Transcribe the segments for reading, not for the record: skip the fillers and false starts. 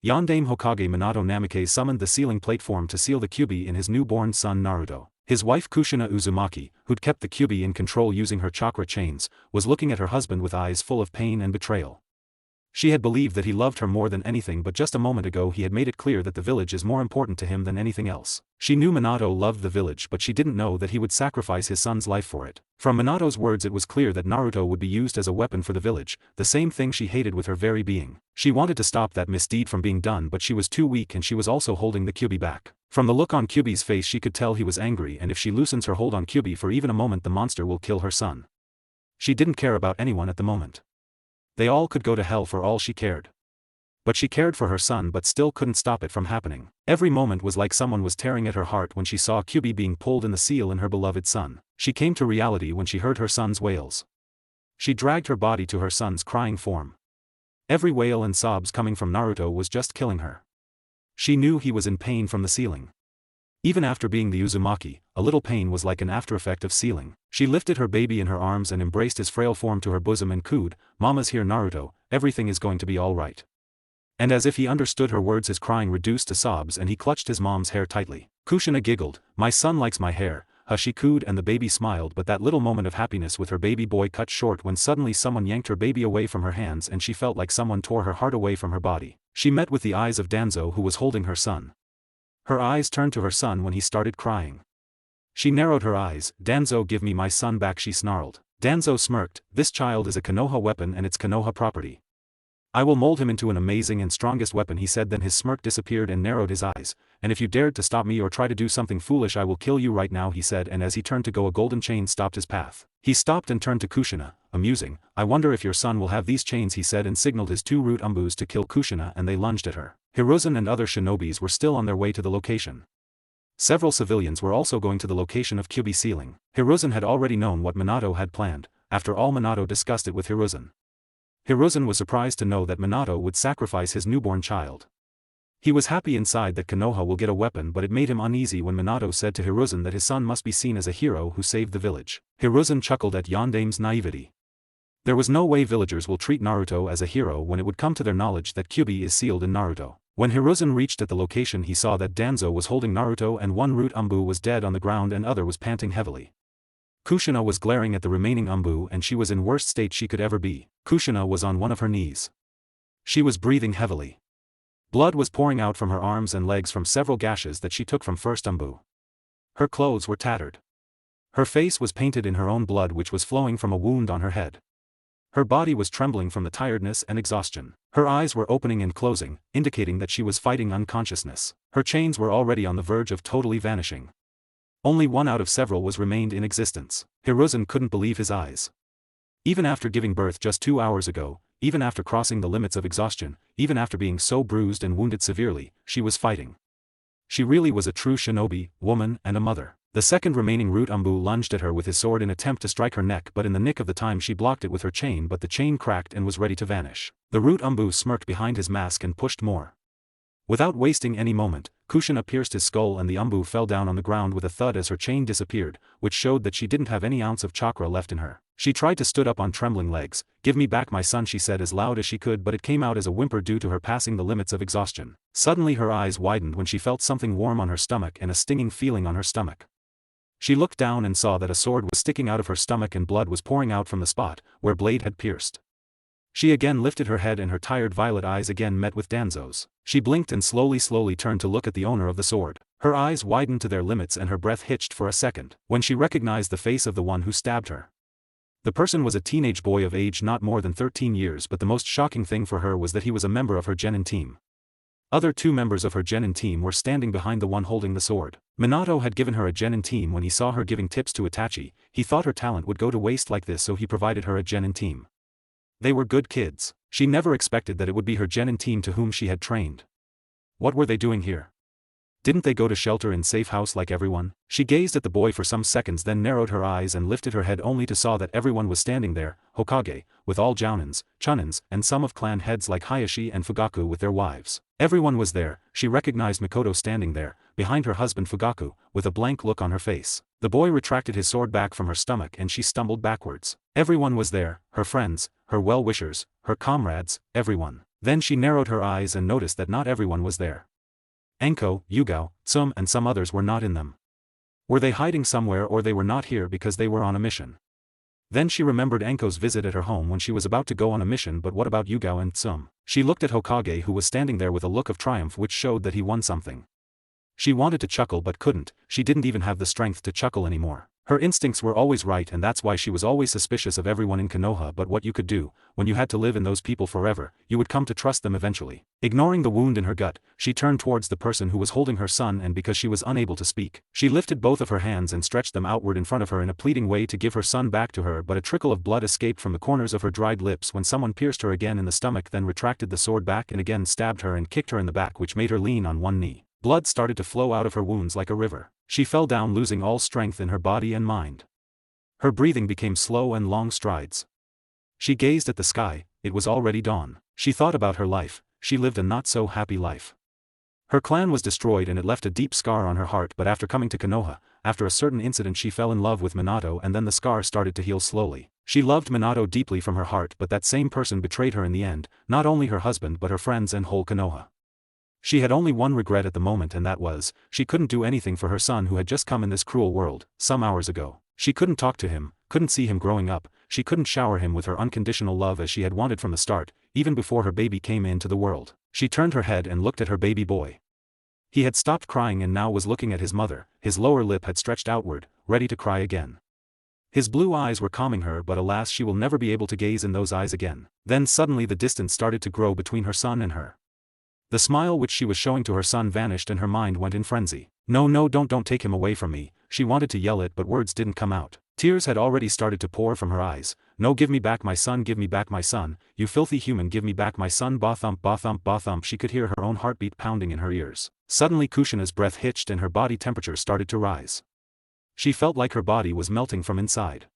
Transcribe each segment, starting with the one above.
Yondaime Hokage Minato Namikaze summoned the sealing platform to seal the Kyuubi in his newborn son Naruto. His wife Kushina Uzumaki, who'd kept the Kyuubi in control using her chakra chains, was looking at her husband with eyes full of pain and betrayal. She had believed that he loved her more than anything, but just a moment ago he had made it clear that the village is more important to him than anything else. She knew Minato loved the village, but she didn't know that he would sacrifice his son's life for it. From Minato's words it was clear that Naruto would be used as a weapon for the village, the same thing she hated with her very being. She wanted to stop that misdeed from being done, but she was too weak and she was also holding the Kyuubi back. From the look on Kyuubi's face she could tell he was angry, and if she loosens her hold on Kyuubi for even a moment the monster will kill her son. She didn't care about anyone at the moment. They all could go to hell for all she cared. But she cared for her son but still couldn't stop it from happening. Every moment was like someone was tearing at her heart when she saw Kyuubi being pulled in the seal in her beloved son. She came to reality when she heard her son's wails. She dragged her body to her son's crying form. Every wail and sobs coming from Naruto was just killing her. She knew he was in pain from the sealing. Even after being the Uzumaki, a little pain was like an aftereffect of sealing. She lifted her baby in her arms and embraced his frail form to her bosom and cooed, "Mama's here Naruto, everything is going to be all right." And as if he understood her words his crying reduced to sobs and he clutched his mom's hair tightly. Kushina giggled, "My son likes my hair," she cooed, and the baby smiled, but that little moment of happiness with her baby boy cut short when suddenly someone yanked her baby away from her hands and she felt like someone tore her heart away from her body. She met with the eyes of Danzo, who was holding her son. Her eyes turned to her son when he started crying. She narrowed her eyes. "Danzo, give me my son back," she snarled. Danzo smirked, "This child is a Konoha weapon and it's Konoha property. I will mold him into an amazing and strongest weapon," he said. Then his smirk disappeared and narrowed his eyes. "And if you dared to stop me or try to do something foolish I will kill you right now," he said, and as he turned to go a golden chain stopped his path. He stopped and turned to Kushina, amusing. "I wonder if your son will have these chains," he said, and signaled his two root umbus to kill Kushina, and they lunged at her. Hiruzen and other shinobis were still on their way to the location. Several civilians were also going to the location of Kyuubi sealing. Hiruzen had already known what Minato had planned. After all, Minato discussed it with Hiruzen. Hiruzen was surprised to know that Minato would sacrifice his newborn child. He was happy inside that Konoha will get a weapon, but it made him uneasy when Minato said to Hiruzen that his son must be seen as a hero who saved the village. Hiruzen chuckled at Yondaime's naivety. There was no way villagers will treat Naruto as a hero when it would come to their knowledge that Kyuubi is sealed in Naruto. When Hiruzen reached at the location he saw that Danzo was holding Naruto and one root umbu was dead on the ground and other was panting heavily. Kushina was glaring at the remaining umbu and she was in worst state she could ever be. Kushina was on one of her knees. She was breathing heavily. Blood was pouring out from her arms and legs from several gashes that she took from first umbu. Her clothes were tattered. Her face was painted in her own blood which was flowing from a wound on her head. Her body was trembling from the tiredness and exhaustion. Her eyes were opening and closing, indicating that she was fighting unconsciousness. Her chains were already on the verge of totally vanishing. Only one out of several was remained in existence. Hiruzen couldn't believe his eyes. Even after giving birth just 2 hours ago, even after crossing the limits of exhaustion, even after being so bruised and wounded severely, she was fighting. She really was a true shinobi, woman, and a mother. The second remaining root umbu lunged at her with his sword in attempt to strike her neck, but in the nick of the time she blocked it with her chain, but the chain cracked and was ready to vanish. The root umbu smirked behind his mask and pushed more. Without wasting any moment, Kushina pierced his skull and the umbu fell down on the ground with a thud as her chain disappeared, which showed that she didn't have any ounce of chakra left in her. She tried to stood up on trembling legs. "Give me back my son," she said as loud as she could, but it came out as a whimper due to her passing the limits of exhaustion. Suddenly her eyes widened when she felt something warm on her stomach and a stinging feeling on her stomach. She looked down and saw that a sword was sticking out of her stomach and blood was pouring out from the spot where blade had pierced. She again lifted her head and her tired violet eyes again met with Danzo's. She blinked and slowly turned to look at the owner of the sword. Her eyes widened to their limits and her breath hitched for a second when she recognized the face of the one who stabbed her. The person was a teenage boy of age not more than 13 years, but the most shocking thing for her was that he was a member of her genin team. Other two members of her genin team were standing behind the one holding the sword. Minato had given her a genin team when he saw her giving tips to Itachi. He thought her talent would go to waste like this, so he provided her a genin team. They were good kids. She never expected that it would be her genin team to whom she had trained. What were they doing here? Didn't they go to shelter in safe house like everyone? She gazed at the boy for some seconds, then narrowed her eyes and lifted her head only to saw that everyone was standing there, Hokage, with all Jounins, Chunins, and some of clan heads like Hayashi and Fugaku with their wives. Everyone was there. She recognized Mikoto standing there, behind her husband Fugaku, with a blank look on her face. The boy retracted his sword back from her stomach and she stumbled backwards. Everyone was there, her friends, her well-wishers, her comrades, everyone. Then she narrowed her eyes and noticed that not everyone was there. Anko, Yugao, Tsum and some others were not in them. Were they hiding somewhere, or they were not here because they were on a mission? Then she remembered Anko's visit at her home when she was about to go on a mission, but what about Yugao and Tsum? She looked at Hokage, who was standing there with a look of triumph which showed that he won something. She wanted to chuckle but couldn't. She didn't even have the strength to chuckle anymore. Her instincts were always right, and that's why she was always suspicious of everyone in Konoha, but what you could do, when you had to live in those people forever, you would come to trust them eventually. Ignoring the wound in her gut, she turned towards the person who was holding her son, and because she was unable to speak, she lifted both of her hands and stretched them outward in front of her in a pleading way to give her son back to her, but a trickle of blood escaped from the corners of her dried lips when someone pierced her again in the stomach, then retracted the sword back and again stabbed her and kicked her in the back, which made her lean on one knee. Blood started to flow out of her wounds like a river. She fell down, losing all strength in her body and mind. Her breathing became slow and long strides. She gazed at the sky. It was already dawn. She thought about her life. She lived a not-so-happy life. Her clan was destroyed and it left a deep scar on her heart, but after coming to Konoha, after a certain incident, she fell in love with Minato, and then the scar started to heal slowly. She loved Minato deeply from her heart, but that same person betrayed her in the end, not only her husband but her friends and whole Konoha. She had only one regret at the moment, and that was, she couldn't do anything for her son who had just come in this cruel world, some hours ago. She couldn't talk to him, couldn't see him growing up, she couldn't shower him with her unconditional love as she had wanted from the start, even before her baby came into the world. She turned her head and looked at her baby boy. He had stopped crying and now was looking at his mother. His lower lip had stretched outward, ready to cry again. His blue eyes were calming her, but alas, she will never be able to gaze in those eyes again. Then suddenly the distance started to grow between her son and her. The smile which she was showing to her son vanished and her mind went in frenzy. No, no, don't take him away from me. She wanted to yell it, but words didn't come out. Tears had already started to pour from her eyes. No, give me back my son, give me back my son, you filthy human, give me back my son, ba thump, ba thump, ba thump. She could hear her own heartbeat pounding in her ears. Suddenly Kushina's breath hitched and her body temperature started to rise. She felt like her body was melting from inside.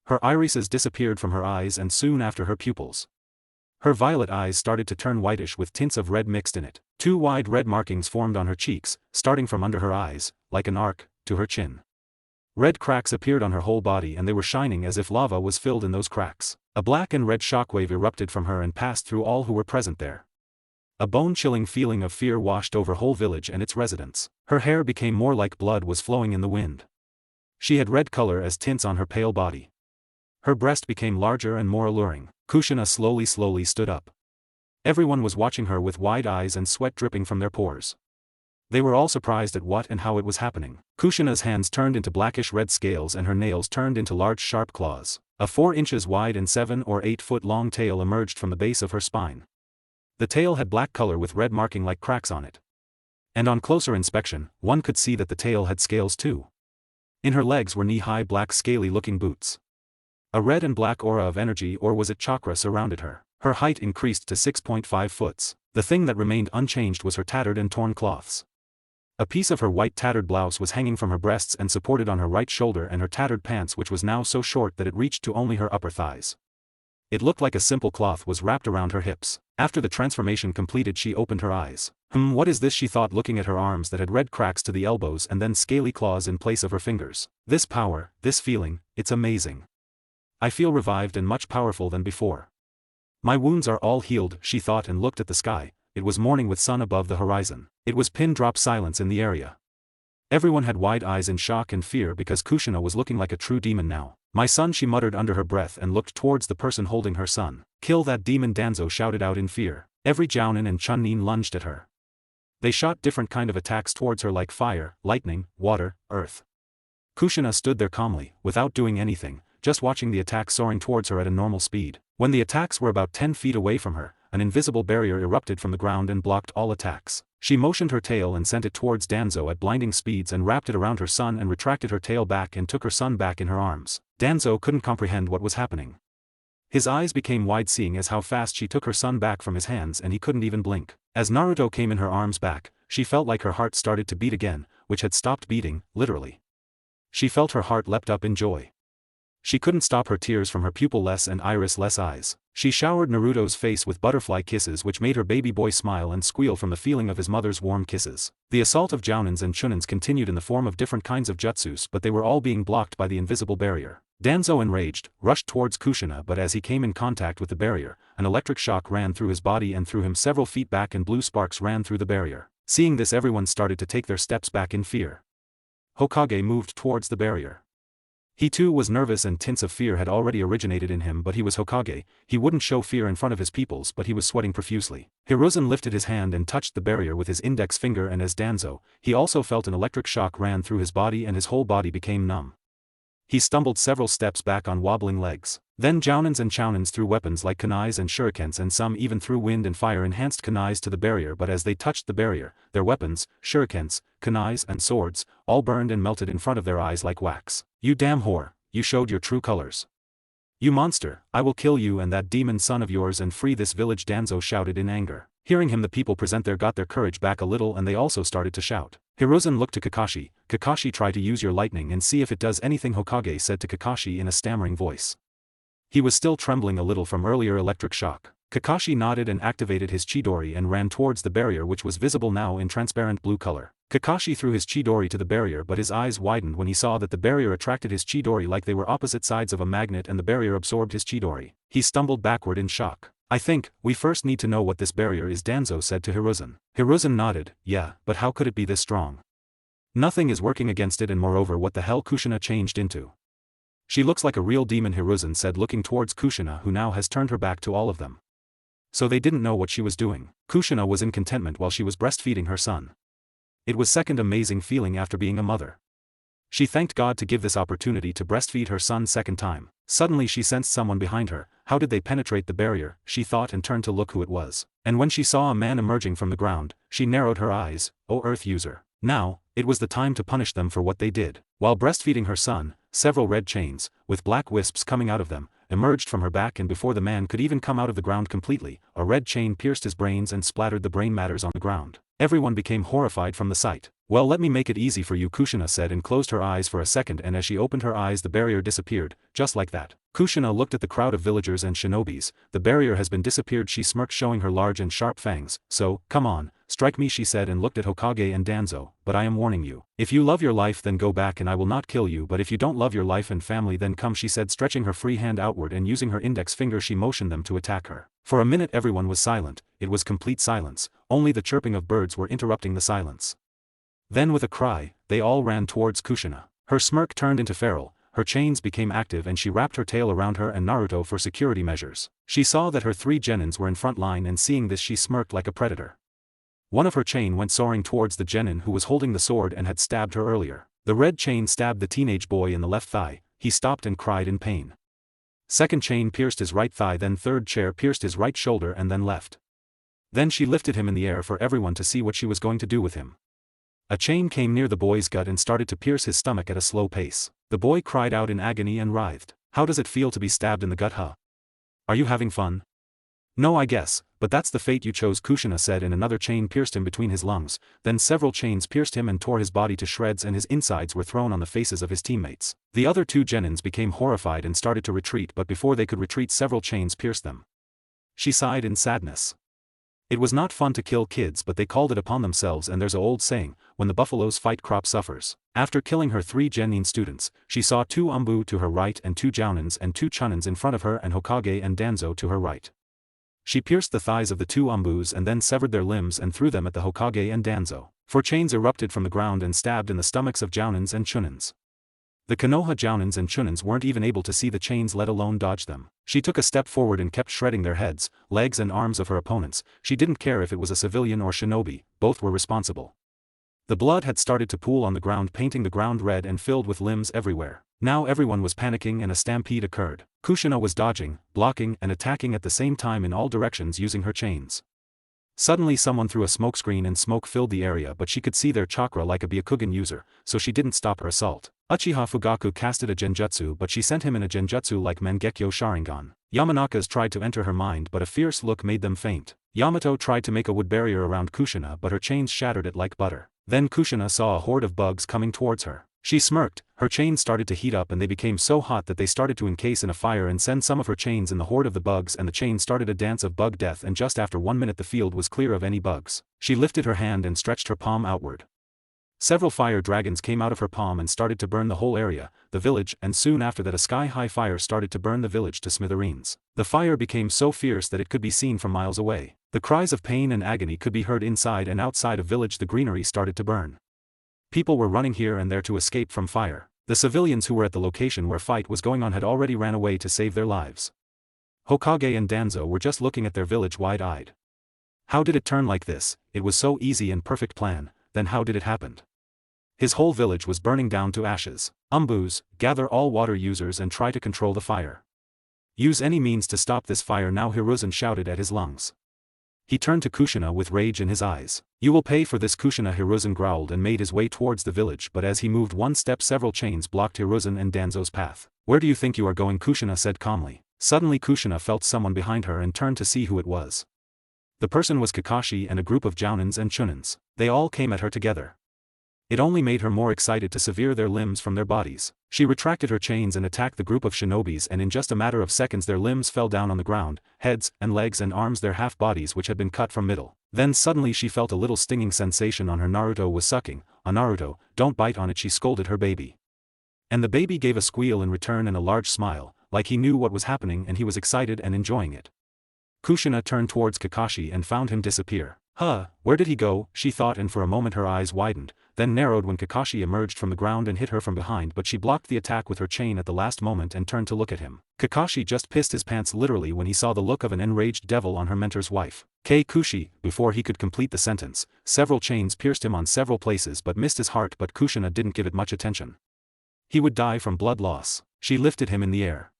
Her irises disappeared from her eyes and soon after her pupils. Her violet eyes started to turn whitish with tints of red mixed in it. Two wide red markings formed on her cheeks, starting from under her eyes, like an arc, to her chin. Red cracks appeared on her whole body and they were shining as if lava was filled in those cracks. A black and red shockwave erupted from her and passed through all who were present there. A bone-chilling feeling of fear washed over whole village and its residents. Her hair became more like blood was flowing in the wind. She had red color as tints on her pale body. Her breast became larger and more alluring. Kushina slowly stood up. Everyone was watching her with wide eyes and sweat dripping from their pores. They were all surprised at what and how it was happening. Kushina's hands turned into blackish red scales and her nails turned into large sharp claws. A 4 inches wide and 7 or 8 foot long tail emerged from the base of her spine. The tail had black color with red marking like cracks on it. And on closer inspection, one could see that the tail had scales too. In her legs were knee-high black scaly-looking boots. A red and black aura of energy, or was it chakra, surrounded her. Her height increased to 6.5 foot. The thing that remained unchanged was her tattered and torn cloths. A piece of her white tattered blouse was hanging from her breasts and supported on her right shoulder, and her tattered pants, which was now so short that it reached to only her upper thighs. It looked like a simple cloth was wrapped around her hips. After the transformation completed, she opened her eyes. What is this, she thought, looking at her arms that had red cracks to the elbows and then scaly claws in place of her fingers. This power, this feeling, it's amazing. I feel revived and much powerful than before. My wounds are all healed, she thought, and looked at the sky. It was morning with sun above the horizon. It was pin-drop silence in the area. Everyone had wide eyes in shock and fear because Kushina was looking like a true demon now. My son, she muttered under her breath and looked towards the person holding her son. Kill that demon, Danzo shouted out in fear. Every Jounin and Chunnin lunged at her. They shot different kind of attacks towards her like fire, lightning, water, earth. Kushina stood there calmly, without doing anything, just watching the attacks soaring towards her at a normal speed. When the attacks were about 10 feet away from her, an invisible barrier erupted from the ground and blocked all attacks. She motioned her tail and sent it towards Danzo at blinding speeds and wrapped it around her son and retracted her tail back and took her son back in her arms. Danzo couldn't comprehend what was happening. His eyes became wide, seeing as how fast she took her son back from his hands, and he couldn't even blink. As Naruto came in her arms back, she felt like her heart started to beat again, which had stopped beating, literally. She felt her heart leapt up in joy. She couldn't stop her tears from her pupil-less and iris-less eyes. She showered Naruto's face with butterfly kisses which made her baby boy smile and squeal from the feeling of his mother's warm kisses. The assault of Jounins and Chunins continued in the form of different kinds of jutsus, but they were all being blocked by the invisible barrier. Danzo, enraged, rushed towards Kushina, but as he came in contact with the barrier, an electric shock ran through his body and threw him several feet back and blue sparks ran through the barrier. Seeing this, everyone started to take their steps back in fear. Hokage moved towards the barrier. He too was nervous and tints of fear had already originated in him, but he was Hokage. He wouldn't show fear in front of his peoples, but he was sweating profusely. Hiruzen lifted his hand and touched the barrier with his index finger, and as Danzo, he also felt an electric shock ran through his body and his whole body became numb. He stumbled several steps back on wobbling legs. Then Jounins and Chounins threw weapons like kunais and shurikens, and some even threw wind and fire-enhanced kunais to the barrier, but as they touched the barrier, their weapons, shurikens, kunais and swords, all burned and melted in front of their eyes like wax. "You damn whore, you showed your true colors. You monster, I will kill you and that demon son of yours and free this village," Danzo shouted in anger. Hearing him, the people present got their courage back a little and they also started to shout. Hiruzen looked to Kakashi. "Kakashi, try to use your lightning and see if it does anything," Hokage said to Kakashi in a stammering voice. He was still trembling a little from earlier electric shock. Kakashi nodded and activated his Chidori and ran towards the barrier, which was visible now in transparent blue color. Kakashi threw his Chidori to the barrier, but his eyes widened when he saw that the barrier attracted his Chidori like they were opposite sides of a magnet, and the barrier absorbed his Chidori. He stumbled backward in shock. "I think, we first need to know what this barrier is," Danzo said to Hiruzen. Hiruzen nodded. "Yeah, but how could it be this strong? Nothing is working against it, and moreover, what the hell Kushina changed into? She looks like a real demon," Hiruzen said, looking towards Kushina, who now has turned her back to all of them. So they didn't know what she was doing. Kushina was in contentment while she was breastfeeding her son. It was second amazing feeling after being a mother. She thanked God to give this opportunity to breastfeed her son second time. Suddenly she sensed someone behind her. How did they penetrate the barrier, she thought, and turned to look who it was. And when she saw a man emerging from the ground, she narrowed her eyes. "Oh, Earth user." Now, it was the time to punish them for what they did. While breastfeeding her son, several red chains, with black wisps coming out of them, emerged from her back, and before the man could even come out of the ground completely, a red chain pierced his brains and splattered the brain matters on the ground. Everyone became horrified from the sight. "Well, let me make it easy for you," Kushina said, and closed her eyes for a second, and as she opened her eyes the barrier disappeared, just like that. Kushina looked at the crowd of villagers and shinobis. "The barrier has been disappeared," she smirked, showing her large and sharp fangs. "So, come on, strike me," she said, and looked at Hokage and Danzo. "But I am warning you. If you love your life, then go back and I will not kill you, but if you don't love your life and family, then come," she said, stretching her free hand outward, and using her index finger she motioned them to attack her. For a minute everyone was silent. It was complete silence. Only the chirping of birds were interrupting the silence. Then with a cry, they all ran towards Kushina. Her smirk turned into feral, her chains became active, and she wrapped her tail around her and Naruto for security measures. She saw that her 3 genins were in front line, and seeing this she smirked like a predator. One of her chain went soaring towards the genin who was holding the sword and had stabbed her earlier. The red chain stabbed the teenage boy in the left thigh. He stopped and cried in pain. Second chain pierced his right thigh, then third chair pierced his right shoulder, and then left. Then she lifted him in the air for everyone to see what she was going to do with him. A chain came near the boy's gut and started to pierce his stomach at a slow pace. The boy cried out in agony and writhed. "How does it feel to be stabbed in the gut, huh? Are you having fun?" "No, I guess, but that's the fate you chose," Kushina said, and another chain pierced him between his lungs. Then several chains pierced him and tore his body to shreds, and his insides were thrown on the faces of his teammates. The other 2 genins became horrified and started to retreat, but before they could retreat several chains pierced them. She sighed in sadness. It was not fun to kill kids, but they called it upon themselves, and there's an old saying, when the buffaloes fight, crop suffers. After killing her 3 genin students, she saw 2 Umbu to her right and 2 Jounins and 2 Chunins in front of her, and Hokage and Danzo to her right. She pierced the thighs of the 2 Umbus and then severed their limbs and threw them at the Hokage and Danzo. 4 chains erupted from the ground and stabbed in the stomachs of Jounins and Chunins. The Konoha Jounins and Chunins weren't even able to see the chains, let alone dodge them. She took a step forward and kept shredding their heads, legs and arms of her opponents. She didn't care if it was a civilian or shinobi, both were responsible. The blood had started to pool on the ground, painting the ground red and filled with limbs everywhere. Now everyone was panicking and a stampede occurred. Kushina was dodging, blocking and attacking at the same time in all directions using her chains. Suddenly someone threw a smokescreen and smoke filled the area, but she could see their chakra like a Byakugan user, so she didn't stop her assault. Uchiha Fugaku casted a genjutsu, but she sent him in a genjutsu like Mangekyo Sharingan. Yamanaka's tried to enter her mind, but a fierce look made them faint. Yamato tried to make a wood barrier around Kushina, but her chains shattered it like butter. Then Kushina saw a horde of bugs coming towards her. She smirked, her chains started to heat up and they became so hot that they started to encase in a fire and send some of her chains in the horde of the bugs, and the chain started a dance of bug death, and just after 1 minute the field was clear of any bugs. She lifted her hand and stretched her palm outward. Several fire dragons came out of her palm and started to burn the whole area, the village, and soon after that a sky-high fire started to burn the village to smithereens. The fire became so fierce that it could be seen from miles away. The cries of pain and agony could be heard inside and outside of village. The greenery started to burn. People were running here and there to escape from fire. The civilians who were at the location where fight was going on had already ran away to save their lives. Hokage and Danzo were just looking at their village wide-eyed. How did it turn like this? It was so easy and perfect plan, then how did it happen? His whole village was burning down to ashes. Umbus, gather all water users and try to control the fire. Use any means to stop this fire now, Hiruzen shouted at his lungs. He turned to Kushina with rage in his eyes. You will pay for this, Kushina, Hiruzen growled and made his way towards the village, but as he moved one step several chains blocked Hiruzen and Danzo's path. Where do you think you are going? Kushina said calmly. Suddenly Kushina felt someone behind her and turned to see who it was. The person was Kakashi and a group of Jounins and Chunins. They all came at her together. It only made her more excited to sever their limbs from their bodies. She retracted her chains and attacked the group of shinobis, and in just a matter of seconds their limbs fell down on the ground, heads and legs and arms, their half-bodies which had been cut from middle. Then suddenly she felt a little stinging sensation on her. Naruto was sucking. Naruto, don't bite on it, she scolded her baby. And the baby gave a squeal in return and a large smile, like he knew what was happening and he was excited and enjoying it. Kushina turned towards Kakashi and found him disappear. Where did he go? She thought, and for a moment her eyes widened, then narrowed when Kakashi emerged from the ground and hit her from behind, but she blocked the attack with her chain at the last moment and turned to look at him. Kakashi just pissed his pants literally when he saw the look of an enraged devil on her mentor's wife. Kushi, before he could complete the sentence, several chains pierced him on several places but missed his heart, but Kushina didn't give it much attention. He would die from blood loss. She lifted him in the air.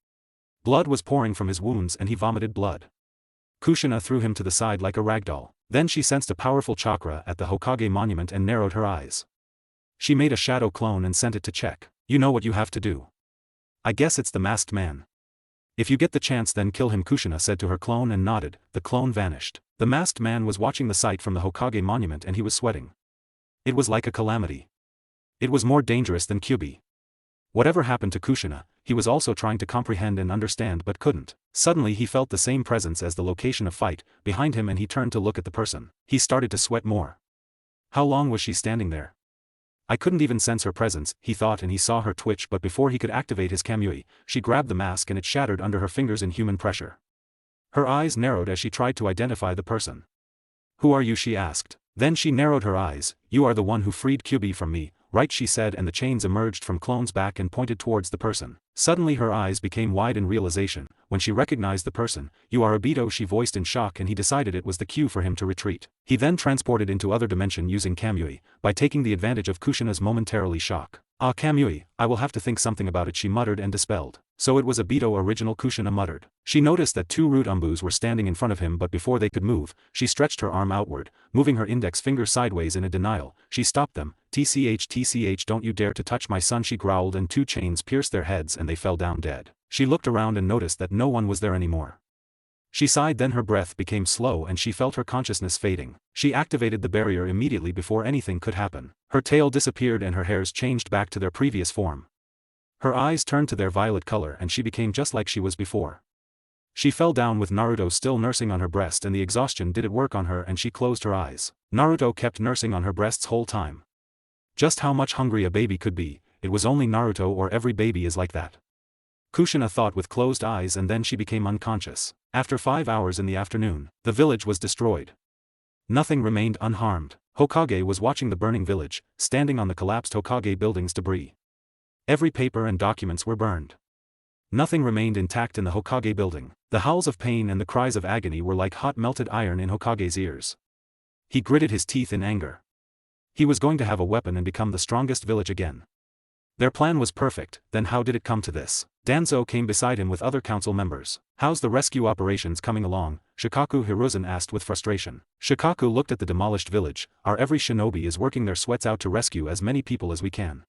Blood was pouring from his wounds and he vomited blood. Kushina threw him to the side like a ragdoll. Then she sensed a powerful chakra at the Hokage monument and narrowed her eyes. She made a shadow clone and sent it to check. You know what you have to do. I guess it's the masked man. If you get the chance then kill him, Kushina said to her clone and nodded. The clone vanished. The masked man was watching the sight from the Hokage monument and he was sweating. It was like a calamity. It was more dangerous than Kyuubi. Whatever happened to Kushina, he was also trying to comprehend and understand but couldn't. Suddenly he felt the same presence as the location of fight, behind him, and he turned to look at the person. He started to sweat more. How long was she standing there? I couldn't even sense her presence, he thought, and he saw her twitch, but before he could activate his Kamui, she grabbed the mask and it shattered under her fingers in human pressure. Her eyes narrowed as she tried to identify the person. Who are you? She asked. Then she narrowed her eyes. You are the one who freed Kyuubi from me, right? She said, and the chains emerged from Clone's back and pointed towards the person. Suddenly her eyes became wide in realization, when she recognized the person. You are Obito, she voiced in shock, and he decided it was the cue for him to retreat. He then transported into other dimension using Kamui, by taking the advantage of Kushina's momentarily shock. Kamui, I will have to think something about it, she muttered and dispelled. So it was Obito original, Kushina muttered. She noticed that two rude umbus were standing in front of him, but before they could move, she stretched her arm outward, moving her index finger sideways in a denial. She stopped them. TCH, don't you dare to touch my son, she growled, and two chains pierced their heads and they fell down dead. She looked around and noticed that no one was there anymore. She sighed, then her breath became slow and she felt her consciousness fading. She activated the barrier immediately before anything could happen. Her tail disappeared and her hairs changed back to their previous form. Her eyes turned to their violet color and she became just like she was before. She fell down with Naruto still nursing on her breast, and the exhaustion did it work on her and she closed her eyes. Naruto kept nursing on her breasts whole time. Just how much hungry a baby could be, it was only Naruto or every baby is like that. Kushina thought with closed eyes, and then she became unconscious. After 5 hours in the afternoon, the village was destroyed. Nothing remained unharmed. Hokage was watching the burning village, standing on the collapsed Hokage building's debris. Every paper and documents were burned. Nothing remained intact in the Hokage building. The howls of pain and the cries of agony were like hot melted iron in Hokage's ears. He gritted his teeth in anger. He was going to have a weapon and become the strongest village again. Their plan was perfect, then how did it come to this? Danzo came beside him with other council members. How's the rescue operations coming along? Shikaku Hiruzen asked with frustration. Shikaku looked at the demolished village. Our every shinobi is working their sweats out to rescue as many people as we can.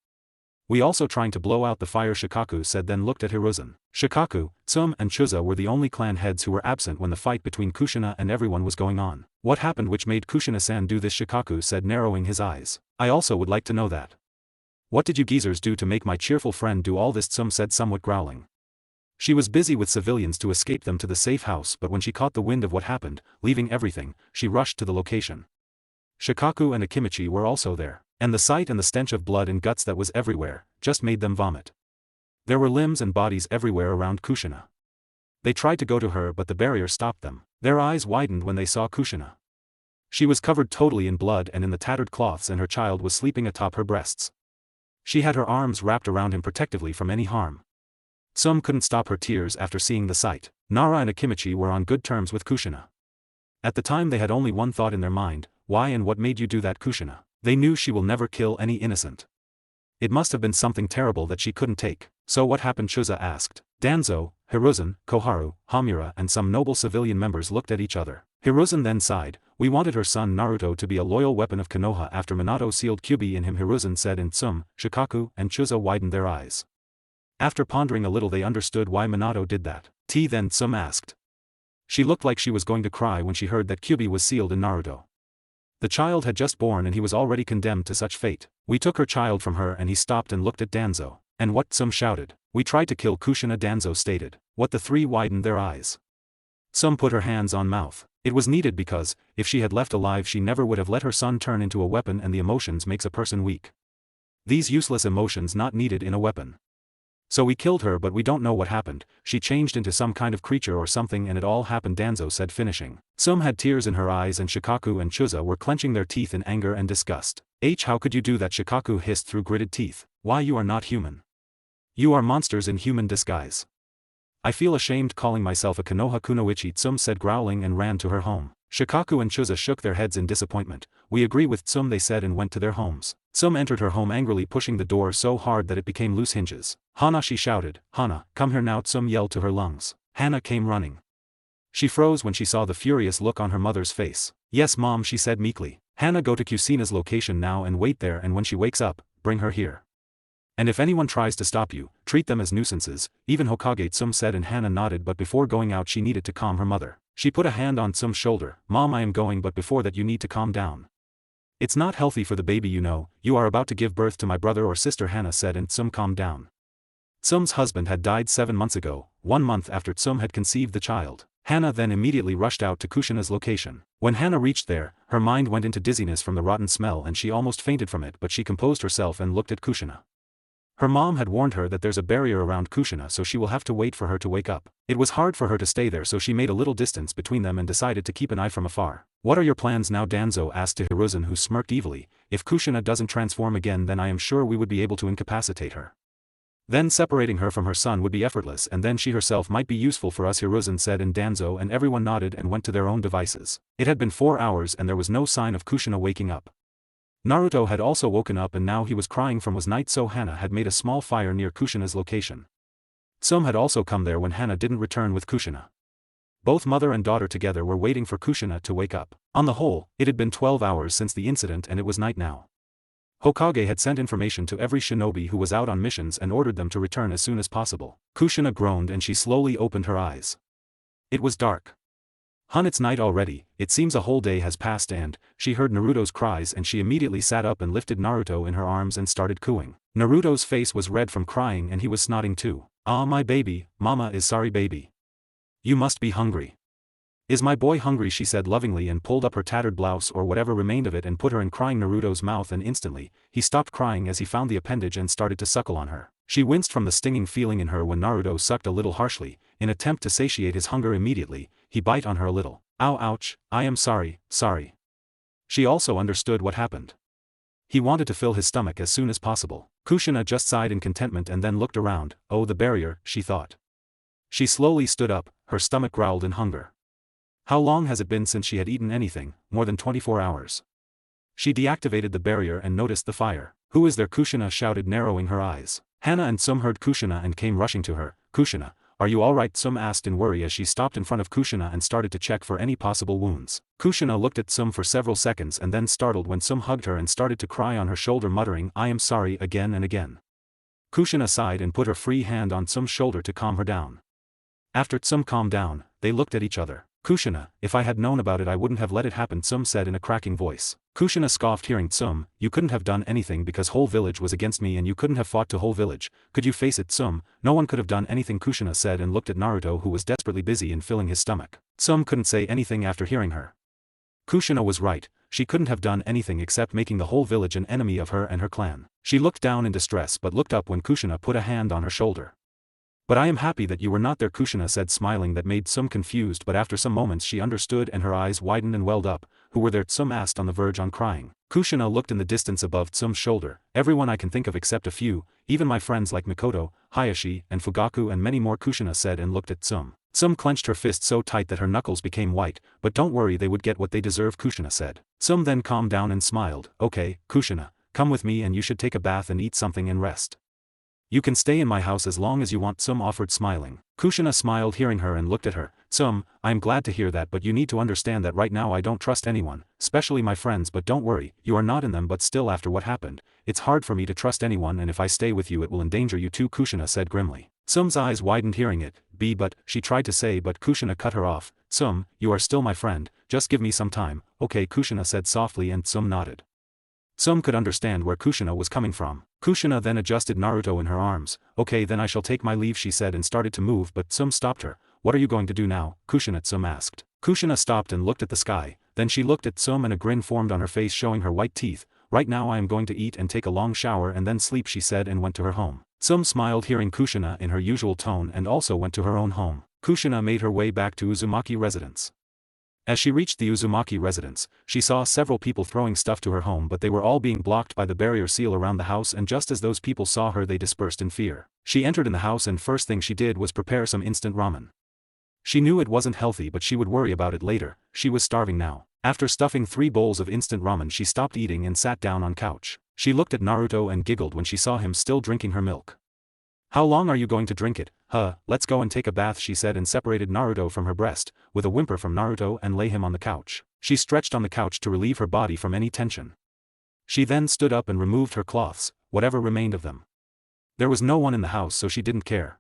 We also trying to blow out the fire, Shikaku said, then looked at Hiruzen. Shikaku, Tsum and Chuza were the only clan heads who were absent when the fight between Kushina and everyone was going on. What happened which made Kushina-san do this? Shikaku said, narrowing his eyes. I also would like to know that. What did you geezers do to make my cheerful friend do all this? Tsum said, somewhat growling. She was busy with civilians to escape them to the safe house, but when she caught the wind of what happened, leaving everything, she rushed to the location. Shikaku and Akimichi were also there. And the sight and the stench of blood and guts that was everywhere, just made them vomit. There were limbs and bodies everywhere around Kushina. They tried to go to her but the barrier stopped them. Their eyes widened when they saw Kushina. She was covered totally in blood and in the tattered cloths, and her child was sleeping atop her breasts. She had her arms wrapped around him protectively from any harm. Tsum couldn't stop her tears after seeing the sight. Nara and Akimichi were on good terms with Kushina. At the time they had only one thought in their mind: why and what made you do that, Kushina? They knew she will never kill any innocent. It must have been something terrible that she couldn't take. So what happened? Chuza asked. Danzo, Hiruzen, Koharu, Hamura and some noble civilian members looked at each other. Hiruzen then sighed. We wanted her son Naruto to be a loyal weapon of Konoha after Minato sealed Kyuubi in him, Hiruzen said, and Tsum, Shikaku and Chuza widened their eyes. After pondering a little they understood why Minato did that. Then Tsum asked. She looked like she was going to cry when she heard that Kyuubi was sealed in Naruto. The child had just born and he was already condemned to such fate. We took her child from her. And he stopped and looked at Danzo. And what? Tsum shouted. We tried to kill Kushina, Danzo stated. What? The three widened their eyes. Tsum put her hands on mouth. It was needed because, if she had left alive she never would have let her son turn into a weapon, and the emotions makes a person weak. These useless emotions not needed in a weapon. So we killed her, but we don't know what happened. She changed into some kind of creature or something and it all happened, Danzo said, finishing. Tsum had tears in her eyes and Shikaku and Chuza were clenching their teeth in anger and disgust. How could you do that? Shikaku hissed through gritted teeth. Why, you are not human. You are monsters in human disguise. I feel ashamed calling myself a Konoha kunoichi, Tsum said, growling, and ran to her home. Shikaku and Chuza shook their heads in disappointment. We agree with Tsum, they said, and went to their homes. Tsum entered her home angrily, pushing the door so hard that it became loose hinges. Hana, she shouted. Hana, come here now, Tsum yelled to her lungs. Hana came running. She froze when she saw the furious look on her mother's face. Yes mom, she said meekly. Hana, go to Kushina's location now and wait there, and when she wakes up, bring her here. And if anyone tries to stop you, treat them as nuisances, even Hokage, Tsum said, and Hana nodded, but before going out she needed to calm her mother. She put a hand on Tsum's shoulder. Mom, I am going, but before that you need to calm down. It's not healthy for the baby, you know. You are about to give birth to my brother or sister, Hana said, and Tsum calmed down. Tsum's husband had died 7 months ago, 1 month after Tsum had conceived the child. Hana then immediately rushed out to Kushina's location. When Hana reached there, her mind went into dizziness from the rotten smell and she almost fainted from it, but she composed herself and looked at Kushina. Her mom had warned her that there's a barrier around Kushina, so she will have to wait for her to wake up. It was hard for her to stay there, so she made a little distance between them and decided to keep an eye from afar. What are your plans now? Danzo asked to Hiruzen, who smirked evilly. If Kushina doesn't transform again, then I am sure we would be able to incapacitate her. Then separating her from her son would be effortless, and then she herself might be useful for us, Hiruzen said, and Danzo and everyone nodded and went to their own devices. It had been 4 hours and there was no sign of Kushina waking up. Naruto had also woken up and now he was crying from was night, so Hana had made a small fire near Kushina's location. Tsum had also come there when Hana didn't return with Kushina. Both mother and daughter together were waiting for Kushina to wake up. On the whole, it had been 12 hours since the incident and it was night now. Hokage had sent information to every shinobi who was out on missions and ordered them to return as soon as possible. Kushina groaned and she slowly opened her eyes. It was dark. It's night already. It seems a whole day has passed, and she heard Naruto's cries and she immediately sat up and lifted Naruto in her arms and started cooing. Naruto's face was red from crying and he was snotting too. Ah, my baby, mama is sorry baby. You must be hungry. Is my boy hungry? She said lovingly and pulled up her tattered blouse or whatever remained of it and put her in crying Naruto's mouth, and instantly, he stopped crying as he found the appendage and started to suckle on her. She winced from the stinging feeling in her when Naruto sucked a little harshly. In attempt to satiate his hunger immediately, he bit on her a little. Ow, ouch, I am sorry, sorry. She also understood what happened. He wanted to fill his stomach as soon as possible. Kushina just sighed in contentment and then looked around. Oh, the barrier, she thought. She slowly stood up, her stomach growled in hunger. How long has it been since she had eaten anything? More than 24 hours. She deactivated the barrier and noticed the fire. Who is there? Kushina shouted, narrowing her eyes. Hana and Tsum heard Kushina and came rushing to her. Kushina, are you alright? Tsum asked in worry as she stopped in front of Kushina and started to check for any possible wounds. Kushina looked at Tsum for several seconds and then startled when Tsum hugged her and started to cry on her shoulder, muttering, I am sorry, again and again. Kushina sighed and put her free hand on Tsum's shoulder to calm her down. After Tsum calmed down, they looked at each other. Kushina, if I had known about it I wouldn't have let it happen, Tsum said in a cracking voice. Kushina scoffed, hearing Tsum, you couldn't have done anything because whole village was against me and you couldn't have fought to whole village. Could you face it, Tsum? No one could have done anything, Kushina said and looked at Naruto, who was desperately busy in filling his stomach. Tsum couldn't say anything after hearing her. Kushina was right. she couldn't have done anything except making the whole village an enemy of her and her clan. She looked down in distress but looked up when Kushina put a hand on her shoulder. "But I am happy that you were not there," Kushina said, smiling that made Tsum confused, but after some moments she understood and her eyes widened and welled up. "Who were there?" Tsum asked, on the verge on crying. Kushina looked in the distance above Tsum's shoulder. "Everyone I can think of except a few, even my friends like Mikoto, Hayashi, and Fugaku and many more," Kushina said and looked at Tsum. Tsum clenched her fist so tight that her knuckles became white. "But don't worry, they would get what they deserve," Kushina said. Tsum then calmed down and smiled. "Okay, Kushina, come with me and you should take a bath and eat something and rest. You can stay in my house as long as you want," Tsum offered, smiling. Kushina smiled hearing her and looked at her. "Tsum, I am glad to hear that, but you need to understand that right now I don't trust anyone, especially my friends, but don't worry, you are not in them, but still after what happened, it's hard for me to trust anyone, and if I stay with you it will endanger you too," Kushina said grimly. Tsum's eyes widened hearing it. But," she tried to say, but Kushina cut her off. "Tsum, you are still my friend, just give me some time." "Okay," Kushina said softly and Tsum nodded. Tsum could understand where Kushina was coming from. Kushina then adjusted Naruto in her arms. "Okay, then I shall take my leave," she said and started to move, but Tsum stopped her. "What are you going to do now, Kushina?" Tsum asked. Kushina stopped and looked at the sky, then she looked at Tsum and a grin formed on her face showing her white teeth. "Right now I am going to eat and take a long shower and then sleep," she said and went to her home. Tsum smiled hearing Kushina in her usual tone and also went to her own home. Kushina made her way back to Uzumaki residence. As she reached the Uzumaki residence, she saw several people throwing stuff to her home, but they were all being blocked by the barrier seal around the house, and just as those people saw her they dispersed in fear. She entered in the house and first thing she did was prepare some instant ramen. She knew it wasn't healthy but she would worry about it later, she was starving now. After stuffing 3 bowls of instant ramen she stopped eating and sat down on couch. She looked at Naruto and giggled when she saw him still drinking her milk. "How long are you going to drink it? Let's go and take a bath," she said and separated Naruto from her breast, with a whimper from Naruto, and lay him on the couch. She stretched on the couch to relieve her body from any tension. She then stood up and removed her cloths, whatever remained of them. There was no one in the house so she didn't care.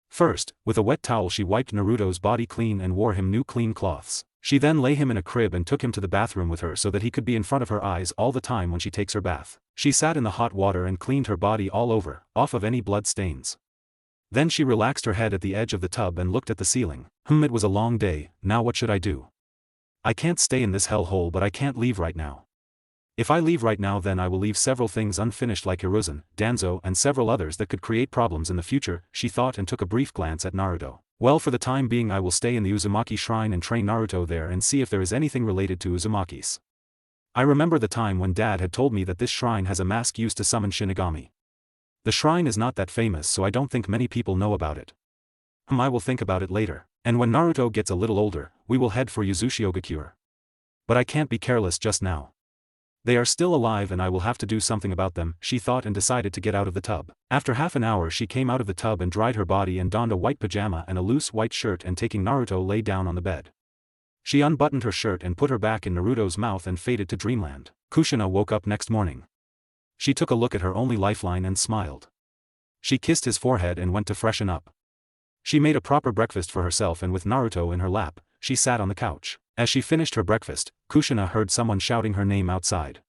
First, with a wet towel she wiped Naruto's body clean and wore him new clean cloths. She then lay him in a crib and took him to the bathroom with her so that he could be in front of her eyes all the time when she takes her bath. She sat in the hot water and cleaned her body all over, off of any blood stains. Then she relaxed her head at the edge of the tub and looked at the ceiling. It was a long day, now what should I do? I can't stay in this hellhole, but I can't leave right now. If I leave right now then I will leave several things unfinished like Hiruzen, Danzo and several others that could create problems in the future, she thought and took a brief glance at Naruto. Well, for the time being I will stay in the Uzumaki shrine and train Naruto there and see if there is anything related to Uzumakis. I remember the time when Dad had told me that this shrine has a mask used to summon Shinigami. The shrine is not that famous so I don't think many people know about it. I will think about it later. And when Naruto gets a little older, we will head for Uzushigakure. But I can't be careless just now. They are still alive and I will have to do something about them, she thought and decided to get out of the tub. After half an hour she came out of the tub and dried her body and donned a white pajama and a loose white shirt, and taking Naruto lay down on the bed. She unbuttoned her shirt and put her back in Naruto's mouth and faded to dreamland. Kushina woke up next morning. She took a look at her only lifeline and smiled. She kissed his forehead and went to freshen up. She made a proper breakfast for herself and with Naruto in her lap, she sat on the couch. As she finished her breakfast, Kushina heard someone shouting her name outside.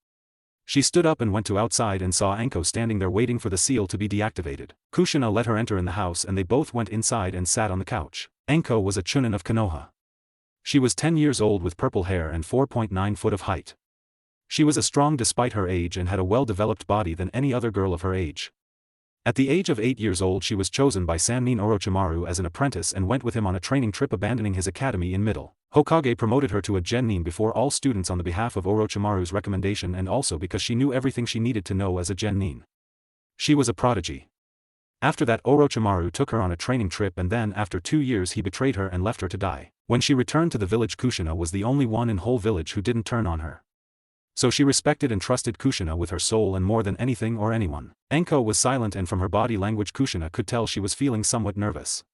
She stood up and went to outside and saw Anko standing there waiting for the seal to be deactivated. Kushina let her enter in the house and they both went inside and sat on the couch. Anko was a chunin of Konoha. She was 10 years old with purple hair and 4.9 foot of height. She was as strong despite her age and had a well-developed body than any other girl of her age. At the age of 8 years old she was chosen by Sannin Orochimaru as an apprentice and went with him on a training trip, abandoning his academy in middle. Hokage promoted her to a genin before all students on the behalf of Orochimaru's recommendation and also because she knew everything she needed to know as a genin. She was a prodigy. After that Orochimaru took her on a training trip and then after 2 years he betrayed her and left her to die. When she returned to the village Kushina was the only one in whole village who didn't turn on her. So she respected and trusted Kushina with her soul and more than anything or anyone. Anko was silent and from her body language Kushina could tell she was feeling somewhat nervous.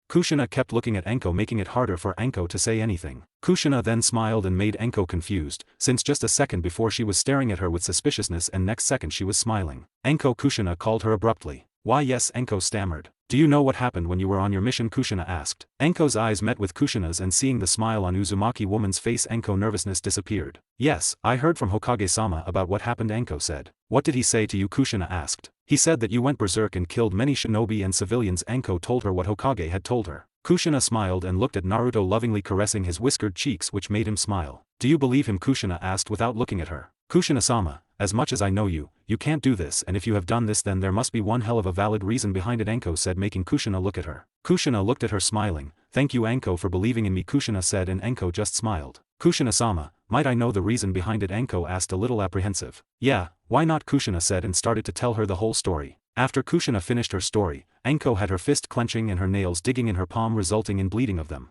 Kushina kept looking at Anko, making it harder for Anko to say anything. Kushina then smiled and made Anko confused, since just a second before she was staring at her with suspiciousness and next second she was smiling. Anko, Kushina called her abruptly. Why yes, Anko stammered. Do you know what happened when you were on your mission? Kushina asked. Anko's eyes met with Kushina's and seeing the smile on Uzumaki woman's face Anko nervousness disappeared. Yes, I heard from Hokage-sama about what happened, Anko said. What did he say to you? Kushina asked. He said that you went berserk and killed many shinobi and civilians. Anko told her what Hokage had told her. Kushina smiled and looked at Naruto lovingly caressing his whiskered cheeks which made him smile. Do you believe him? Kushina asked without looking at her. Kushina-sama, as much as I know you, you can't do this, and if you have done this then there must be one hell of a valid reason behind it, Anko said, making Kushina look at her. Kushina looked at her smiling. Thank you Anko for believing in me, Kushina said, and Anko just smiled. Kushina-sama, might I know the reason behind it? Anko asked a little apprehensive. Yeah, why not? Kushina said and started to tell her the whole story. After Kushina finished her story, Anko had her fist clenching and her nails digging in her palm resulting in bleeding of them.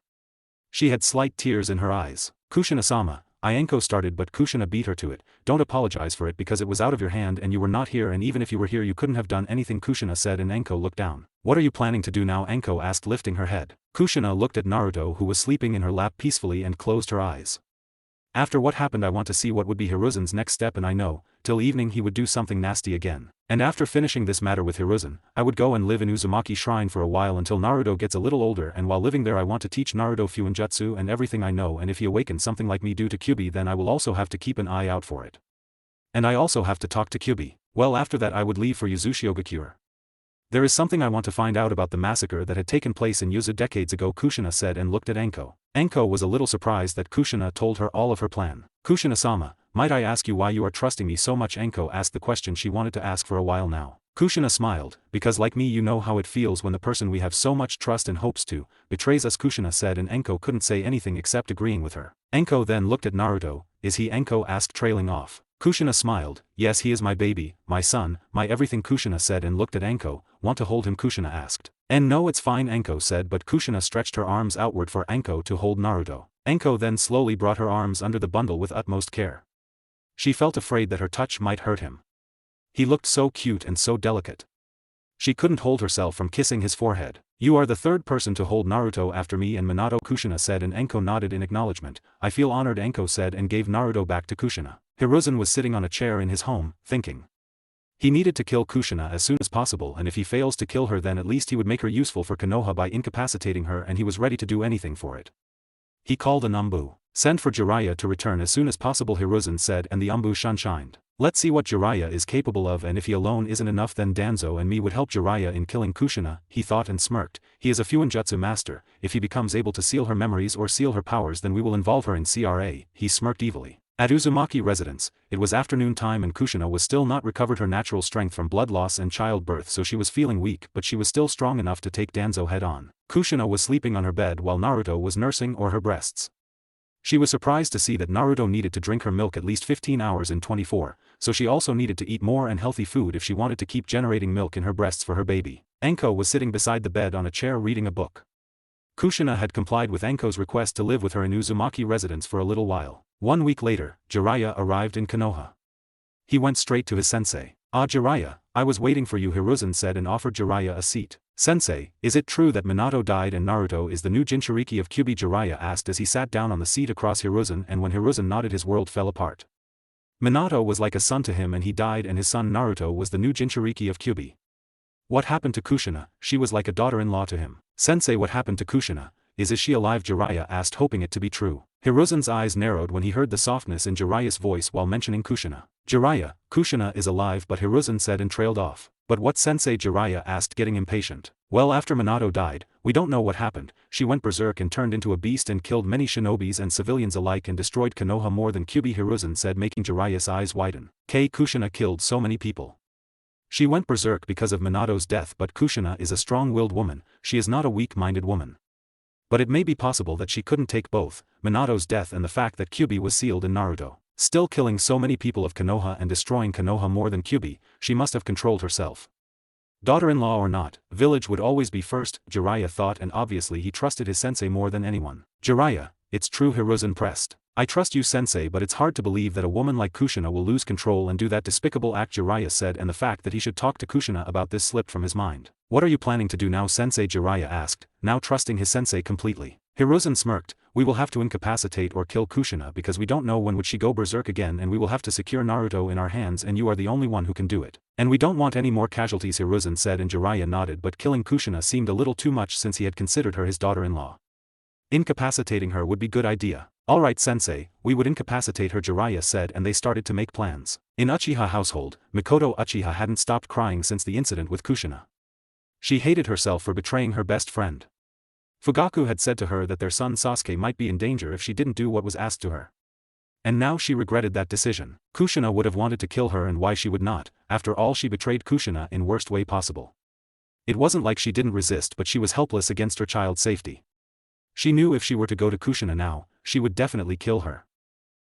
She had slight tears in her eyes. Kushina-sama, Anko started but Kushina beat her to it. Don't apologize for it because it was out of your hand and you were not here, and even if you were here you couldn't have done anything, Kushina said, and Anko looked down. What are you planning to do now? Anko asked, lifting her head. Kushina looked at Naruto who was sleeping in her lap peacefully and closed her eyes. After what happened I want to see what would be Hiruzen's next step, and I know, till evening he would do something nasty again. And after finishing this matter with Hiruzen, I would go and live in Uzumaki Shrine for a while until Naruto gets a little older, and while living there I want to teach Naruto Fuinjutsu and everything I know, and if he awakens something like me due to Kyuubi then I will also have to keep an eye out for it. And I also have to talk to Kyuubi. Well, after that I would leave for Yuzushiogakure. There is something I want to find out about the massacre that had taken place in Yuzu decades ago, Kushina said and looked at Anko. Anko was a little surprised that Kushina told her all of her plan. Kushina-sama, might I ask you why you are trusting me so much? Anko asked the question she wanted to ask for a while now. Kushina smiled, because like me you know how it feels when the person we have so much trust and hopes to, betrays us, Kushina said, and Anko couldn't say anything except agreeing with her. Anko then looked at Naruto. Is he? Anko asked, trailing off. Kushina smiled. Yes, he is my baby, my son, my everything, Kushina said and looked at Anko. Want to hold him? Kushina asked. And no, it's fine, Anko said, but Kushina stretched her arms outward for Anko to hold Naruto. Anko then slowly brought her arms under the bundle with utmost care. She felt afraid that her touch might hurt him. He looked so cute and so delicate. She couldn't hold herself from kissing his forehead. You are the third person to hold Naruto after me and Minato, Kushina said, and Anko nodded in acknowledgement. I feel honored, Anko said and gave Naruto back to Kushina. Hiruzen was sitting on a chair in his home, thinking. He needed to kill Kushina as soon as possible, and if he fails to kill her then at least he would make her useful for Konoha by incapacitating her, and he was ready to do anything for it. He called an Anbu. Send for Jiraiya to return as soon as possible, Hiruzen said, and the Anbu shined. Let's see what Jiraiya is capable of, and if he alone isn't enough then Danzo and me would help Jiraiya in killing Kushina, he thought and smirked. He is a Fuinjutsu master, if he becomes able to seal her memories or seal her powers then we will involve her in CRA, he smirked evilly. At Uzumaki residence, it was afternoon time and Kushina was still not recovered her natural strength from blood loss and childbirth, so she was feeling weak, but she was still strong enough to take Danzo head on. Kushina was sleeping on her bed while Naruto was nursing or her breasts. She was surprised to see that Naruto needed to drink her milk at least 15 hours in 24, so she also needed to eat more and healthy food if she wanted to keep generating milk in her breasts for her baby. Anko was sitting beside the bed on a chair reading a book. Kushina had complied with Anko's request to live with her in Uzumaki residence for a little while. 1 week later, Jiraiya arrived in Konoha. He went straight to his sensei. Ah, Jiraiya, I was waiting for you, Hiruzen said and offered Jiraiya a seat. Sensei, is it true that Minato died and Naruto is the new Jinchuriki of Kyuubi? Jiraiya asked as he sat down on the seat across Hiruzen, and when Hiruzen nodded his world fell apart. Minato was like a son to him and he died, and his son Naruto was the new Jinchuriki of Kyuubi. What happened to Kushina? She was like a daughter-in-law to him. Sensei, what happened to Kushina? Is she alive? Jiraiya asked, hoping it to be true. Hiruzen's eyes narrowed when he heard the softness in Jiraiya's voice while mentioning Kushina. Jiraiya, Kushina is alive, but Hiruzen said and trailed off. But what, Sensei? Jiraiya asked, getting impatient. Well, after Minato died, we don't know what happened. She went berserk and turned into a beast and killed many shinobis and civilians alike and destroyed Konoha more than Kyuubi, Hiruzen said, making Jiraiya's eyes widen. Kushina killed so many people. She went berserk because of Minato's death, but Kushina is a strong-willed woman, she is not a weak-minded woman. But it may be possible that she couldn't take both, Minato's death and the fact that Kyuubi was sealed in Naruto. Still killing so many people of Konoha and destroying Konoha more than Kyuubi, she must have controlled herself. Daughter-in-law or not, village would always be first, Jiraiya thought, and obviously he trusted his sensei more than anyone. Jiraiya, it's true, Hiruzen pressed. I trust you, Sensei, but it's hard to believe that a woman like Kushina will lose control and do that despicable act, Jiraiya said, and the fact that he should talk to Kushina about this slipped from his mind. What are you planning to do now, Sensei? Jiraiya asked, now trusting his sensei completely. Hiruzen smirked. We will have to incapacitate or kill Kushina because we don't know when would she go berserk again, and we will have to secure Naruto in our hands, and you are the only one who can do it. And we don't want any more casualties, Hiruzen said, and Jiraiya nodded, but killing Kushina seemed a little too much since he had considered her his daughter-in-law. Incapacitating her would be good idea. Alright, Sensei, we would incapacitate her, Jiraiya said, and they started to make plans. In Uchiha household, Mikoto Uchiha hadn't stopped crying since the incident with Kushina. She hated herself for betraying her best friend. Fugaku had said to her that their son Sasuke might be in danger if she didn't do what was asked to her. And now she regretted that decision. Kushina would have wanted to kill her, and why she would not, after all she betrayed Kushina in worst way possible. It wasn't like she didn't resist, but she was helpless against her child's safety. She knew if she were to go to Kushina now, she would definitely kill her.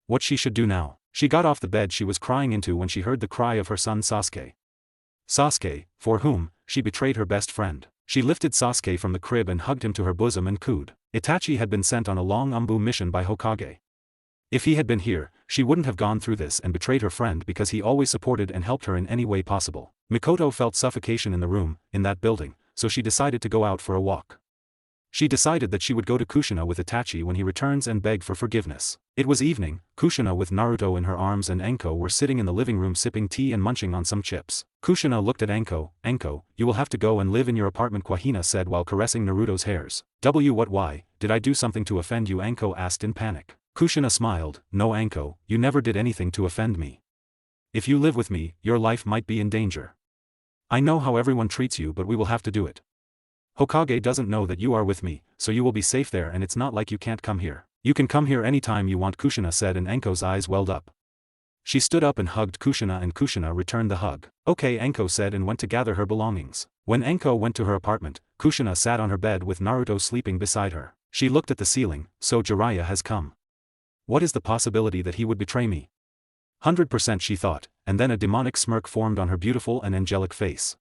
What she should do now? She got off the bed she was crying into when she heard the cry of her son Sasuke. Sasuke, for whom she betrayed her best friend. She lifted Sasuke from the crib and hugged him to her bosom and cooed. Itachi had been sent on a long Umbu mission by Hokage. If he had been here, she wouldn't have gone through this and betrayed her friend, because he always supported and helped her in any way possible. Mikoto felt suffocation in the room, in that building, so she decided to go out for a walk. She decided that she would go to Kushina with Itachi when he returns and beg for forgiveness. It was evening. Kushina with Naruto in her arms and Anko were sitting in the living room sipping tea and munching on some chips. Kushina looked at Anko. Anko, you will have to go and live in your apartment, Kushina said while caressing Naruto's hairs. What, why, did I do something to offend you? Anko asked in panic. Kushina smiled. No Anko, you never did anything to offend me. If you live with me, your life might be in danger. I know how everyone treats you, but we will have to do it. Hokage doesn't know that you are with me, so you will be safe there, and it's not like you can't come here. You can come here anytime you want, Kushina said, and Anko's eyes welled up. She stood up and hugged Kushina, and Kushina returned the hug. Okay, Anko said, and went to gather her belongings. When Anko went to her apartment, Kushina sat on her bed with Naruto sleeping beside her. She looked at the ceiling. So Jiraiya has come. What is the possibility that he would betray me? 100% she thought, and then a demonic smirk formed on her beautiful and angelic face.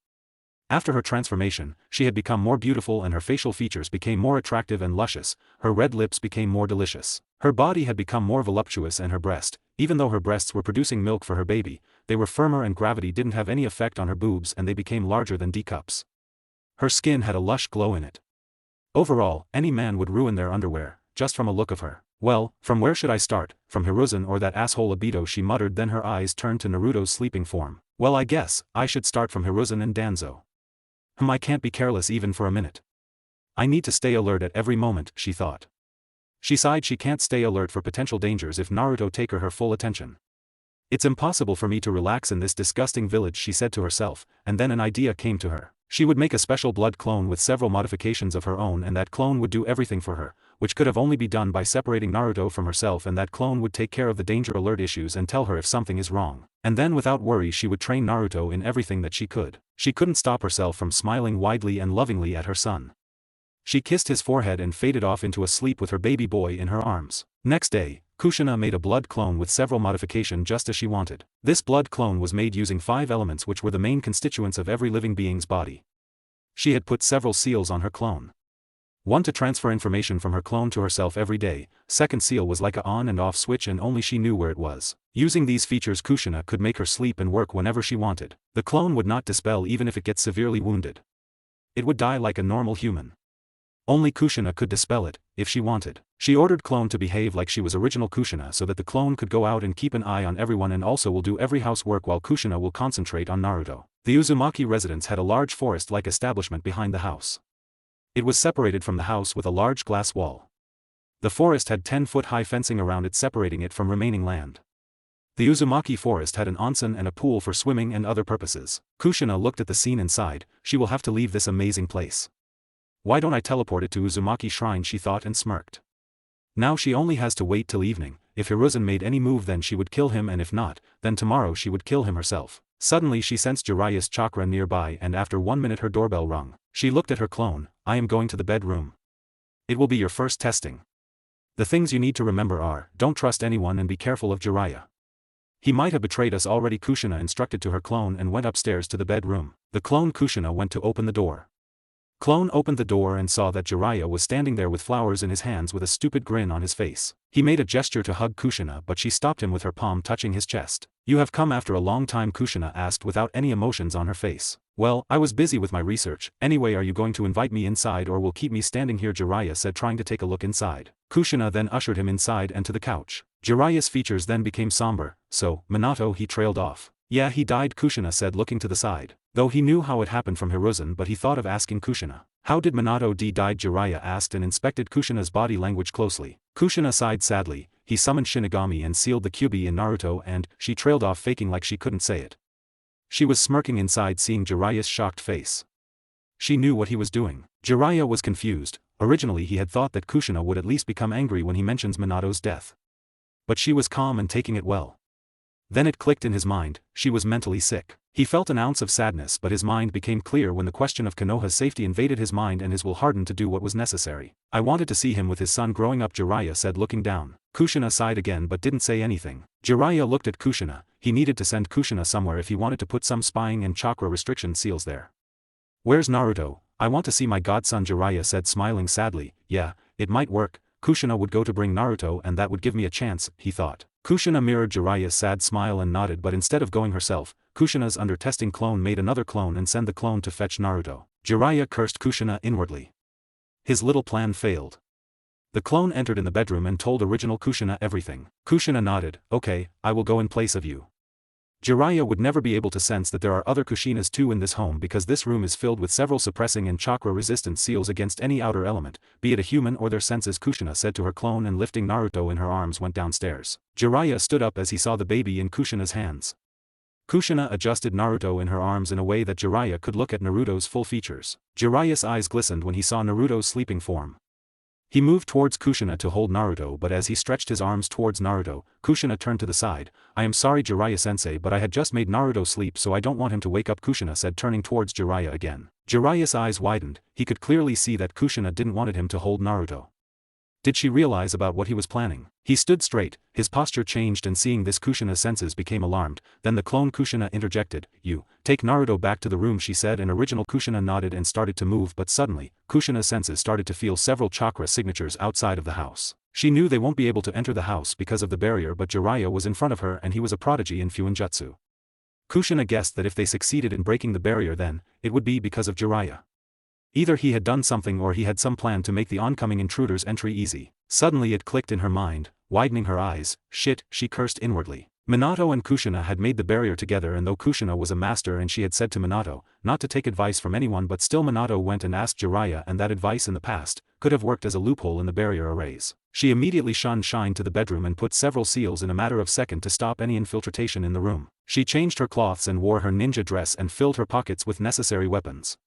After her transformation, she had become more beautiful and her facial features became more attractive and luscious, her red lips became more delicious. Her body had become more voluptuous and her breast, even though her breasts were producing milk for her baby, they were firmer and gravity didn't have any effect on her boobs and they became larger than D-cups. Her skin had a lush glow in it. Overall, any man would ruin their underwear, just from a look of her. Well, from where should I start, from Hiruzen or that asshole Obito, she muttered, then her eyes turned to Naruto's sleeping form. Well, I guess I should start from Hiruzen and Danzo. I can't be careless even for a minute. I need to stay alert at every moment, she thought. She sighed. She can't stay alert for potential dangers if Naruto take her full attention. It's impossible for me to relax in this disgusting village, she said to herself, and then an idea came to her. She would make a special blood clone with several modifications of her own, and that clone would do everything for her, which could have only be done by separating Naruto from herself, and that clone would take care of the danger alert issues and tell her if something is wrong. And then without worry she would train Naruto in everything that she could. She couldn't stop herself from smiling widely and lovingly at her son. She kissed his forehead and faded off into a sleep with her baby boy in her arms. Next day, Kushina made a blood clone with several modifications just as she wanted. This blood clone was made using 5 elements which were the main constituents of every living being's body. She had put several seals on her clone. One to transfer information from her clone to herself every day, second seal was like a on and off switch and only she knew where it was. Using these features Kushina could make her sleep and work whenever she wanted. The clone would not dispel even if it gets severely wounded. It would die like a normal human. Only Kushina could dispel it, if she wanted. She ordered clone to behave like she was original Kushina so that the clone could go out and keep an eye on everyone and also will do every housework while Kushina will concentrate on Naruto. The Uzumaki residence had a large forest-like establishment behind the house. It was separated from the house with a large glass wall. The forest had 10-foot-high fencing around it separating it from remaining land. The Uzumaki forest had an onsen and a pool for swimming and other purposes. Kushina looked at the scene inside. She will have to leave this amazing place. Why don't I teleport it to Uzumaki Shrine, she thought and smirked. Now she only has to wait till evening. If Hiruzen made any move then she would kill him, and if not, then tomorrow she would kill him herself. Suddenly she sensed Jiraiya's chakra nearby and after 1 minute her doorbell rung. She looked at her clone. I am going to the bedroom. It will be your first testing. The things you need to remember are, don't trust anyone and be careful of Jiraiya. He might have betrayed us already, Kushina instructed to her clone and went upstairs to the bedroom. The clone Kushina went to open the door. Clone opened the door and saw that Jiraiya was standing there with flowers in his hands with a stupid grin on his face. He made a gesture to hug Kushina but she stopped him with her palm touching his chest. You have come after a long time, Kushina asked without any emotions on her face. Well, I was busy with my research. Anyway, are you going to invite me inside or will keep me standing here, Jiraiya said trying to take a look inside. Kushina then ushered him inside and to the couch. Jiraiya's features then became somber. So, Minato, he trailed off. Yeah, he died, Kushina said looking to the side. Though he knew how it happened from Hiruzen but he thought of asking Kushina. How did Minato died? Jiraiya asked and inspected Kushina's body language closely. Kushina sighed sadly. He summoned Shinigami and sealed the Kyuubi in Naruto and, she trailed off faking like she couldn't say it. She was smirking inside seeing Jiraiya's shocked face. She knew what he was doing. Jiraiya was confused. Originally he had thought that Kushina would at least become angry when he mentions Minato's death. But she was calm and taking it well. Then it clicked in his mind, she was mentally sick. He felt an ounce of sadness, but his mind became clear when the question of Konoha's safety invaded his mind and his will hardened to do what was necessary. I wanted to see him with his son growing up, Jiraiya said, looking down. Kushina sighed again but didn't say anything. Jiraiya looked at Kushina. He needed to send Kushina somewhere if he wanted to put some spying and chakra restriction seals there. Where's Naruto? I want to see my godson, Jiraiya said, smiling sadly. Yeah, it might work. Kushina would go to bring Naruto and that would give me a chance, he thought. Kushina mirrored Jiraiya's sad smile and nodded, but instead of going herself, Kushina's under-testing clone made another clone and sent the clone to fetch Naruto. Jiraiya cursed Kushina inwardly. His little plan failed. The clone entered in the bedroom and told original Kushina everything. Kushina nodded. Okay, I will go in place of you. Jiraiya would never be able to sense that there are other Kushinas too in this home because this room is filled with several suppressing and chakra-resistant seals against any outer element, be it a human or their senses, Kushina said to her clone, and lifting Naruto in her arms went downstairs. Jiraiya stood up as he saw the baby in Kushina's hands. Kushina adjusted Naruto in her arms in a way that Jiraiya could look at Naruto's full features. Jiraiya's eyes glistened when he saw Naruto's sleeping form. He moved towards Kushina to hold Naruto, but as he stretched his arms towards Naruto, Kushina turned to the side. I am sorry, Jiraiya-sensei, but I had just made Naruto sleep, so I don't want him to wake up, Kushina said, turning towards Jiraiya again. Jiraiya's eyes widened. He could clearly see that Kushina didn't want him to hold Naruto. Did she realize about what he was planning? He stood straight, his posture changed, and seeing this Kushina's senses became alarmed. Then the clone Kushina interjected. You, take Naruto back to the room, she said, and original Kushina nodded and started to move, but suddenly, Kushina's senses started to feel several chakra signatures outside of the house. She knew they won't be able to enter the house because of the barrier, but Jiraiya was in front of her and he was a prodigy in Fuinjutsu. Kushina guessed that if they succeeded in breaking the barrier, then it would be because of Jiraiya. Either he had done something or he had some plan to make the oncoming intruder's entry easy. Suddenly it clicked in her mind, widening her eyes. Shit, she cursed inwardly. Minato and Kushina had made the barrier together, and though Kushina was a master and she had said to Minato not to take advice from anyone, but still Minato went and asked Jiraiya, and that advice in the past could have worked as a loophole in the barrier arrays. She immediately shunned Shine to the bedroom and put several seals in a matter of seconds to stop any infiltration in the room. She changed her cloths and wore her ninja dress and filled her pockets with necessary weapons.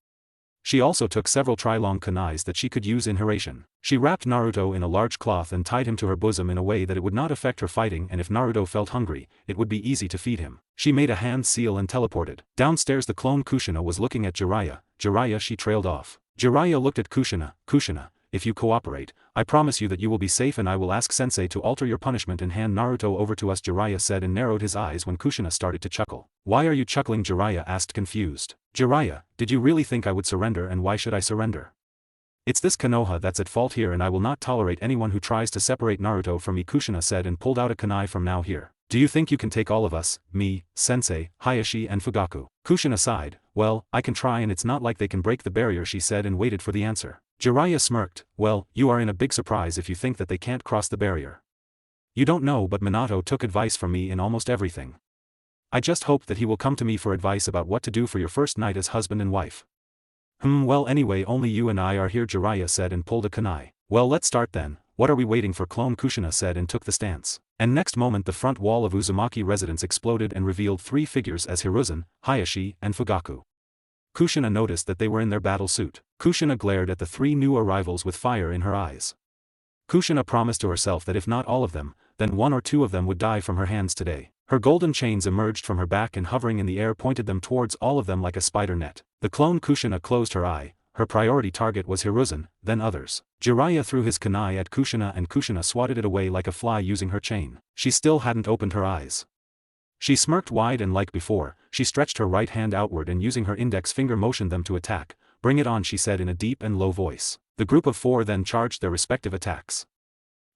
She also took several trilong kunais that she could use in Hiraishin. She wrapped Naruto in a large cloth and tied him to her bosom in a way that it would not affect her fighting, and if Naruto felt hungry, it would be easy to feed him. She made a hand seal and teleported. Downstairs the clone Kushina was looking at Jiraiya. Jiraiya, she trailed off. Jiraiya looked at Kushina. Kushina, if you cooperate, I promise you that you will be safe, and I will ask Sensei to alter your punishment and hand Naruto over to us, Jiraiya said, and narrowed his eyes when Kushina started to chuckle. Why are you chuckling? Jiraiya asked, confused. Jiraiya, did you really think I would surrender, and why should I surrender? It's this Konoha that's at fault here, and I will not tolerate anyone who tries to separate Naruto from me, Kushina said, and pulled out a kunai from now here. Do you think you can take all of us, me, Sensei, Hayashi and Fugaku? Kushina sighed. Well, I can try, and it's not like they can break the barrier, she said, and waited for the answer. Jiraiya smirked. Well, you are in a big surprise if you think that they can't cross the barrier. You don't know, but Minato took advice from me in almost everything. I just hope that he will come to me for advice about what to do for your first night as husband and wife. Well, anyway, only you and I are here, Jiraiya said, and pulled a kunai. Well, let's start then. What are we waiting for? Clone Kushina said, and took the stance. And next moment the front wall of Uzumaki residence exploded and revealed three figures as Hiruzen, Hayashi, and Fugaku. Kushina noticed that they were in their battle suit. Kushina glared at the three new arrivals with fire in her eyes. Kushina promised to herself that if not all of them, then one or two of them would die from her hands today. Her golden chains emerged from her back and hovering in the air pointed them towards all of them like a spider net. The clone Kushina closed her eye. Her priority target was Hiruzen, then others. Jiraiya threw his kunai at Kushina and Kushina swatted it away like a fly using her chain. She still hadn't opened her eyes. She smirked wide, and like before, she stretched her right hand outward and using her index finger motioned them to attack. Bring it on, she said in a deep and low voice. The group of four then charged their respective attacks.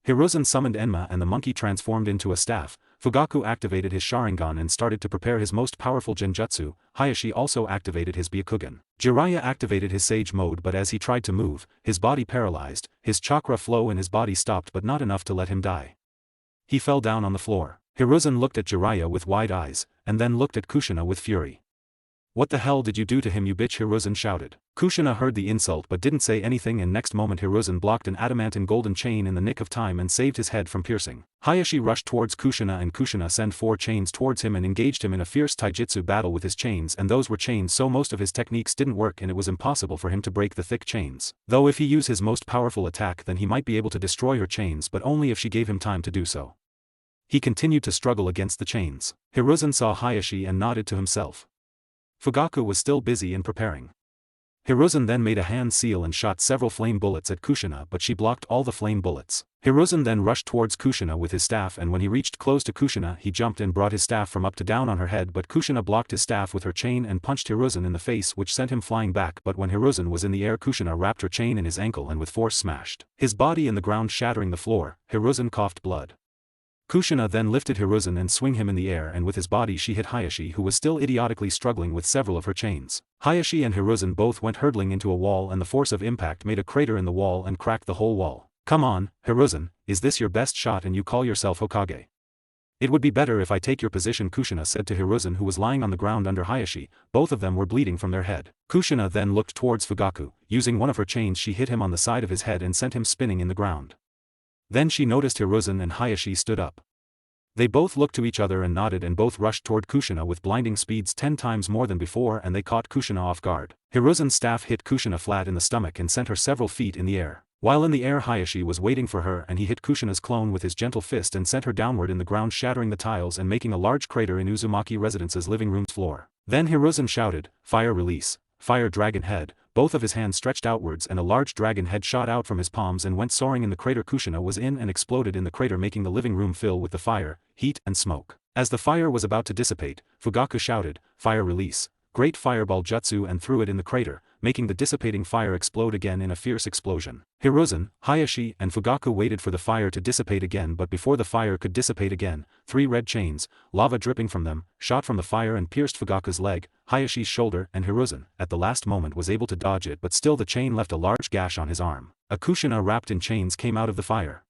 Hiruzen summoned Enma and the monkey transformed into a staff. Fugaku activated his Sharingan and started to prepare his most powerful Genjutsu. Hayashi also activated his Byakugan. Jiraiya activated his Sage mode, but as he tried to move, his body paralyzed, his chakra flow in his body stopped, but not enough to let him die. He fell down on the floor. Hiruzen looked at Jiraiya with wide eyes, and then looked at Kushina with fury. "What the hell did you do to him, you bitch?" Hiruzen shouted. Kushina heard the insult but didn't say anything, and next moment Hiruzen blocked an adamantine golden chain in the nick of time and saved his head from piercing. Hayashi rushed towards Kushina and Kushina sent 4 chains towards him and engaged him in a fierce taijutsu battle with his chains, and those were chains so most of his techniques didn't work and it was impossible for him to break the thick chains. Though if he used his most powerful attack then he might be able to destroy her chains, but only if she gave him time to do so. He continued to struggle against the chains. Hiruzen saw Hayashi and nodded to himself. Fugaku was still busy in preparing. Hiruzen then made a hand seal and shot several flame bullets at Kushina, but she blocked all the flame bullets. Hiruzen then rushed towards Kushina with his staff, and when he reached close to Kushina he jumped and brought his staff from up to down on her head, but Kushina blocked his staff with her chain and punched Hiruzen in the face, which sent him flying back, but when Hiruzen was in the air Kushina wrapped her chain in his ankle and with force smashed his body in the ground, shattering the floor. Hiruzen coughed blood. Kushina then lifted Hiruzen and swung him in the air, and with his body she hit Hayashi, who was still idiotically struggling with several of her chains. Hayashi and Hiruzen both went hurtling into a wall, and the force of impact made a crater in the wall and cracked the whole wall. "Come on, Hiruzen, is this your best shot and you call yourself Hokage? It would be better if I take your position," Kushina said to Hiruzen, who was lying on the ground under Hayashi. Both of them were bleeding from their head. Kushina then looked towards Fugaku. Using one of her chains she hit him on the side of his head and sent him spinning in the ground. Then she noticed Hiruzen and Hayashi stood up. They both looked to each other and nodded, and both rushed toward Kushina with blinding speeds 10 times more than before, and they caught Kushina off guard. Hiruzen's staff hit Kushina flat in the stomach and sent her several feet in the air. While in the air Hayashi was waiting for her, and he hit Kushina's clone with his gentle fist and sent her downward in the ground, shattering the tiles and making a large crater in Uzumaki Residence's living room's floor. Then Hiruzen shouted, "Fire release, fire dragon head." Both of his hands stretched outwards and a large dragon head shot out from his palms and went soaring in the crater Kushina was in and exploded in the crater, making the living room fill with the fire, heat and smoke. As the fire was about to dissipate, Fugaku shouted, "Fire release, great fireball jutsu," and threw it in the crater, making the dissipating fire explode again in a fierce explosion. Hiruzen, Hayashi and Fugaku waited for the fire to dissipate again, but before the fire could dissipate again, 3 red chains, lava dripping from them, shot from the fire and pierced Fugaku's leg, Hayashi's shoulder, and Hiruzen, at the last moment, was able to dodge it, but still the chain left a large gash on his arm. A Kushina wrapped in chains came out of the fire.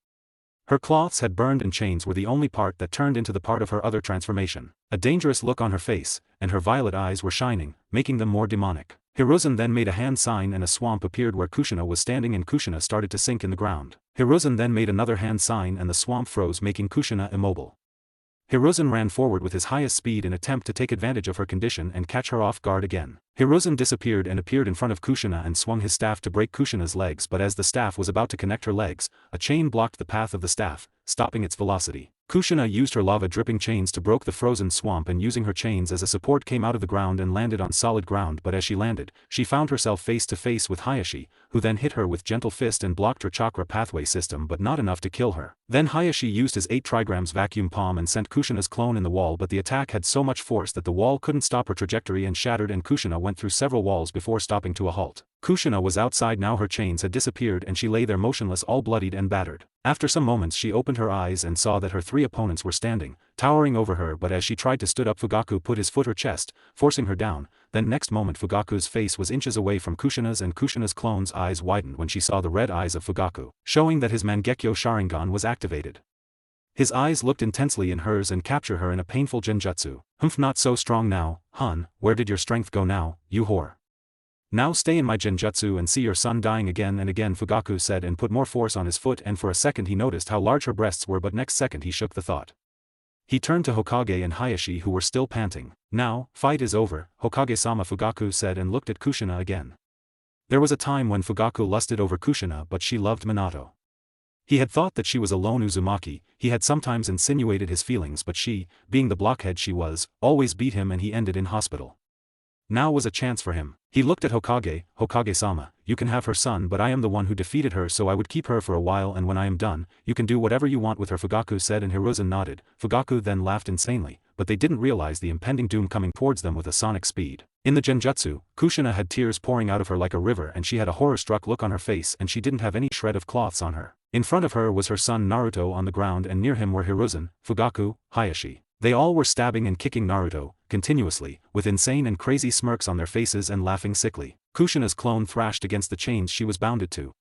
Her cloths had burned and chains were the only part that turned into the part of her other transformation. A dangerous look on her face, and her violet eyes were shining, making them more demonic. Hiruzen then made a hand sign and a swamp appeared where Kushina was standing, and Kushina started to sink in the ground. Hiruzen then made another hand sign and the swamp froze, making Kushina immobile. Hiruzen ran forward with his highest speed in attempt to take advantage of her condition and catch her off guard again. Hiruzen disappeared and appeared in front of Kushina and swung his staff to break Kushina's legs, but as the staff was about to connect her legs, a chain blocked the path of the staff, stopping its velocity. Kushina used her lava-dripping chains to broke the frozen swamp, and using her chains as a support came out of the ground and landed on solid ground, but as she landed, she found herself face to face with Hayashi, who then hit her with gentle fist and blocked her chakra pathway system, but not enough to kill her. Then Hayashi used his 8 trigrams vacuum palm and sent Kushina's clone in the wall, but the attack had so much force that the wall couldn't stop her trajectory and shattered, and Kushina went through several walls before stopping to a halt. Kushina was outside now. Her chains had disappeared and she lay there motionless, all bloodied and battered. After some moments she opened her eyes and saw that her 3 opponents were standing, towering over her, but as she tried to stood up Fugaku put his foot her chest, forcing her down. Then next moment Fugaku's face was inches away from Kushina's, and Kushina's clone's eyes widened when she saw the red eyes of Fugaku, showing that his Mangekyo Sharingan was activated. His eyes looked intensely in hers and captured her in a painful genjutsu. "Humph, not so strong now, hun, where did your strength go now, you whore? Now stay in my genjutsu and see your son dying again and again," Fugaku said, and put more force on his foot, and for a second he noticed how large her breasts were, but next second he shook the thought. He turned to Hokage and Hayashi, who were still panting. "Now, fight is over, Hokage-sama," Fugaku said, and looked at Kushina again. There was a time when Fugaku lusted over Kushina, but she loved Minato. He had thought that she was a lone Uzumaki, he had sometimes insinuated his feelings, but she, being the blockhead she was, always beat him and he ended in hospital. Now was a chance for him. He looked at Hokage. "Hokage-sama, you can have her son, but I am the one who defeated her, so I would keep her for a while, and when I am done, you can do whatever you want with her," Fugaku said, and Hiruzen nodded. Fugaku then laughed insanely, but they didn't realize the impending doom coming towards them with a sonic speed. In the genjutsu, Kushina had tears pouring out of her like a river, and she had a horror-struck look on her face, and she didn't have any shred of cloths on her. In front of her was her son Naruto on the ground, and near him were Hiruzen, Fugaku, Hayashi. They all were stabbing and kicking Naruto, continuously, with insane and crazy smirks on their faces and laughing sickly. Kushina's clone thrashed against the chains she was bounded to.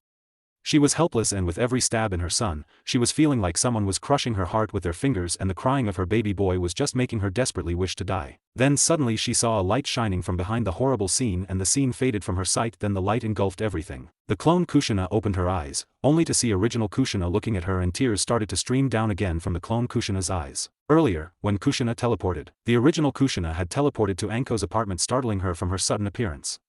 She was helpless, and with every stab in her son, she was feeling like someone was crushing her heart with their fingers, and the crying of her baby boy was just making her desperately wish to die. Then suddenly she saw a light shining from behind the horrible scene, and the scene faded from her sight. Then the light engulfed everything. The clone Kushina opened her eyes, only to see original Kushina looking at her, and tears started to stream down again from the clone Kushina's eyes. Earlier, when Kushina teleported, the original Kushina had teleported to Anko's apartment, startling her from her sudden appearance.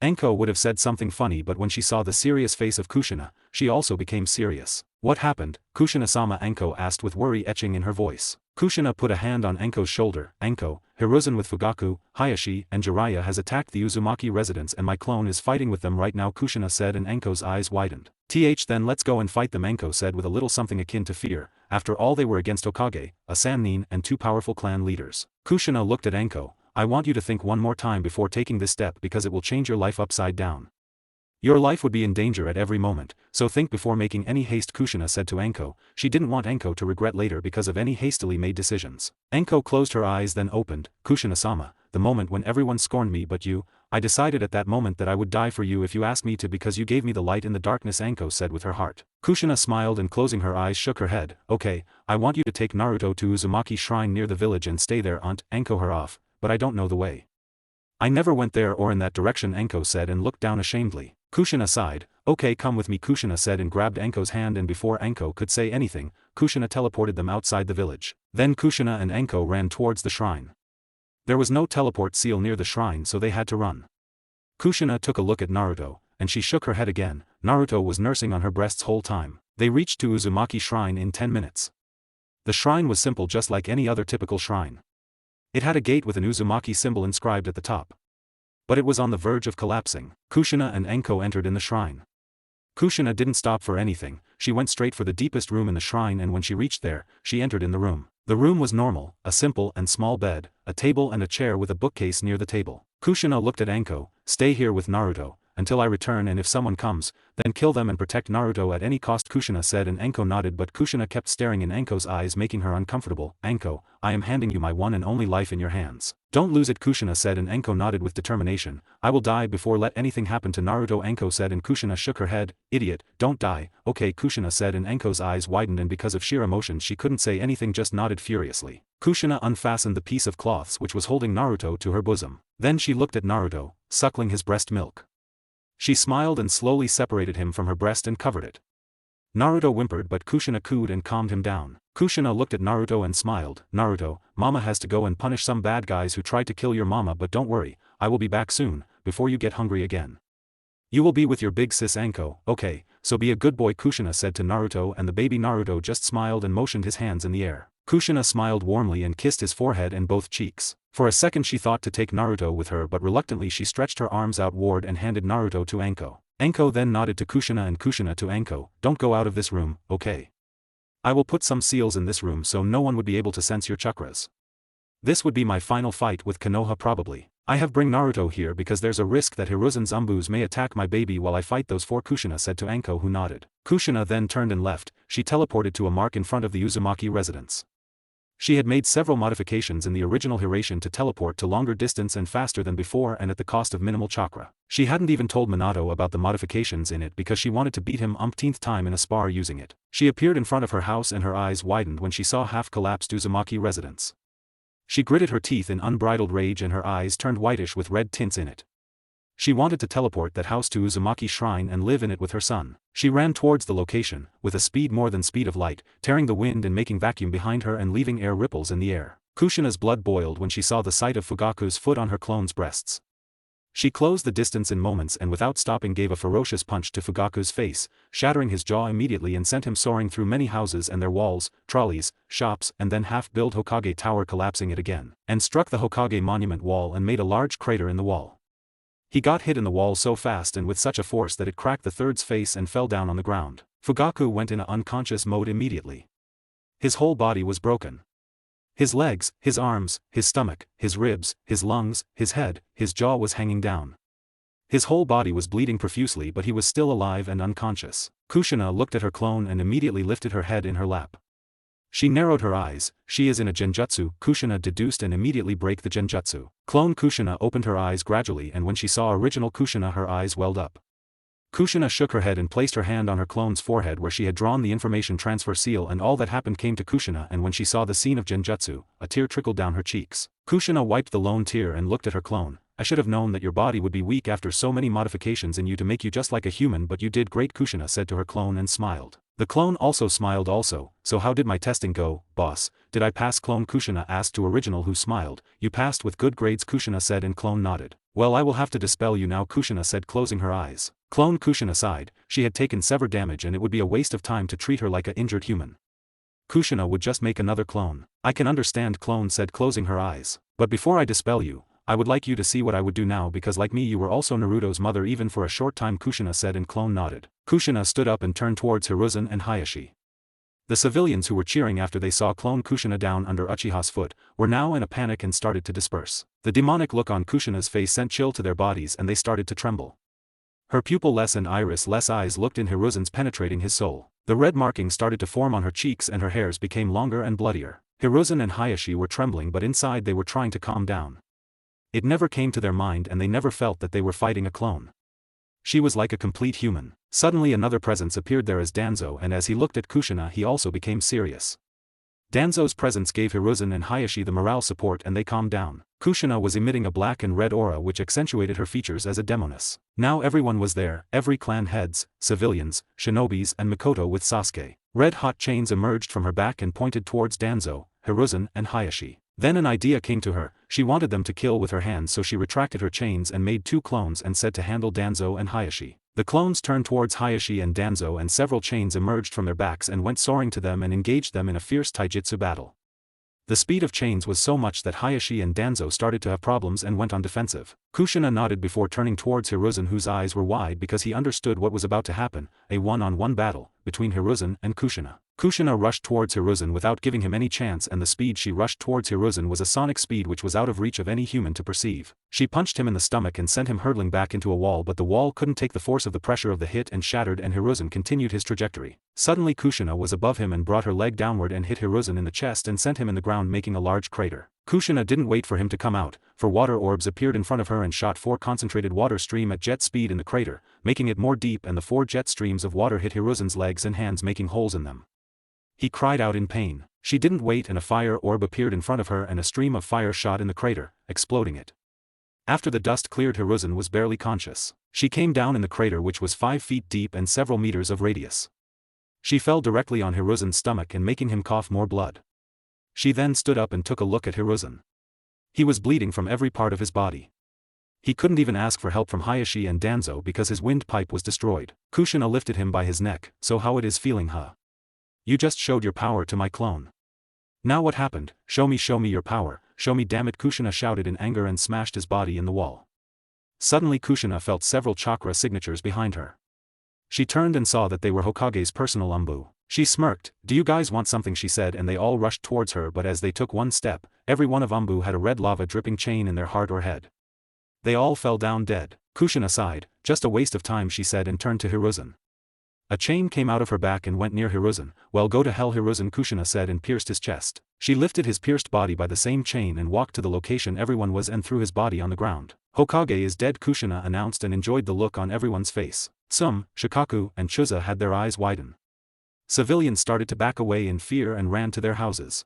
Anko would have said something funny, but when she saw the serious face of Kushina, she also became serious. "What happened, Kushina-sama?" Anko asked with worry etching in her voice. Kushina put a hand on Anko's shoulder. "Anko, Hiruzen with Fugaku, Hayashi, and Jiraiya has attacked the Uzumaki residence, and my clone is fighting with them right now," Kushina said, and Anko's eyes widened. Then let's go and fight them," Anko said with a little something akin to fear. After all, they were against Hokage, a Sannin, and two powerful clan leaders. Kushina looked at Anko. "I want you to think one more time before taking this step, because it will change your life upside down. Your life would be in danger at every moment, so think before making any haste," Kushina said to Anko. She didn't want Anko to regret later because of any hastily made decisions. Anko closed her eyes, then opened. "Kushina-sama, the moment when everyone scorned me but you, I decided at that moment that I would die for you if you asked me to, because you gave me the light in the darkness," Anko said with her heart. Kushina smiled and closing her eyes shook her head. "Okay, I want you to take Naruto to Uzumaki Shrine near the village and stay there," Anko her off, "but I don't know the way. I never went there or in that direction," Anko said and looked down ashamedly. Kushina sighed. "Okay, come with me," Kushina said and grabbed Anko's hand, and before Anko could say anything, Kushina teleported them outside the village. Then Kushina and Anko ran towards the shrine. There was no teleport seal near the shrine, so they had to run. Kushina took a look at Naruto, and she shook her head again. Naruto was nursing on her breasts whole time. They reached to Uzumaki Shrine in 10 minutes. The shrine was simple, just like any other typical shrine. It had a gate with an Uzumaki symbol inscribed at the top. But it was on the verge of collapsing. Kushina and Anko entered in the shrine. Kushina didn't stop for anything, she went straight for the deepest room in the shrine, and when she reached there, she entered in the room. The room was normal, a simple and small bed, a table and a chair with a bookcase near the table. Kushina looked at Anko. "Stay here with Naruto until I return, and if someone comes, then kill them and protect Naruto at any cost," Kushina said, and Anko nodded, but Kushina kept staring in Anko's eyes, making her uncomfortable. "Anko, I am handing you my one and only life in your hands. Don't lose it," Kushina said, and Anko nodded with determination. "I will die before let anything happen to Naruto," Anko said, and Kushina shook her head. "Idiot, don't die." "Okay," Kushina said, and Anko's eyes widened, and because of sheer emotion she couldn't say anything, just nodded furiously. Kushina unfastened the piece of cloths which was holding Naruto to her bosom. Then she looked at Naruto, suckling his breast milk. She smiled and slowly separated him from her breast and covered it. Naruto whimpered, but Kushina cooed and calmed him down. Kushina looked at Naruto and smiled. "Naruto, Mama has to go and punish some bad guys who tried to kill your mama, but don't worry, I will be back soon, before you get hungry again. You will be with your big sis Anko." "Okay, so be a good boy," Kushina said to Naruto, and the baby Naruto just smiled and motioned his hands in the air. Kushina smiled warmly and kissed his forehead and both cheeks. For a second she thought to take Naruto with her, but reluctantly she stretched her arms outward and handed Naruto to Anko. Anko then nodded to Kushina and Kushina to Anko. "Don't go out of this room, okay? I will put some seals in this room so no one would be able to sense your chakras. This would be my final fight with Konoha probably. I have bring Naruto here because there's a risk that Hiruzen Zumbus may attack my baby while I fight those four," Kushina said to Anko, who nodded. Kushina then turned and left. She teleported to a mark in front of the Uzumaki residence. She had made several modifications in the original Hiration to teleport to longer distance and faster than before, and at the cost of minimal chakra. She hadn't even told Minato about the modifications in it because she wanted to beat him umpteenth time in a spar using it. She appeared in front of her house and her eyes widened when she saw half-collapsed Uzumaki residence. She gritted her teeth in unbridled rage and her eyes turned whitish with red tints in it. She wanted to teleport that house to Uzumaki Shrine and live in it with her son. She ran towards the location, with a speed more than speed of light, tearing the wind and making vacuum behind her and leaving air ripples in the air. Kushina's blood boiled when she saw the sight of Fugaku's foot on her clone's breasts. She closed the distance in moments and without stopping gave a ferocious punch to Fugaku's face, shattering his jaw immediately and sent him soaring through many houses and their walls, trolleys, shops, and then half-built Hokage Tower, collapsing it again, and struck the Hokage monument wall and made a large crater in the wall. He got hit in the wall so fast and with such a force that it cracked the third's face and fell down on the ground. Fugaku went into unconscious mode immediately. His whole body was broken. His legs, his arms, his stomach, his ribs, his lungs, his head, his jaw was hanging down. His whole body was bleeding profusely, but he was still alive and unconscious. Kushina looked at her clone and immediately lifted her head in her lap. She narrowed her eyes. "She is in a genjutsu," Kushina deduced, and immediately break the genjutsu. Clone Kushina opened her eyes gradually, and when she saw original Kushina her eyes welled up. Kushina shook her head and placed her hand on her clone's forehead where she had drawn the information transfer seal, and all that happened came to Kushina, and when she saw the scene of genjutsu, a tear trickled down her cheeks. Kushina wiped the lone tear and looked at her clone. I should have known that your body would be weak after so many modifications in you to make you just like a human, but you did great, Kushina said to her clone and smiled. The clone also smiled also. So how did my testing go, boss? Did I pass, clone? Kushina asked to original, who smiled. You passed with good grades, Kushina said, and clone nodded. Well, I will have to dispel you now, Kushina said, closing her eyes. Clone. Kushina sighed. She had taken severe damage and it would be a waste of time to treat her like a injured human. Kushina would just make another clone. I can understand, clone said, closing her eyes. But before I dispel you, I would like you to see what I would do now, because like me you were also Naruto's mother even for a short time, Kushina said, and clone nodded. Kushina stood up and turned towards Hiruzen and Hayashi. The civilians who were cheering after they saw clone Kushina down under Uchiha's foot were now in a panic and started to disperse. The demonic look on Kushina's face sent chill to their bodies and they started to tremble. Her pupil-less and iris-less eyes looked in Hiruzen's, penetrating his soul. The red markings started to form on her cheeks and her hairs became longer and bloodier. Hiruzen and Hayashi were trembling, but inside they were trying to calm down. It never came to their mind and they never felt that they were fighting a clone. She was like a complete human. Suddenly another presence appeared there as Danzo, and as he looked at Kushina he also became serious. Danzo's presence gave Hiruzen and Hayashi the morale support and they calmed down. Kushina was emitting a black and red aura which accentuated her features as a demoness. Now everyone was there, every clan heads, civilians, shinobis and Mikoto with Sasuke. Red-hot chains emerged from her back and pointed towards Danzo, Hiruzen and Hayashi. Then an idea came to her. She wanted them to kill with her hands, so she retracted her chains and made 2 clones and said to handle Danzo and Hayashi. The clones turned towards Hayashi and Danzo and several chains emerged from their backs and went soaring to them and engaged them in a fierce taijutsu battle. The speed of chains was so much that Hayashi and Danzo started to have problems and went on defensive. Kushina nodded before turning towards Hiruzen, whose eyes were wide because he understood what was about to happen, a one-on-one battle between Hiruzen and Kushina. Kushina rushed towards Hiruzen without giving him any chance, and the speed she rushed towards Hiruzen was a sonic speed which was out of reach of any human to perceive. She punched him in the stomach and sent him hurtling back into a wall, but the wall couldn't take the force of the pressure of the hit and shattered, and Hiruzen continued his trajectory. Suddenly Kushina was above him and brought her leg downward and hit Hiruzen in the chest and sent him in the ground, making a large crater. Kushina didn't wait for him to come out, for water orbs appeared in front of her and shot 4 concentrated water stream at jet speed in the crater, making it more deep, and the 4 jet streams of water hit Hiruzen's legs and hands, making holes in them. He cried out in pain. She didn't wait and a fire orb appeared in front of her and a stream of fire shot in the crater, exploding it. After the dust cleared, Hiruzen was barely conscious. She came down in the crater, which was 5 feet deep and several meters of radius. She fell directly on Hiruzen's stomach and making him cough more blood. She then stood up and took a look at Hiruzen. He was bleeding from every part of his body. He couldn't even ask for help from Hayashi and Danzo because his windpipe was destroyed. Kushina lifted him by his neck. So how it is feeling, huh? You just showed your power to my clone. Now what happened? Show me your power, show me, damn it, Kushina shouted in anger and smashed his body in the wall. Suddenly Kushina felt several chakra signatures behind her. She turned and saw that they were Hokage's personal umbu. She smirked. Do you guys want something, she said, and they all rushed towards her, but as they took one step, every one of umbu had a red lava dripping chain in their heart or head. They all fell down dead. Kushina sighed. Just a waste of time, she said, and turned to Hiruzen. A chain came out of her back and went near Hiruzen. Well, go to hell, Hiruzen, Kushina said, and pierced his chest. She lifted his pierced body by the same chain and walked to the location everyone was and threw his body on the ground. Hokage is dead, Kushina announced, and enjoyed the look on everyone's face. Tsum, Shikaku, and Chuza had their eyes widen. Civilians started to back away in fear and ran to their houses.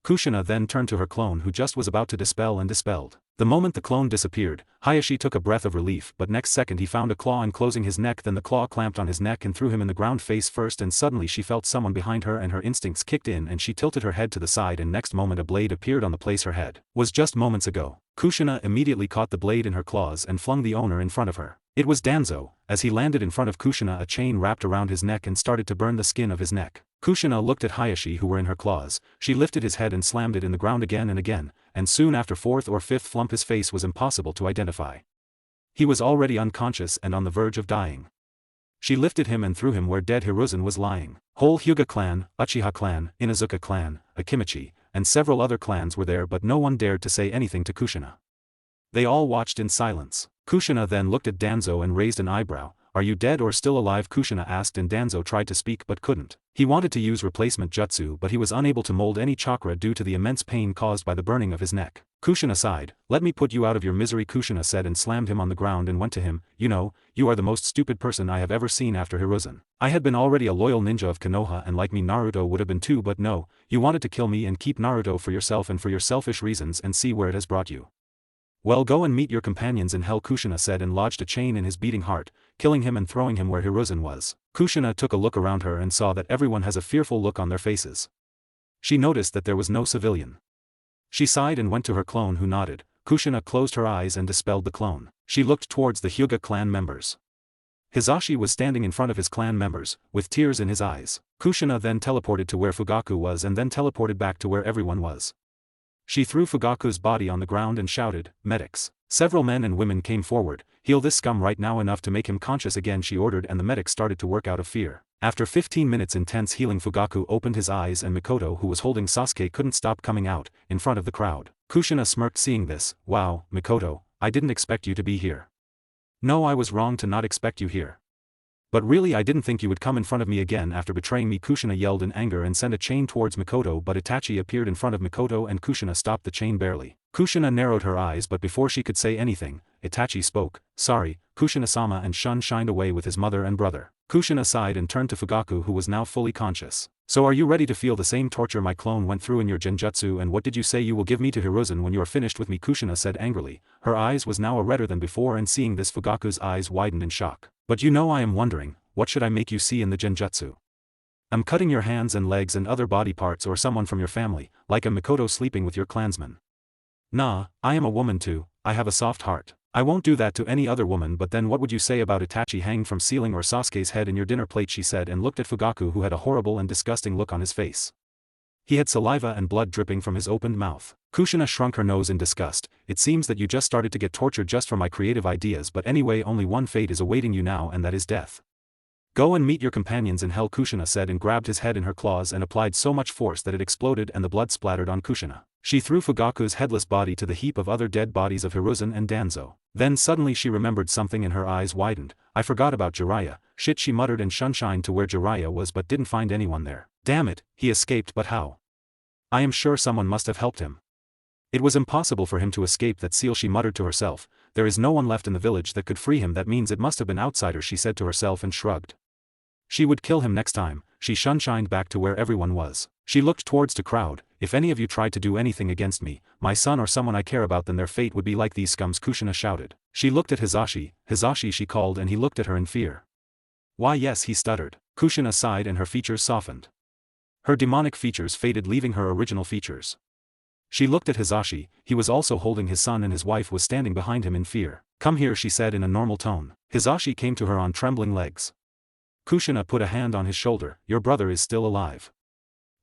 Kushina then turned to her clone, who just was about to dispel, and dispelled. The moment the clone disappeared, Hayashi took a breath of relief, but next second he found a claw enclosing his neck. Then the claw clamped on his neck and threw him in the ground face first, and suddenly she felt someone behind her and her instincts kicked in and she tilted her head to the side, and next moment a blade appeared on the place her head was just moments ago. Kushina immediately caught the blade in her claws and flung the owner in front of her. It was Danzo. As he landed in front of Kushina, a chain wrapped around his neck and started to burn the skin of his neck. Kushina looked at Hayashi, who were in her claws. She lifted his head and slammed it in the ground again and again, and soon after 4th or 5th flump his face was impossible to identify. He was already unconscious and on the verge of dying. She lifted him and threw him where dead Hiruzen was lying. Whole Hyuga clan, Uchiha clan, Inazuka clan, Akimichi, and several other clans were there, but no one dared to say anything to Kushina. They all watched in silence. Kushina then looked at Danzo and raised an eyebrow. are you dead or still alive? Kushina asked and Danzo tried to speak but couldn't. He wanted to use replacement jutsu but he was unable to mold any chakra due to the immense pain caused by the burning of his neck. Kushina sighed. Let me put you out of your misery, Kushina said and slammed him on the ground and went to him. You know, you are the most stupid person I have ever seen after Hiruzen. I had been already a loyal ninja of Konoha and like me Naruto would have been too, but no, you wanted to kill me and keep Naruto for yourself and for your selfish reasons and see where it has brought you. Well, go and meet your companions in hell, Kushina said and lodged a chain in his beating heart, killing him and throwing him where Hiruzen was. Kushina took a look around her and saw that everyone has a fearful look on their faces. She noticed that there was no civilian. She sighed and went to her clone who nodded. Kushina closed her eyes and dispelled the clone. She looked towards the Hyuga clan members. Hizashi was standing in front of his clan members, with tears in his eyes. Kushina then teleported to where Fugaku was and then teleported back to where everyone was. She threw Fugaku's body on the ground and shouted, "Medics." Several men and women came forward. "Heal this scum right now, enough to make him conscious again," she ordered, and the medics started to work out of fear. After 15 minutes intense healing, Fugaku opened his eyes and Mikoto, who was holding Sasuke, couldn't stop coming out, in front of the crowd. Kushina smirked seeing this. "Wow, Mikoto, I didn't expect you to be here." "No, I was wrong to not expect you here. But really I didn't think you would come in front of me again after betraying me," Kushina yelled in anger and sent a chain towards Mikoto, but Itachi appeared in front of Mikoto and Kushina stopped the chain barely. Kushina narrowed her eyes, but before she could say anything, Itachi spoke. "Sorry, Kushina-sama," and shined away with his mother and brother. Kushina sighed and turned to Fugaku, who was now fully conscious. "So are you ready to feel the same torture my clone went through in your genjutsu, and what did you say you will give me to Hiruzen when you are finished with me?" Kushina said angrily. Her eyes was now redder than before, and seeing this Fugaku's eyes widened in shock. "But you know, I am wondering, what should I make you see in the genjutsu? I'm cutting your hands and legs and other body parts, or someone from your family, like a Mikoto sleeping with your clansmen." "Nah, I am a woman too, I have a soft heart. I won't do that to any other woman, but then what would you say about Itachi hanging from ceiling or Sasuke's head in your dinner plate?" she said and looked at Fugaku, who had a horrible and disgusting look on his face. He had saliva and blood dripping from his opened mouth. Kushina shrunk her nose in disgust. "It seems that you just started to get tortured just for my creative ideas, but anyway, only one fate is awaiting you now, and that is death. Go and meet your companions in hell," Kushina said and grabbed his head in her claws and applied so much force that it exploded and the blood splattered on Kushina. She threw Fugaku's headless body to the heap of other dead bodies of Hiruzen and Danzo. Then suddenly she remembered something and her eyes widened. "I forgot about Jiraiya." "Shit," she muttered and shined to where Jiraiya was but didn't find anyone there. "Damn it, he escaped, but how? I am sure someone must have helped him. It was impossible for him to escape that seal," she muttered to herself. "There is no one left in the village that could free him, that means it must have been outsiders," she said to herself and shrugged. She would kill him next time. She shined back to where everyone was. She looked towards the crowd. "If any of you tried to do anything against me, my son or someone I care about, then their fate would be like these scums," Kushina shouted. She looked at Hizashi. "Hizashi," she called, and he looked at her in fear. "Why yes," he stuttered. Kushina sighed and her features softened. Her demonic features faded, leaving her original features. She looked at Hizashi. He was also holding his son and his wife was standing behind him in fear. "Come here," she said in a normal tone. Hizashi came to her on trembling legs. Kushina put a hand on his shoulder. "Your brother is still alive.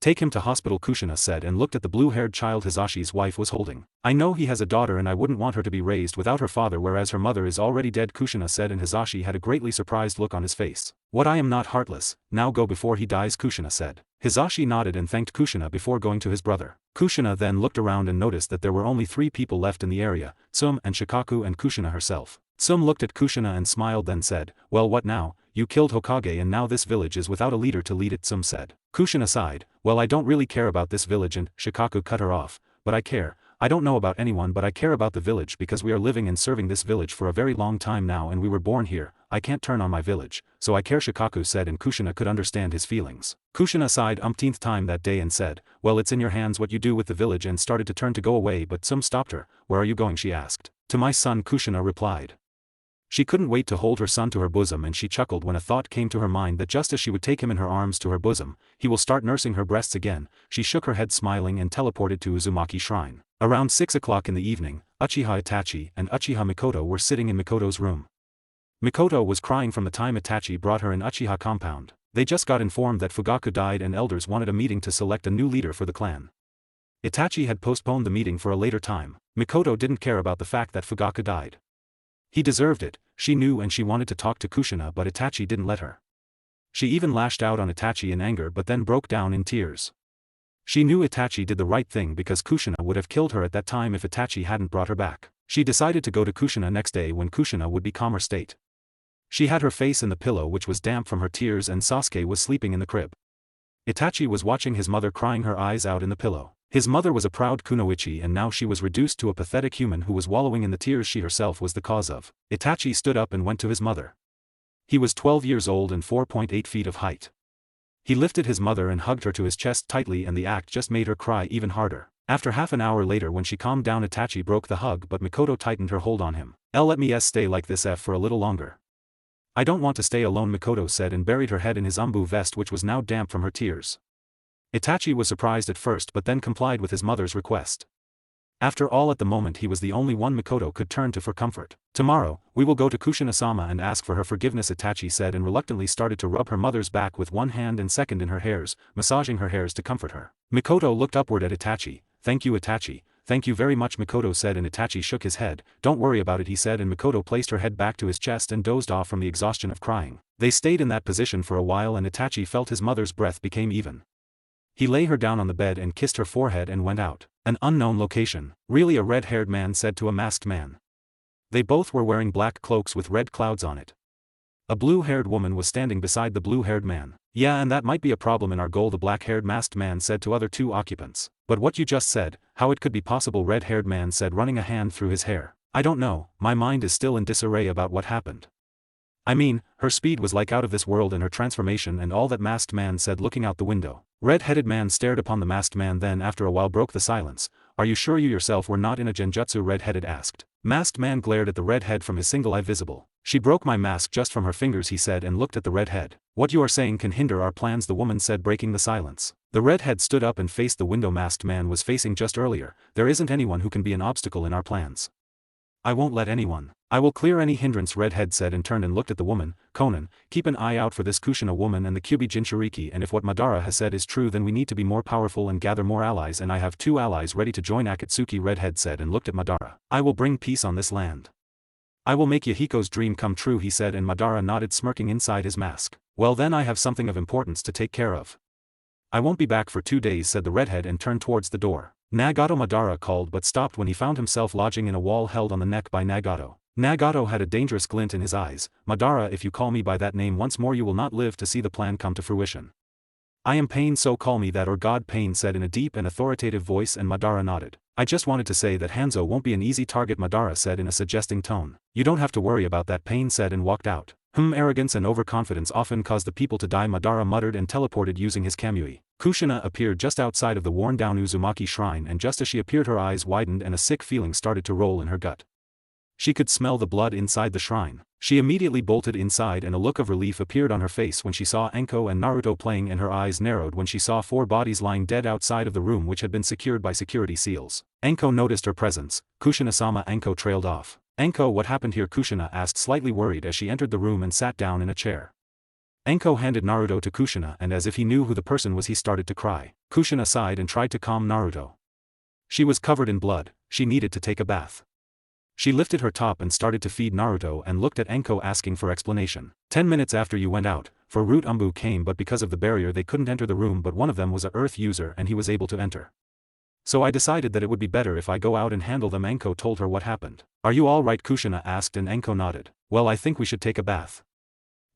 Take him to hospital," Kushina said and looked at the blue-haired child Hizashi's wife was holding. "I know he has a daughter and I wouldn't want her to be raised without her father, whereas her mother is already dead," Kushina said, and Hizashi had a greatly surprised look on his face. "What, I am not heartless, now go before he dies," Kushina said. Hizashi nodded and thanked Kushina before going to his brother. Kushina then looked around and noticed that there were only 3 people left in the area, Tsum and Shikaku and Kushina herself. Tsum looked at Kushina and smiled, then said, "Well, what now? You killed Hokage and now this village is without a leader to lead it," Tsum said. Kushina sighed. "Well, I don't really care about this village," and Shikaku cut her off. "But I care. I don't know about anyone, but I care about the village because we are living and serving this village for a very long time now and we were born here. I can't turn on my village, so I care," Shikaku said, and Kushina could understand his feelings. Kushina sighed umpteenth time that day and said, "Well, it's in your hands what you do with the village," and started to turn to go away, but Tsum stopped her. "Where are you going?" she asked. "To my son," Kushina replied. She couldn't wait to hold her son to her bosom, and she chuckled when a thought came to her mind that just as she would take him in her arms to her bosom, he will start nursing her breasts again. She shook her head smiling and teleported to Uzumaki Shrine. Around 6 o'clock in the evening, Uchiha Itachi and Uchiha Mikoto were sitting in Mikoto's room. Mikoto was crying from the time Itachi brought her in Uchiha compound. They just got informed that Fugaku died and elders wanted a meeting to select a new leader for the clan. Itachi had postponed the meeting for a later time. Mikoto didn't care about the fact that Fugaku died. He deserved it, she knew, and she wanted to talk to Kushina, but Itachi didn't let her. She even lashed out on Itachi in anger but then broke down in tears. She knew Itachi did the right thing because Kushina would have killed her at that time if Itachi hadn't brought her back. She decided to go to Kushina next day when Kushina would be calmer state. She had her face in the pillow which was damp from her tears, and Sasuke was sleeping in the crib. Itachi was watching his mother crying her eyes out in the pillow. His mother was a proud kunoichi, and now she was reduced to a pathetic human who was wallowing in the tears she herself was the cause of. Itachi stood up and went to his mother. He was 12 years old and 4.8 feet of height. He lifted his mother and hugged her to his chest tightly, and the act just made her cry even harder. After half an hour later, when she calmed down, Itachi broke the hug, but Mikoto tightened her hold on him. Let me stay like this for a little longer. I don't want to stay alone, Mikoto said, and buried her head in his umbu vest, which was now damp from her tears. Itachi was surprised at first, but then complied with his mother's request. After all, at the moment he was the only one Mikoto could turn to for comfort. Tomorrow, we will go to Kushina-sama and ask for her forgiveness, Itachi said, and reluctantly started to rub her mother's back with one hand and second in her hairs, massaging her hairs to comfort her. Mikoto looked upward at Itachi. Thank you, Itachi. Thank you very much, Mikoto said, and Itachi shook his head. Don't worry about it, he said, and Mikoto placed her head back to his chest and dozed off from the exhaustion of crying. They stayed in that position for a while, and Itachi felt his mother's breath became even. He lay her down on the bed and kissed her forehead and went out. An unknown location. Really, a red-haired man said to a masked man. They both were wearing black cloaks with red clouds on it. A blue-haired woman was standing beside the blue-haired man. Yeah, and that might be a problem in our goal, the black-haired masked man said to other two occupants. But what you just said, how it could be possible, red-haired man said, running a hand through his hair. I don't know, my mind is still in disarray about what happened. I mean, her speed was like out of this world, and her transformation and all that, masked man said, looking out the window. Red-headed man stared upon the masked man, then after a while broke the silence. Are you sure you yourself were not in a genjutsu? Red-headed asked. Masked man glared at the redhead from his single eye visible. She broke my mask just from her fingers, he said, and looked at the redhead. What you are saying can hinder our plans, the woman said, breaking the silence. The redhead stood up and faced the window masked man was facing just earlier. There isn't anyone who can be an obstacle in our plans. I won't let anyone. I will clear any hindrance, redhead said, and turned and looked at the woman. Konan, keep an eye out for this Kushina woman and the Kyuubi Jinchuriki, and if what Madara has said is true, then we need to be more powerful and gather more allies, and I have 2 allies ready to join Akatsuki, redhead said, and looked at Madara. I will bring peace on this land. I will make Yahiko's dream come true, he said, and Madara nodded, smirking inside his mask. Well then, I have something of importance to take care of. I won't be back for 2 days, said the redhead, and turned towards the door. Nagato, Madara called, but stopped when he found himself lodging in a wall held on the neck by Nagato. Nagato had a dangerous glint in his eyes. Madara, if you call me by that name once more, you will not live to see the plan come to fruition. I am Pain, so call me that, or God, Pain said in a deep and authoritative voice, and Madara nodded. I just wanted to say that Hanzo won't be an easy target, Madara said in a suggesting tone. You don't have to worry about that, Pain said, and walked out. Arrogance and overconfidence often cause the people to die, Madara muttered and teleported using his Kamui. Kushina appeared just outside of the worn-down Uzumaki shrine, and just as she appeared her eyes widened and a sick feeling started to roll in her gut. She could smell the blood inside the shrine. She immediately bolted inside, and a look of relief appeared on her face when she saw Anko and Naruto playing, and her eyes narrowed when she saw 4 bodies lying dead outside of the room which had been secured by security seals. Anko noticed her presence. Kushina-sama. Anko trailed off. Anko, what happened here? Kushina asked, slightly worried as she entered the room and sat down in a chair. Anko handed Naruto to Kushina, and as if he knew who the person was, he started to cry. Kushina sighed and tried to calm Naruto. She was covered in blood. She needed to take a bath. She lifted her top and started to feed Naruto and looked at Anko asking for explanation. 10 minutes after you went out, for Root Umbu came, but because of the barrier they couldn't enter the room, but one of them was a Earth user and he was able to enter. So I decided that it would be better if I go out and handle them. Anko told her what happened. Are you all right? Kushina asked, and Anko nodded. Well, I think we should take a bath.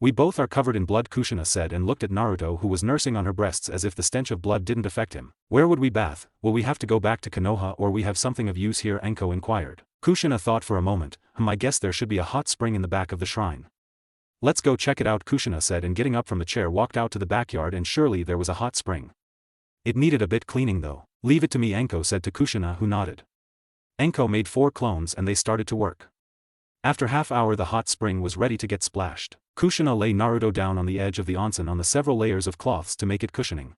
We both are covered in blood, Kushina said, and looked at Naruto, who was nursing on her breasts as if the stench of blood didn't affect him. Where would we bath? Will we have to go back to Konoha, or we have something of use here? Anko inquired. Kushina thought for a moment. I guess there should be a hot spring in the back of the shrine. Let's go check it out, Kushina said, and getting up from the chair walked out to the backyard, and surely there was a hot spring. It needed a bit cleaning though. Leave it to me, Anko said to Kushina, who nodded. Anko made 4 clones and they started to work. After half hour the hot spring was ready to get splashed. Kushina lay Naruto down on the edge of the onsen on the several layers of cloths to make it cushioning.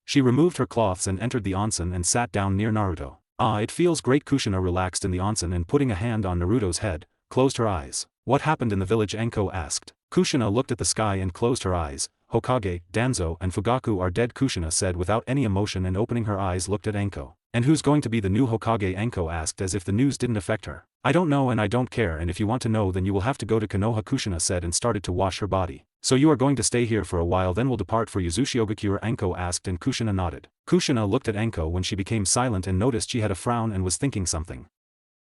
She removed her cloths and entered the onsen and sat down near Naruto. Ah, it feels great. Kushina relaxed in the onsen and putting a hand on Naruto's head, closed her eyes. What happened in the village? Anko asked. Kushina looked at the sky and closed her eyes. Hokage, Danzo and Fugaku are dead, Kushina said without any emotion, and opening her eyes looked at Anko. And who's going to be the new Hokage? Anko asked as if the news didn't affect her. I don't know and I don't care, and if you want to know then you will have to go to Konoha, Kushina said and started to wash her body. So you are going to stay here for a while, then we'll depart for Yuzushiogakure? Anko asked, and Kushina nodded. Kushina looked at Anko when she became silent and noticed she had a frown and was thinking something.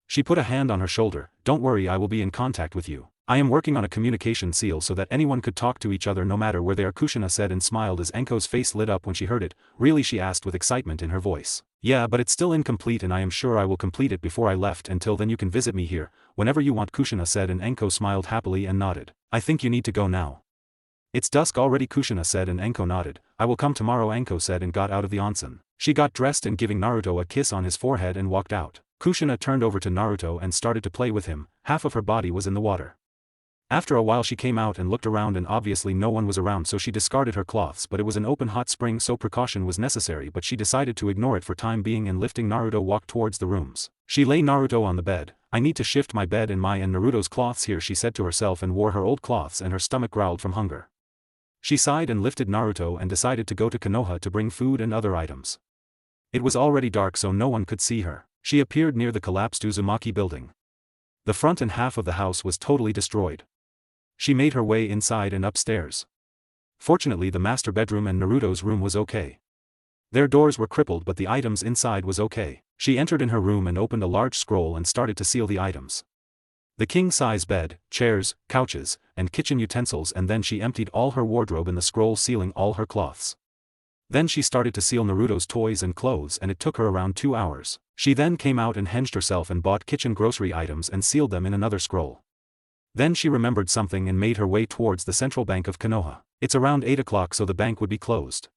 She put a hand on her shoulder. Don't worry, I will be in contact with you. I am working on a communication seal so that anyone could talk to each other no matter where they are, Kushina said and smiled as Anko's face lit up when she heard it. Really, she asked with excitement in her voice. Yeah, but it's still incomplete and I am sure I will complete it before I left. Until then you can visit me here, whenever you want, Kushina said and Anko smiled happily and nodded. I think you need to go now. It's dusk already, Kushina said and Anko nodded. I will come tomorrow, Anko said and got out of the onsen. She got dressed and giving Naruto a kiss on his forehead and walked out. Kushina turned over to Naruto and started to play with him. Half of her body was in the water. After a while she came out and looked around and obviously no one was around, so she discarded her cloths, but it was an open hot spring so precaution was necessary, but she decided to ignore it for time being and lifting Naruto walked towards the rooms. She lay Naruto on the bed. I need to shift my bed and my and Naruto's cloths here, she said to herself and wore her old cloths and her stomach growled from hunger. She sighed and lifted Naruto and decided to go to Konoha to bring food and other items. It was already dark so no one could see her. She appeared near the collapsed Uzumaki building. The front and half of the house was totally destroyed. She made her way inside and upstairs. Fortunately the master bedroom and Naruto's room was okay. Their doors were crippled but the items inside was okay. She entered in her room and opened a large scroll and started to seal the items. The king-size bed, chairs, couches, and kitchen utensils, and then she emptied all her wardrobe in the scroll, sealing all her cloths. Then she started to seal Naruto's toys and clothes and it took her around 2 hours. She then came out and henged herself and bought kitchen grocery items and sealed them in another scroll. Then she remembered something and made her way towards the central bank of Konoha. It's around 8 o'clock so the bank would be closed.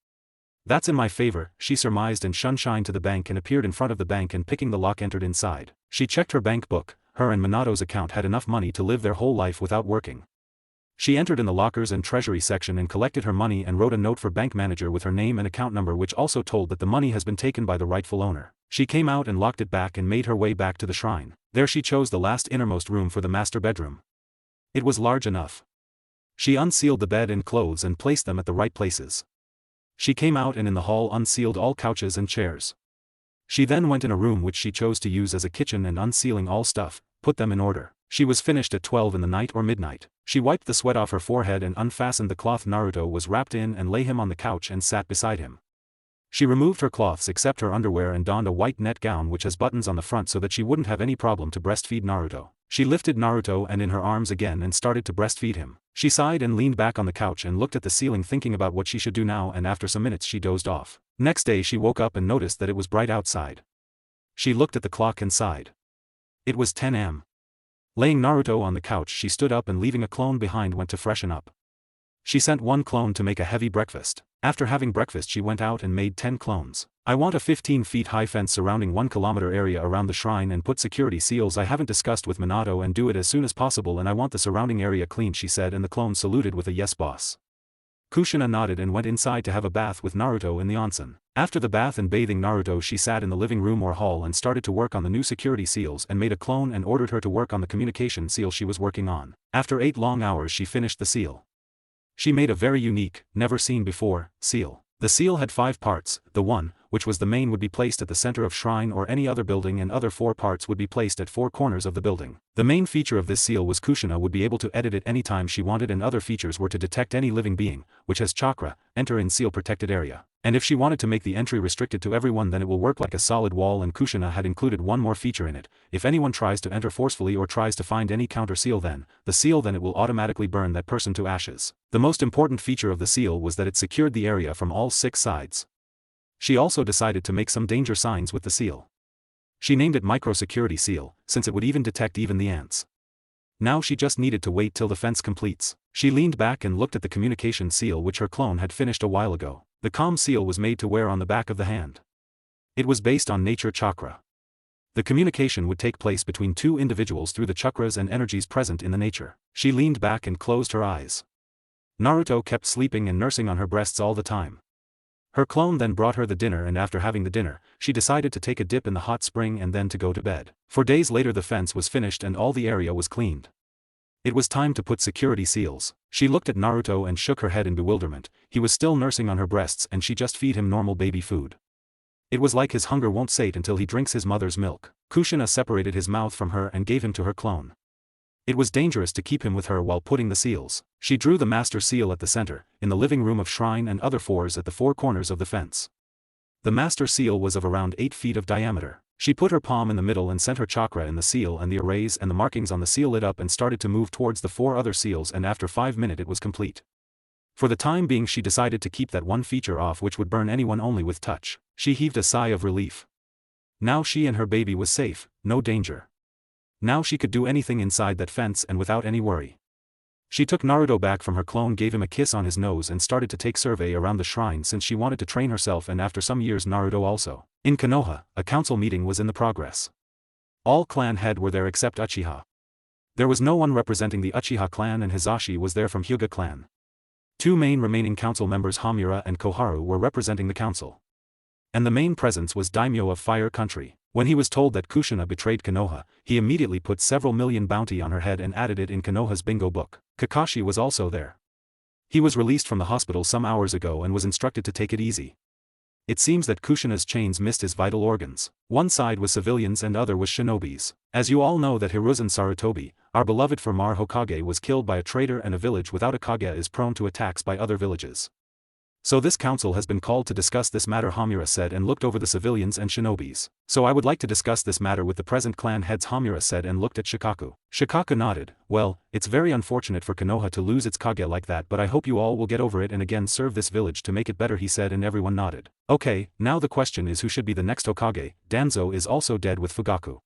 That's in my favor, she surmised and shined to the bank and appeared in front of the bank and picking the lock entered inside. She checked her bank book. Her and Minato's account had enough money to live their whole life without working. She entered in the lockers and treasury section and collected her money and wrote a note for bank manager with her name and account number, which also told that the money has been taken by the rightful owner. She came out and locked it back and made her way back to the shrine. There she chose the last innermost room for the master bedroom. It was large enough. She unsealed the bed and clothes and placed them at the right places. She came out and in the hall unsealed all couches and chairs. She then went in a room which she chose to use as a kitchen and unsealing all stuff, put them in order. She was finished at 12 in the night or midnight. She wiped the sweat off her forehead and unfastened the cloth Naruto was wrapped in and lay him on the couch and sat beside him. She removed her cloths except her underwear and donned a white net gown which has buttons on the front so that she wouldn't have any problem to breastfeed Naruto. She lifted Naruto and in her arms again and started to breastfeed him. She sighed and leaned back on the couch and looked at the ceiling thinking about what she should do now, and after some minutes she dozed off. Next day she woke up and noticed that it was bright outside. She looked at the clock and sighed. It was 10 am. Laying Naruto on the couch she stood up and leaving a clone behind went to freshen up. She sent one clone to make a heavy breakfast. After having breakfast she went out and made 10 clones. I want a 15 feet high fence surrounding 1 kilometer area around the shrine and put security seals I haven't discussed with Minato and do it as soon as possible, and I want the surrounding area clean, she said, and the clone saluted with a yes boss. Kushina nodded and went inside to have a bath with Naruto in the onsen. After the bath and bathing Naruto she sat in the living room or hall and started to work on the new security seals and made a clone and ordered her to work on the communication seal she was working on. After 8 long hours she finished the seal. She made a very unique, never seen before, seal. The seal had 5 parts. The one, which was the main, would be placed at the center of shrine or any other building, and other 4 parts would be placed at 4 corners of the building. The main feature of this seal was Kushina would be able to edit it anytime she wanted, and other features were to detect any living being, which has chakra, enter in seal protected area. And if she wanted to make the entry restricted to everyone, then it will work like a solid wall, and Kushina had included one more feature in it. If anyone tries to enter forcefully or tries to find any counter seal, then it will automatically burn that person to ashes. The most important feature of the seal was that it secured the area from all 6 sides. She also decided to make some danger signs with the seal. She named it Micro Security Seal, since it would even detect even the ants. Now she just needed to wait till the fence completes. She leaned back and looked at the communication seal which her clone had finished a while ago. The calm seal was made to wear on the back of the hand. It was based on nature chakra. The communication would take place between 2 individuals through the chakras and energies present in the nature. She leaned back and closed her eyes. Naruto kept sleeping and nursing on her breasts all the time. Her clone then brought her the dinner, and after having the dinner, she decided to take a dip in the hot spring and then to go to bed. 4 days later the fence was finished and all the area was cleaned. It was time to put security seals. She looked at Naruto and shook her head in bewilderment. He was still nursing on her breasts and she just feed him normal baby food. It was like his hunger won't sate until he drinks his mother's milk. Kushina separated his mouth from her and gave him to her clone. It was dangerous to keep him with her while putting the seals. She drew the master seal at the center, in the living room of shrine, and other 4s at the 4 corners of the fence. The master seal was of around 8 feet of diameter. She put her palm in the middle and sent her chakra in the seal, and the arrays and the markings on the seal lit up and started to move towards the 4 other seals, and after 5 minutes it was complete. For the time being she decided to keep that one feature off which would burn anyone only with touch. She heaved a sigh of relief. Now she and her baby was safe, no danger. Now she could do anything inside that fence and without any worry. She took Naruto back from her clone, gave him a kiss on his nose and started to take survey around the shrine since she wanted to train herself, and after some years Naruto also. In Konoha, a council meeting was in the progress. All clan head were there except Uchiha. There was no one representing the Uchiha clan, and Hizashi was there from Hyuga clan. 2 main remaining council members, Hamura and Koharu, were representing the council. And the main presence was Daimyo of Fire Country. When he was told that Kushina betrayed Konoha, he immediately put several million bounty on her head and added it in Konoha's bingo book. Kakashi was also there. He was released from the hospital some hours ago and was instructed to take it easy. It seems that Kushina's chains missed his vital organs. One side was civilians and other was shinobis. As you all know that Hiruzen Sarutobi, our beloved former Hokage, was killed by a traitor, and a village without a Kage is prone to attacks by other villages. So this council has been called to discuss this matter, Hamura said, and looked over the civilians and shinobis. So I would like to discuss this matter with the present clan heads, Hamura said, and looked at Shikaku. Shikaku nodded. Well, it's very unfortunate for Konoha to lose its Kage like that, but I hope you all will get over it and again serve this village to make it better, he said, and everyone nodded. Okay, now the question is who should be the next Hokage. Danzo is also dead with Fugaku.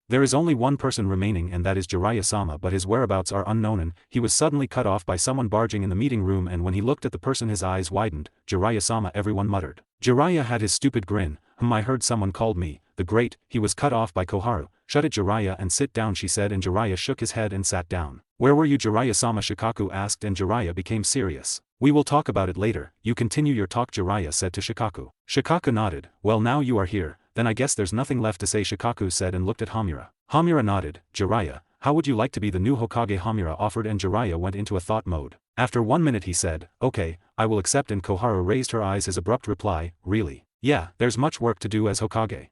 There is only one person remaining, and that is Jiraiya-sama, but his whereabouts are unknown, and he was suddenly cut off by someone barging in the meeting room, and when he looked at the person his eyes widened. Jiraiya-sama, everyone muttered. Jiraiya had his stupid grin. I heard someone called me the Great. He was cut off by Koharu. Shut it, Jiraiya, and sit down, she said, and Jiraiya shook his head and sat down. Where were you, Jiraiya-sama? Shikaku asked, and Jiraiya became serious. We will talk about it later. You continue your talk, Jiraiya said to Shikaku. Shikaku nodded. Well, now you are here, then I guess there's nothing left to say, Shikaku said, and looked at Hamura. Hamura nodded. Jiraiya, how would you like to be the new Hokage? Hamura offered, and Jiraiya went into a thought mode. After 1 minute he said, okay, I will accept, and Koharu raised her eyes. His abrupt reply, really? Yeah, there's much work to do as Hokage.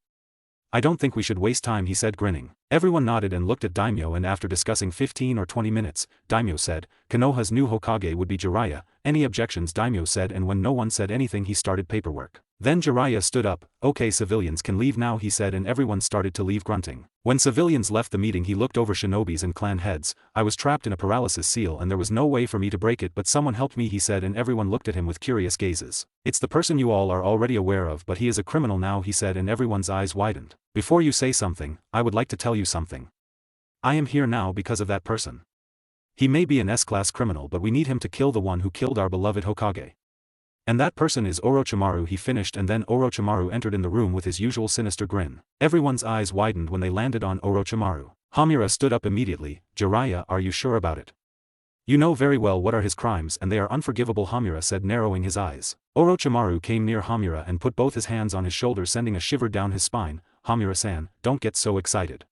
I don't think we should waste time, he said, grinning. Everyone nodded and looked at Daimyo, and after discussing 15 or 20 minutes, Daimyo said, Konoha's new Hokage would be Jiraiya. Any objections? Daimyo said, and when no one said anything he started paperwork. Then Jiraiya stood up. Okay, civilians can leave now, he said, and everyone started to leave, grunting. When civilians left the meeting he looked over shinobis and clan heads. I was trapped in a paralysis seal and there was no way for me to break it, but someone helped me, he said, and everyone looked at him with curious gazes. It's the person you all are already aware of, but he is a criminal now, he said, and everyone's eyes widened. Before you say something, I would like to tell you something. I am here now because of that person. He may be an S-class criminal, but we need him to kill the one who killed our beloved Hokage. And that person is Orochimaru, he finished, and then Orochimaru entered in the room with his usual sinister grin. Everyone's eyes widened when they landed on Orochimaru. Hamura stood up immediately. Jiraiya, are you sure about it? You know very well what are his crimes, and they are unforgivable, Hamura said, narrowing his eyes. Orochimaru came near Hamura and put both his hands on his shoulders, sending a shiver down his spine. Hamura-san, don't get so excited.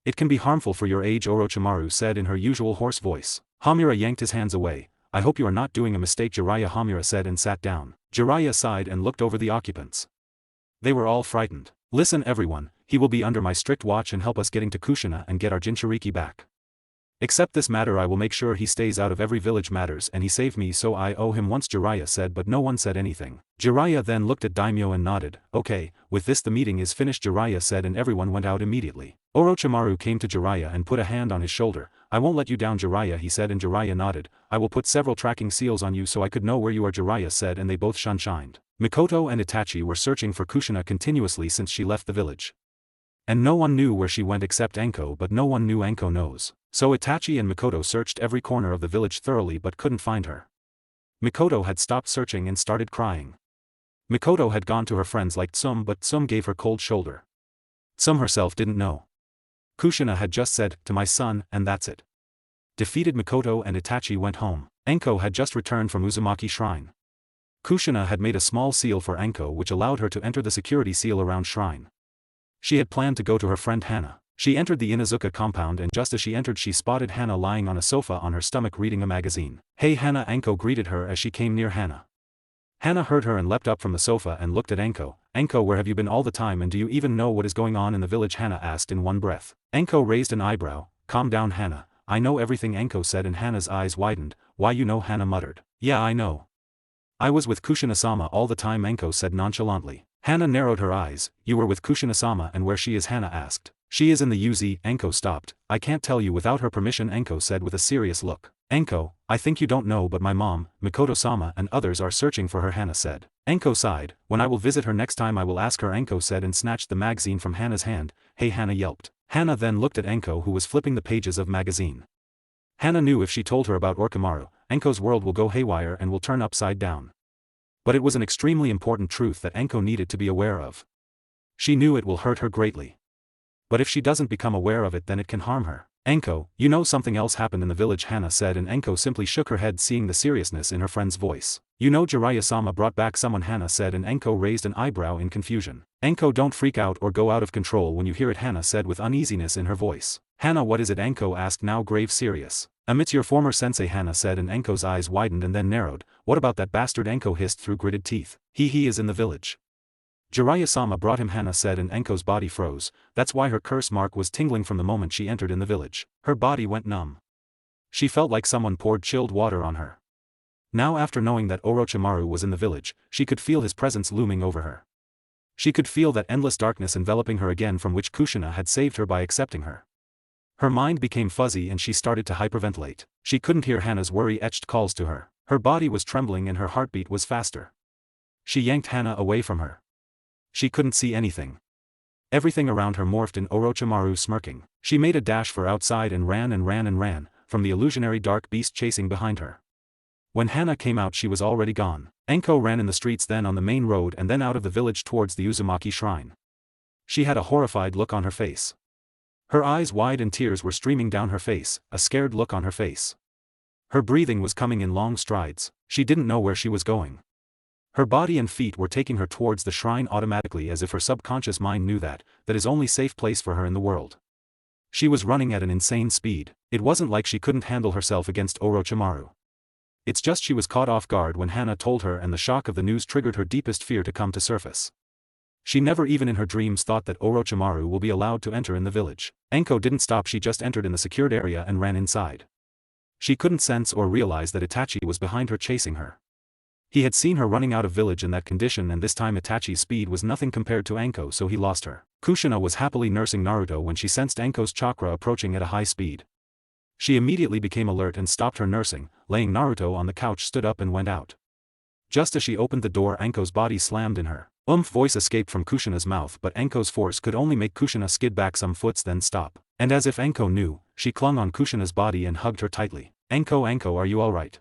It can be harmful for your age, Orochimaru said in her usual hoarse voice. Hamura yanked his hands away. I hope you are not doing a mistake, Jiraiya, Hamura said, and sat down. Jiraiya sighed and looked over the occupants. They were all frightened. Listen everyone, he will be under my strict watch and help us getting to Kushina and get our Jinchuriki back. Except this matter I will make sure he stays out of every village matters, and he saved me so I owe him once, Jiraiya said, but no one said anything. Jiraiya then looked at Daimyo and nodded. Okay, with this the meeting is finished, Jiraiya said, and everyone went out immediately. Orochimaru came to Jiraiya and put a hand on his shoulder. I won't let you down, Jiraiya, he said, and Jiraiya nodded. I will put several tracking seals on you so I could know where you are, Jiraiya said, and they both shined. Mikoto and Itachi were searching for Kushina continuously since she left the village. And no one knew where she went except Anko, but no one knew Anko knows. So Itachi and Mikoto searched every corner of the village thoroughly but couldn't find her. Mikoto had stopped searching and started crying. Mikoto had gone to her friends like Tsum, but Tsum gave her cold shoulder. Tsum herself didn't know. Kushina had just said, to my son, and that's it. Defeated, Mikoto and Itachi went home. Anko had just returned from Uzumaki Shrine. Kushina had made a small seal for Anko which allowed her to enter the security seal around shrine. She had planned to go to her friend Hana. She entered the Inuzuka compound, and just as she entered she spotted Hana lying on a sofa on her stomach reading a magazine. Hey Hana, Anko greeted her as she came near Hana. Hana heard her and leapt up from the sofa and looked at Anko. Anko, where have you been all the time, and do you even know what is going on in the village? Hana asked in one breath. Anko raised an eyebrow. Calm down, Hana. I know everything, Anko said, and Hana's eyes widened. Why, you know? Hana muttered. Yeah, I know. I was with Kushina-sama all the time, Anko said nonchalantly. Hana narrowed her eyes. You were with Kushina-sama, and where she is? Hana asked. She is in the UZ. Anko stopped. I can't tell you without her permission, Anko said with a serious look. Anko, I think you don't know, but my mom, Mikoto-sama, and others are searching for her, Hana said. Anko sighed. When I will visit her next time I will ask her, Anko said and snatched the magazine from Hana's hand. Hey, Hana yelped. Hana then looked at Anko, who was flipping the pages of magazine. Hana knew if she told her about Orochimaru, Anko's world will go haywire and will turn upside down. But it was an extremely important truth that Anko needed to be aware of. She knew it will hurt her greatly. But if she doesn't become aware of it, then it can harm her. Anko, you know something else happened in the village, Hana said, and Anko simply shook her head, seeing the seriousness in her friend's voice. You know Jiraiya-sama brought back someone, Hana said, and Anko raised an eyebrow in confusion. Anko, don't freak out or go out of control when you hear it, Hana said with uneasiness in her voice. Hana, what is it? Anko asked, now grave serious. It's your former sensei, Hana said, and Anko's eyes widened and then narrowed. What about that bastard? Anko hissed through gritted teeth. He is in the village. Jiraiya-sama brought him, Hana said, and Anko's body froze. That's why her curse mark was tingling from the moment she entered in the village. Her body went numb. She felt like someone poured chilled water on her. Now, after knowing that Orochimaru was in the village, she could feel his presence looming over her. She could feel that endless darkness enveloping her again, from which Kushina had saved her by accepting her. Her mind became fuzzy and she started to hyperventilate. She couldn't hear Hana's worry-etched calls to her. Her body was trembling and her heartbeat was faster. She yanked Hana away from her. She couldn't see anything. Everything around her morphed in Orochimaru smirking. She made a dash for outside and ran, from the illusionary dark beast chasing behind her. When Hana came out, she was already gone. Anko ran in the streets, then on the main road, and then out of the village towards the Uzumaki shrine. She had a horrified look on her face. Her eyes wide and tears were streaming down her face, a scared look on her face. Her breathing was coming in long strides. She didn't know where she was going. Her body and feet were taking her towards the shrine automatically, as if her subconscious mind knew that is only safe place for her in the world. She was running at an insane speed. It wasn't like she couldn't handle herself against Orochimaru. It's just she was caught off guard when Hana told her, and the shock of the news triggered her deepest fear to come to surface. She never even in her dreams thought that Orochimaru will be allowed to enter in the village. Anko didn't stop, she just entered in the secured area and ran inside. She couldn't sense or realize that Itachi was behind her chasing her. He had seen her running out of village in that condition, and this time Itachi's speed was nothing compared to Anko, so he lost her. Kushina was happily nursing Naruto when she sensed Anko's chakra approaching at a high speed. She immediately became alert and stopped her nursing, laying Naruto on the couch, stood up and went out. Just as she opened the door, Anko's body slammed in her. Voice escaped from Kushina's mouth, but Anko's force could only make Kushina skid back some foots, then stop. And as if Anko knew, she clung on Kushina's body and hugged her tightly. Anko, are you alright?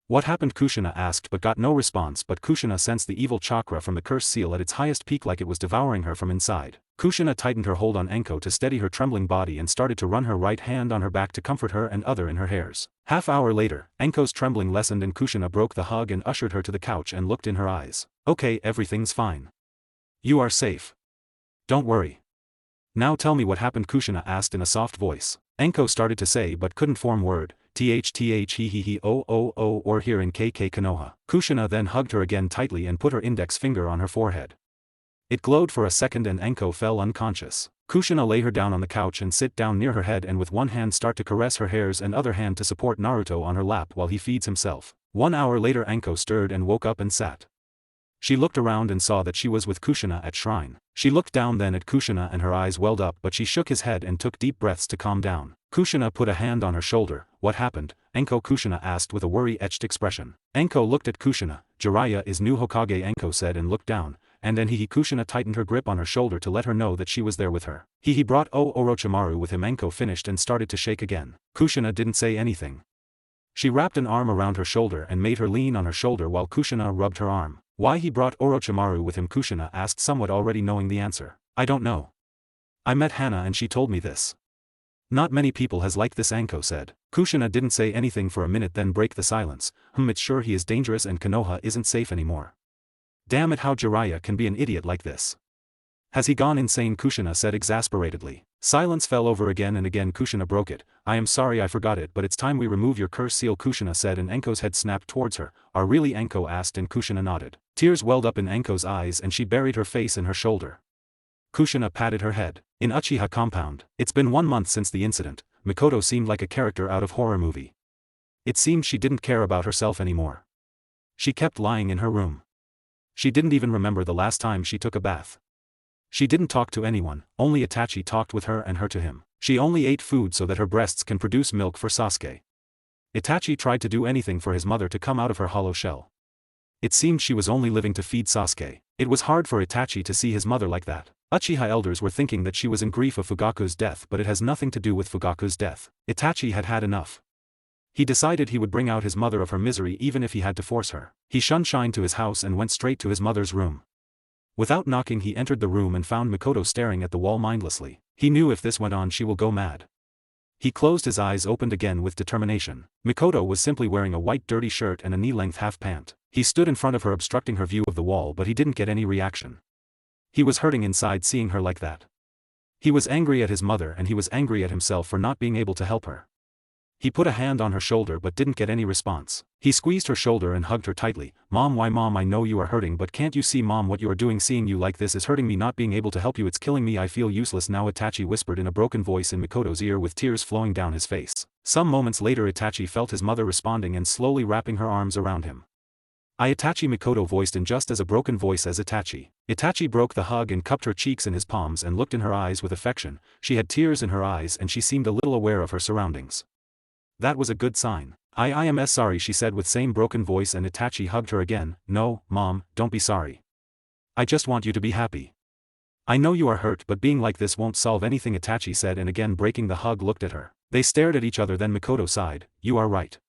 What happened? Kushina asked, but got no response. But Kushina sensed the evil chakra from the curse seal at its highest peak, like it was devouring her from inside. Kushina tightened her hold on Anko to steady her trembling body and started to run her right hand on her back to comfort her and other in her hairs. Half hour later, Anko's trembling lessened and Kushina broke the hug and ushered her to the couch and looked in her eyes. Okay, everything's fine. You are safe. Don't worry. Now tell me what happened, Kushina asked in a soft voice. Anko started to say but couldn't form word. Th he or here in KK Konoha. Kushina then hugged her again tightly and put her index finger on her forehead. It glowed for a second and Anko fell unconscious. Kushina lay her down on the couch and sit down near her head and with one hand start to caress her hairs and other hand to support Naruto on her lap while he feeds himself. 1 hour later, Anko stirred and woke up and sat. She looked around and saw that she was with Kushina at shrine. She looked down then at Kushina and her eyes welled up, but she shook his head and took deep breaths to calm down. Kushina put a hand on her shoulder. What happened, Anko? Kushina asked with a worry-etched expression. Anko looked at Kushina. Jiraiya is new Hokage, Anko said and looked down, and then Kushina tightened her grip on her shoulder to let her know that she was there with her. He brought Orochimaru with him. Anko finished and started to shake again. Kushina didn't say anything. She wrapped an arm around her shoulder and made her lean on her shoulder while Kushina rubbed her arm. Why he brought Orochimaru with him? Kushina asked, somewhat already knowing the answer. I don't know. I met Hana and she told me this. Not many people has like this, Anko said. Kushina didn't say anything for a minute, then break the silence. It's sure he is dangerous and Konoha isn't safe anymore. Damn it, how Jiraiya can be an idiot like this. Has he gone insane? Kushina said exasperatedly. Silence fell over again and again. Kushina broke it. I am sorry I forgot it, but it's time we remove your curse seal, Kushina said, and Anko's head snapped towards her. Are really? Anko asked and Kushina nodded. Tears welled up in Anko's eyes and she buried her face in her shoulder. Kushina patted her head. In Uchiha compound. It's been 1 month since the incident. Mikoto seemed like a character out of horror movie. It seemed she didn't care about herself anymore. She kept lying in her room. She didn't even remember the last time she took a bath. She didn't talk to anyone, only Itachi talked with her and her to him. She only ate food so that her breasts can produce milk for Sasuke. Itachi tried to do anything for his mother to come out of her hollow shell. It seemed she was only living to feed Sasuke. It was hard for Itachi to see his mother like that. Uchiha elders were thinking that she was in grief of Fugaku's death, but it has nothing to do with Fugaku's death. Itachi had had enough. He decided he would bring out his mother of her misery even if he had to force her. He shunned to his house and went straight to his mother's room. Without knocking, he entered the room and found Mikoto staring at the wall mindlessly. He knew if this went on she will go mad. He closed his eyes, opened again with determination. Mikoto was simply wearing a white dirty shirt and a knee-length half pant. He stood in front of her obstructing her view of the wall, but he didn't get any reaction. He was hurting inside seeing her like that. He was angry at his mother and he was angry at himself for not being able to help her. He put a hand on her shoulder but didn't get any response. He squeezed her shoulder and hugged her tightly. Mom, why mom, I know you are hurting, but can't you see mom what you are doing? Seeing you like this is hurting me, not being able to help you, it's killing me, I feel useless now, Itachi whispered in a broken voice in Mikoto's ear with tears flowing down his face. Some moments later Itachi felt his mother responding and slowly wrapping her arms around him. Itachi, Mikoto voiced in just as a broken voice as Itachi. Itachi broke the hug and cupped her cheeks in his palms and looked in her eyes with affection. She had tears in her eyes and she seemed a little aware of her surroundings. That was a good sign. I am sorry, she said with same broken voice, and Itachi hugged her again. No, mom, don't be sorry. I just want you to be happy. I know you are hurt, but being like this won't solve anything, Itachi said, and again breaking the hug looked at her. They stared at each other, then Mikoto sighed. You are right.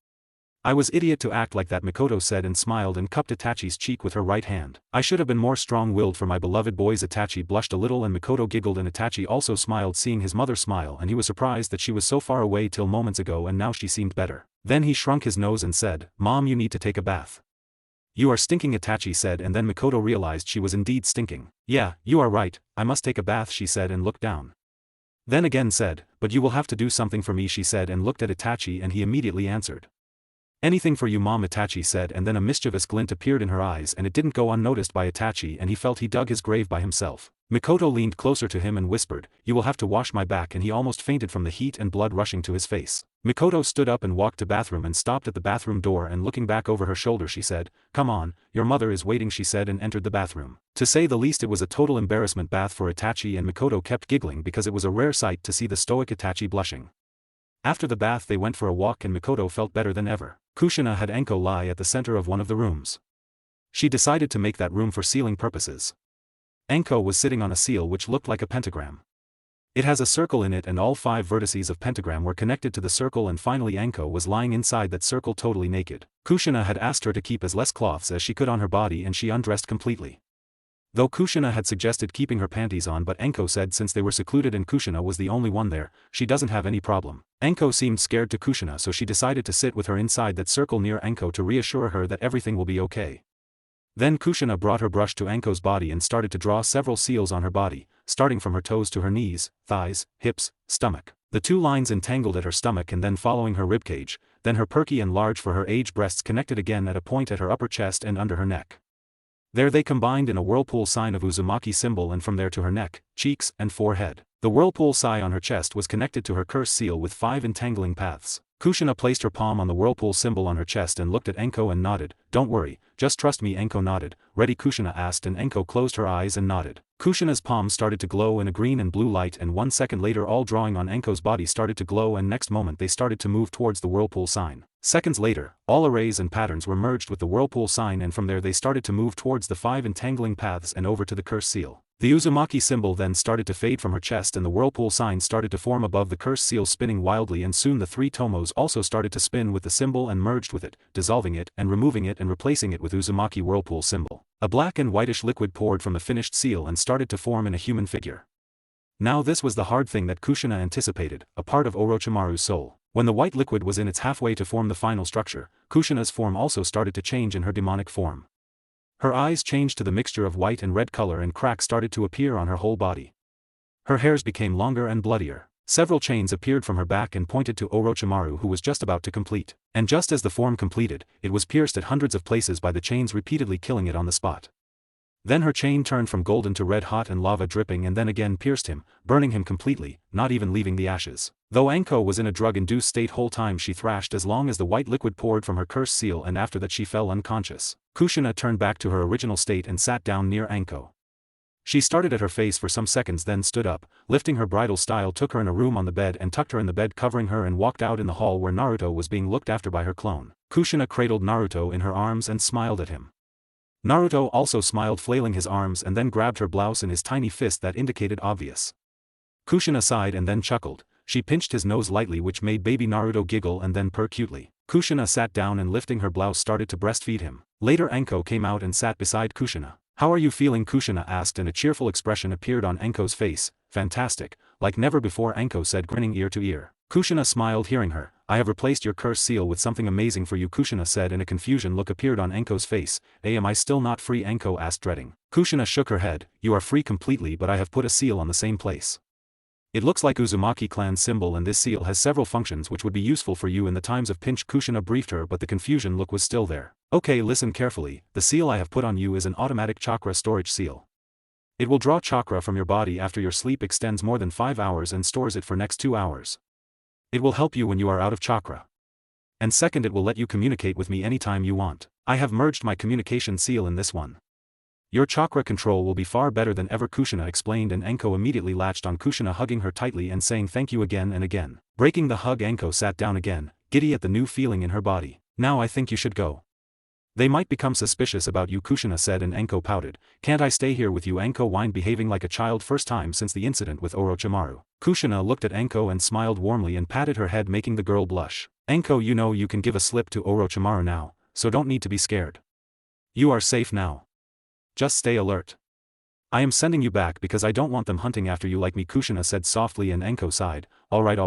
I was idiot to act like that, Mikoto said and smiled and cupped Itachi's cheek with her right hand. I should have been more strong-willed for my beloved boys. Itachi blushed a little and Mikoto giggled, and Itachi also smiled seeing his mother smile, and he was surprised that she was so far away till moments ago and now she seemed better. Then he shrunk his nose and said, Mom, you need to take a bath. You are stinking, Itachi said, and then Mikoto realized she was indeed stinking. Yeah, you are right, I must take a bath, she said and looked down. Then again said, but you will have to do something for me, she said and looked at Itachi, and he immediately answered. Anything for you, mom, Itachi said, and then a mischievous glint appeared in her eyes, and it didn't go unnoticed by Itachi, and he felt he dug his grave by himself. Mikoto leaned closer to him and whispered, you will have to wash my back, and he almost fainted from the heat and blood rushing to his face. Mikoto stood up and walked to bathroom and stopped at the bathroom door, and looking back over her shoulder she said, come on, your mother is waiting, she said, and entered the bathroom. To say the least, it was a total embarrassment bath for Itachi, and Mikoto kept giggling because it was a rare sight to see the stoic Itachi blushing. After the bath they went for a walk and Mikoto felt better than ever. Kushina had Anko lie at the center of one of the rooms. She decided to make that room for sealing purposes. Anko was sitting on a seal which looked like a pentagram. It has a circle in it and all 5 vertices of pentagram were connected to the circle, and finally Anko was lying inside that circle totally naked. Kushina had asked her to keep as less cloths as she could on her body and she undressed completely. Though Kushina had suggested keeping her panties on, but Anko said since they were secluded and Kushina was the only one there, she doesn't have any problem. Anko seemed scared to Kushina, so she decided to sit with her inside that circle near Anko to reassure her that everything will be okay. Then Kushina brought her brush to Anko's body and started to draw several seals on her body, starting from her toes to her knees, thighs, hips, stomach. The 2 lines entangled at her stomach and then following her ribcage, then her perky and large for her age breasts connected again at a point at her upper chest and under her neck. There they combined in a whirlpool sign of Uzumaki symbol, and from there to her neck, cheeks, and forehead. The whirlpool sign on her chest was connected to her curse seal with 5 entangling paths. Kushina placed her palm on the whirlpool symbol on her chest and looked at Anko and nodded. Don't worry, just trust me, Anko nodded. Ready, Kushina asked, and Anko closed her eyes and nodded. Kushina's palms started to glow in a green and blue light, and 1 second later all drawing on Anko's body started to glow, and next moment they started to move towards the whirlpool sign. Seconds later, all arrays and patterns were merged with the whirlpool sign, and from there they started to move towards the 5 entangling paths and over to the curse seal. The Uzumaki symbol then started to fade from her chest and the whirlpool sign started to form above the curse seal, spinning wildly, and soon the 3 tomos also started to spin with the symbol and merged with it, dissolving it and removing it and replacing it with Uzumaki whirlpool symbol. A black and whitish liquid poured from the finished seal and started to form in a human figure. Now this was the hard thing that Kushina anticipated, a part of Orochimaru's soul. When the white liquid was in its halfway to form the final structure, Kushina's form also started to change in her demonic form. Her eyes changed to the mixture of white and red color, and cracks started to appear on her whole body. Her hairs became longer and bloodier. Several chains appeared from her back and pointed to Orochimaru, who was just about to complete. And just as the form completed, it was pierced at hundreds of places by the chains, repeatedly killing it on the spot. Then her chain turned from golden to red hot and lava dripping and then again pierced him, burning him completely, not even leaving the ashes. Though Anko was in a drug-induced state whole time she thrashed as long as the white liquid poured from her cursed seal and after that she fell unconscious. Kushina turned back to her original state and sat down near Anko. She started at her face for some seconds then stood up, lifting her bridal style took her in a room on the bed and tucked her in the bed covering her and walked out in the hall where Naruto was being looked after by her clone. Kushina cradled Naruto in her arms and smiled at him. Naruto also smiled flailing his arms and then grabbed her blouse in his tiny fist that indicated obvious. Kushina sighed and then chuckled. She pinched his nose lightly which made baby Naruto giggle and then purr cutely. Kushina sat down and lifting her blouse started to breastfeed him. Later Anko came out and sat beside Kushina. "How are you feeling?" Kushina asked and a cheerful expression appeared on Anko's face. "Fantastic, like never before," Anko said grinning ear to ear. Kushina smiled hearing her. "I have replaced your curse seal with something amazing for you," Kushina said and a confusion look appeared on Anko's face. Am I still not free?" Anko asked dreading. Kushina shook her head. "You are free completely but I have put a seal on the same place. It looks like Uzumaki clan symbol and this seal has several functions which would be useful for you in the times of pinch." Kushina briefed her but the confusion look was still there. "Okay, listen carefully, the seal I have put on you is an automatic chakra storage seal. It will draw chakra from your body after your sleep extends more than 5 hours and stores it for next 2 hours. It will help you when you are out of chakra. And second, it will let you communicate with me anytime you want. I have merged my communication seal in this one. Your chakra control will be far better than ever," Kushina explained and Anko immediately latched on Kushina hugging her tightly and saying thank you again and again. Breaking the hug Anko sat down again, giddy at the new feeling in her body. "Now I think you should go. They might become suspicious about you," Kushina said and Anko pouted. "Can't I stay here with you?" Anko whined behaving like a child first time since the incident with Orochimaru. Kushina looked at Anko and smiled warmly and patted her head making the girl blush. "Anko, you know you can give a slip to Orochimaru now, so don't need to be scared. You are safe now. Just stay alert. I am sending you back because I don't want them hunting after you like me," Kushina said softly and Anko sighed. All right,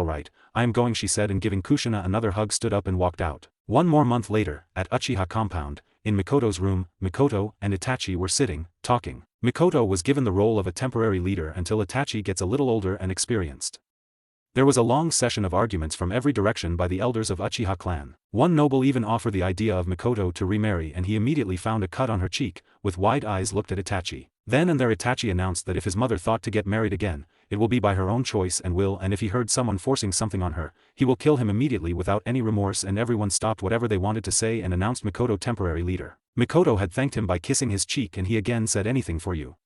I am going," she said and giving Kushina another hug stood up and walked out. One more month later, at Uchiha compound, in Mikoto's room, Mikoto and Itachi were sitting, talking. Mikoto was given the role of a temporary leader until Itachi gets a little older and experienced. There was a long session of arguments from every direction by the elders of Uchiha clan. One noble even offered the idea of Mikoto to remarry and he immediately found a cut on her cheek, with wide eyes looked at Itachi. Then and there Itachi announced that if his mother thought to get married again, it will be by her own choice and if he heard someone forcing something on her, he will kill him immediately without any remorse and everyone stopped whatever they wanted to say and announced Mikoto temporary leader. Mikoto had thanked him by kissing his cheek and he again said anything for you.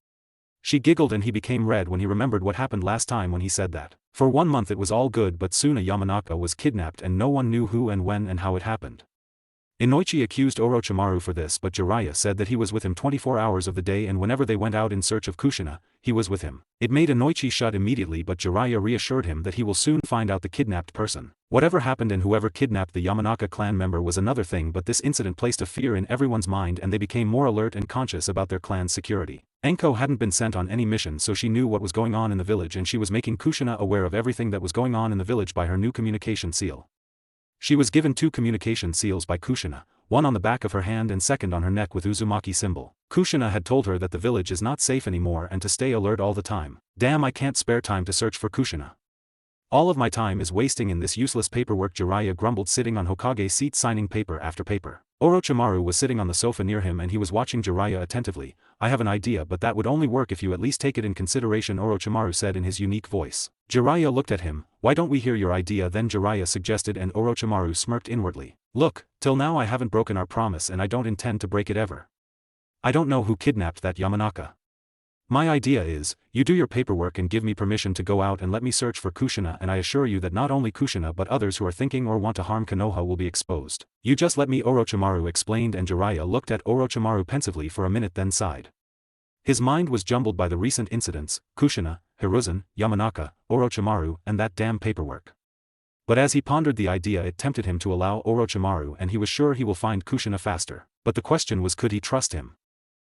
She giggled and he became red when he remembered what happened last time when he said that. For 1 month it was all good but soon a Yamanaka was kidnapped and no one knew who and when and how it happened. Inoichi accused Orochimaru for this but Jiraiya said that he was with him 24 hours of the day and whenever they went out in search of Kushina, he was with him. It made Inoichi shut immediately but Jiraiya reassured him that he will soon find out the kidnapped person. Whatever happened and whoever kidnapped the Yamanaka clan member was another thing but this incident placed a fear in everyone's mind and they became more alert and conscious about their clan's security. Anko hadn't been sent on any mission so she knew what was going on in the village and she was making Kushina aware of everything that was going on in the village by her new communication seal. She was given 2 communication seals by Kushina, one on the back of her hand and second on her neck with Uzumaki symbol. Kushina had told her that the village is not safe anymore and to stay alert all the time. Damn, I can't spare time to search for Kushina. All of my time is wasting in this useless paperwork, Jiraiya grumbled sitting on Hokage's seat signing paper after paper. Orochimaru was sitting on the sofa near him and he was watching Jiraiya attentively. I have an idea but that would only work if you at least take it in consideration, Orochimaru said in his unique voice. Jiraiya looked at him. Why don't we hear your idea then, Jiraiya suggested and Orochimaru smirked inwardly. Look, till now I haven't broken our promise and I don't intend to break it ever. I don't know who kidnapped that Yamanaka. My idea is, you do your paperwork and give me permission to go out and let me search for Kushina and I assure you that not only Kushina but others who are thinking or want to harm Konoha will be exposed. You just let me, Orochimaru explained and Jiraiya looked at Orochimaru pensively for a minute then sighed. His mind was jumbled by the recent incidents, Kushina, Hiruzen, Yamanaka, Orochimaru, and that damn paperwork. But as he pondered the idea it tempted him to allow Orochimaru and he was sure he will find Kushina faster. But the question was, could he trust him?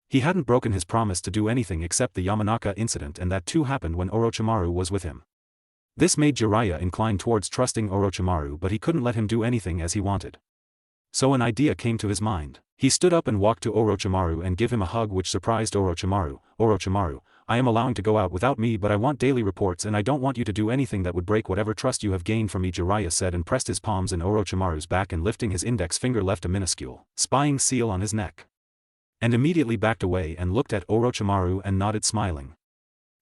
He hadn't broken his promise to do anything except the Yamanaka incident and that too happened when Orochimaru was with him. This made Jiraiya incline towards trusting Orochimaru but he couldn't let him do anything as he wanted. So an idea came to his mind. He stood up and walked to Orochimaru and gave him a hug which surprised Orochimaru. Orochimaru, I am allowing to go out without me but I want daily reports and I don't want you to do anything that would break whatever trust you have gained from me, Jiraiya said and pressed his palms in Orochimaru's back and lifting his index finger left a minuscule, spying seal on his neck. and immediately backed away and looked at Orochimaru and nodded smiling.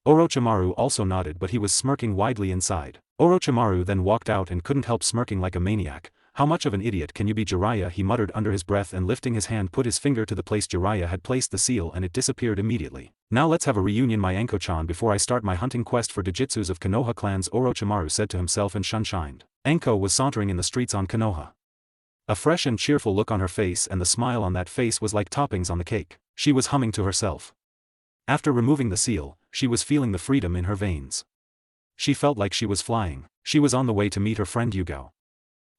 Orochimaru also nodded, but he was smirking widely inside. Orochimaru then walked out and couldn't help smirking like a maniac. How much of an idiot can you be, Jiraiya? He muttered under his breath, and lifting his hand put his finger to the place Jiraiya had placed the seal and it disappeared immediately. Now let's have a reunion, my Anko-chan, before I start my hunting quest for Dojutsus of Konoha clans, Orochimaru said to himself and sunshined. Anko was sauntering in the streets on Konoha. A fresh and cheerful look on her face, and the smile on that face was like toppings on the cake. She was humming to herself. After removing the seal, she was feeling the freedom in her veins. She felt like she was flying. She was on the way to meet her friend Yugo.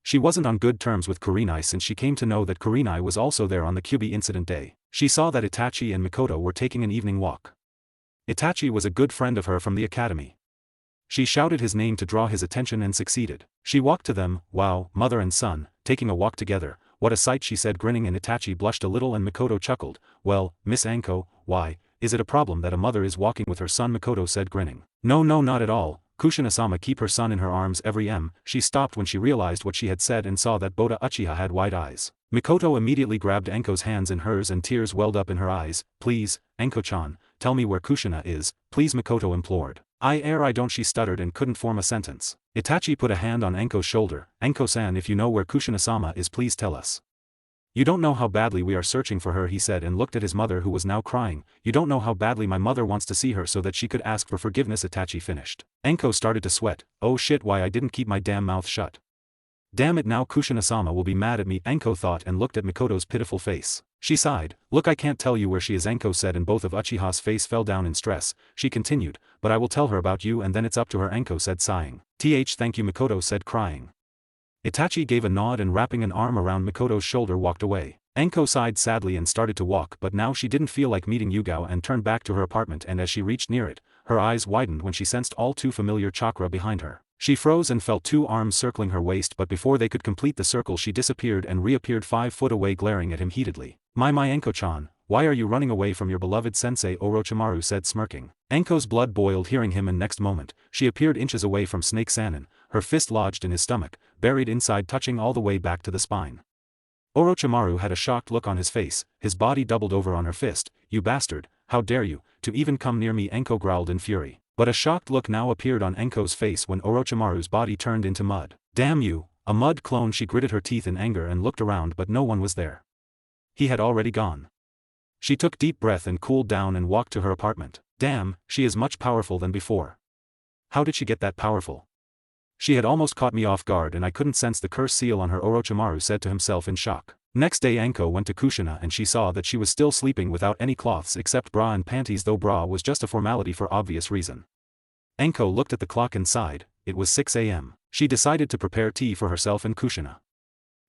She wasn't on good terms with Kurenai since she came to know that Kurenai was also there on the Kyuubi incident day. She saw that Itachi and Mikoto were taking an evening walk. Itachi was a good friend of her from the academy. She shouted his name to draw his attention and succeeded. She walked to them. Wow, mother and son, taking a walk together, what a sight, she said, grinning, and Itachi blushed a little and Mikoto chuckled. Well, Miss Anko, why, is it a problem that a mother is walking with her son? Mikoto said, grinning. No, not at all. Kushina-sama keep her son in her arms every m. She stopped when she realized what she had said and saw that Boda Uchiha had wide eyes. Mikoto immediately grabbed Anko's hands in hers and tears welled up in her eyes. Please, Anko-chan, tell me where Kushina is, please, Mikoto implored. I don't, she stuttered and couldn't form a sentence. Itachi put a hand on Anko's shoulder. Anko-san, if you know where Kushina-sama is, please tell us. You don't know how badly we are searching for her, he said, and looked at his mother, who was now crying. You don't know how badly my mother wants to see her so that she could ask for forgiveness, Itachi finished. Anko started to sweat. Oh shit, why I didn't keep my damn mouth shut. Damn it, now Kushina-sama will be mad at me, Anko thought, and looked at Mikoto's pitiful face. She sighed. Look, I can't tell you where she is, Anko said, and both of Uchiha's face fell down in stress. She continued, but I will tell her about you and then it's up to her, Anko said, sighing. Thank you, Mikoto said, crying. Itachi gave a nod and wrapping an arm around Mikoto's shoulder walked away. Anko sighed sadly and started to walk, but now she didn't feel like meeting Yugo and turned back to her apartment, and as she reached near it, her eyes widened when she sensed all too familiar chakra behind her. She froze and felt two arms circling her waist, but before they could complete the circle she disappeared and reappeared 5 foot away, glaring at him heatedly. My Anko-chan, why are you running away from your beloved sensei? Orochimaru said, smirking. Anko's blood boiled hearing him, and next moment, she appeared inches away from Snake Sanin, her fist lodged in his stomach, buried inside, touching all the way back to the spine. Orochimaru had a shocked look on his face, his body doubled over on her fist. You bastard, how dare you, to even come near me, Anko growled in fury. But a shocked look now appeared on Anko's face when Orochimaru's body turned into mud. Damn you, a mud clone, she gritted her teeth in anger and looked around, but no one was there. He had already gone. She took deep breath and cooled down and walked to her apartment. Damn, she is much powerful than before. How did she get that powerful? She had almost caught me off guard and I couldn't sense the curse seal on her, Orochimaru said to himself in shock. Next day Anko went to Kushina and she saw that she was still sleeping without any cloths except bra and panties, though bra was just a formality for obvious reason. Anko looked at the clock and sighed. It was 6 a.m. She decided to prepare tea for herself and Kushina.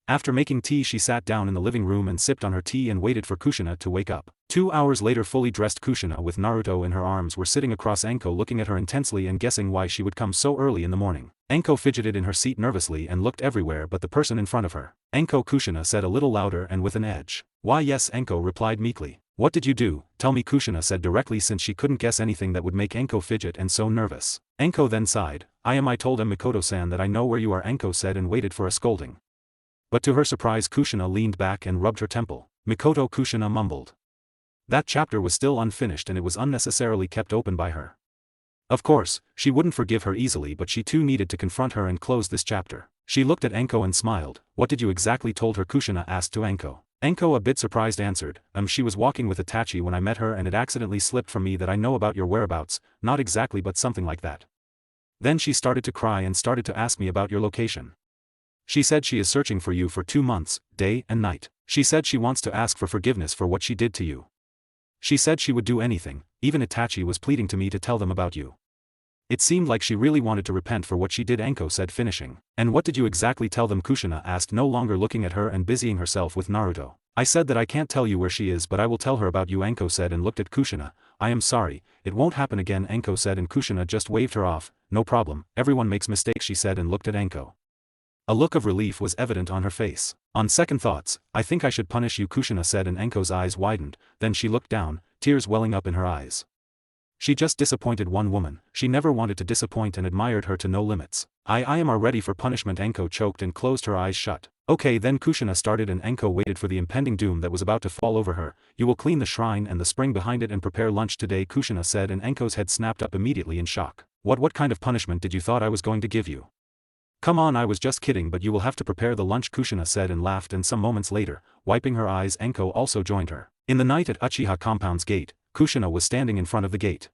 After making tea, she sat down in the living room and sipped on her tea and waited for Kushina to wake up. 2 hours later, fully dressed Kushina with Naruto in her arms were sitting across Anko, looking at her intensely and guessing why she would come so early in the morning. Anko fidgeted in her seat nervously and looked everywhere but the person in front of her. Anko, Kushina said a little louder and with an edge. Why yes, Anko replied meekly. What did you do? Tell me, Kushina said directly, since she couldn't guess anything that would make Anko fidget and so nervous. Anko then sighed. I told Mikoto-san that I know where you are, Anko said, and waited for a scolding. But to her surprise, Kushina leaned back and rubbed her temple. Mikoto, Kushina mumbled. That chapter was still unfinished and it was unnecessarily kept open by her. Of course, she wouldn't forgive her easily, but she too needed to confront her and close this chapter. She looked at Anko and smiled. What did you exactly told her? Kushina asked to Anko. Anko, a bit surprised, answered. She was walking with Itachi when I met her and it accidentally slipped from me that I know about your whereabouts. Not exactly, but something like that. Then she started to cry and started to ask me about your location. She said she is searching for you for 2 months, day and night. She said she wants to ask for forgiveness for what she did to you. She said she would do anything, even Itachi was pleading to me to tell them about you. It seemed like she really wanted to repent for what she did, Anko said, finishing. And what did you exactly tell them? Kushina asked, no longer looking at her and busying herself with Naruto. I said that I can't tell you where she is, but I will tell her about you, Anko said, and looked at Kushina. I am sorry, it won't happen again, Anko said, and Kushina just waved her off. No problem, everyone makes mistakes, she said, and looked at Anko. A look of relief was evident on her face. On second thoughts, I think I should punish you, Kushina said, and Anko's eyes widened. Then she looked down, tears welling up in her eyes. She just disappointed one woman. She never wanted to disappoint and admired her to no limits. I am ready for punishment, Anko choked and closed her eyes shut. Okay, then Kushina started and Anko waited for the impending doom that was about to fall over her. You will clean the shrine and the spring behind it and prepare lunch today, Kushina said, and Anko's head snapped up immediately in shock. What kind of punishment did you thought I was going to give you? Come on, I was just kidding, but you will have to prepare the lunch, Kushina said and laughed, and some moments later, wiping her eyes, Anko also joined her. In the night at Uchiha Compound's gate, Kushina was standing in front of the gate.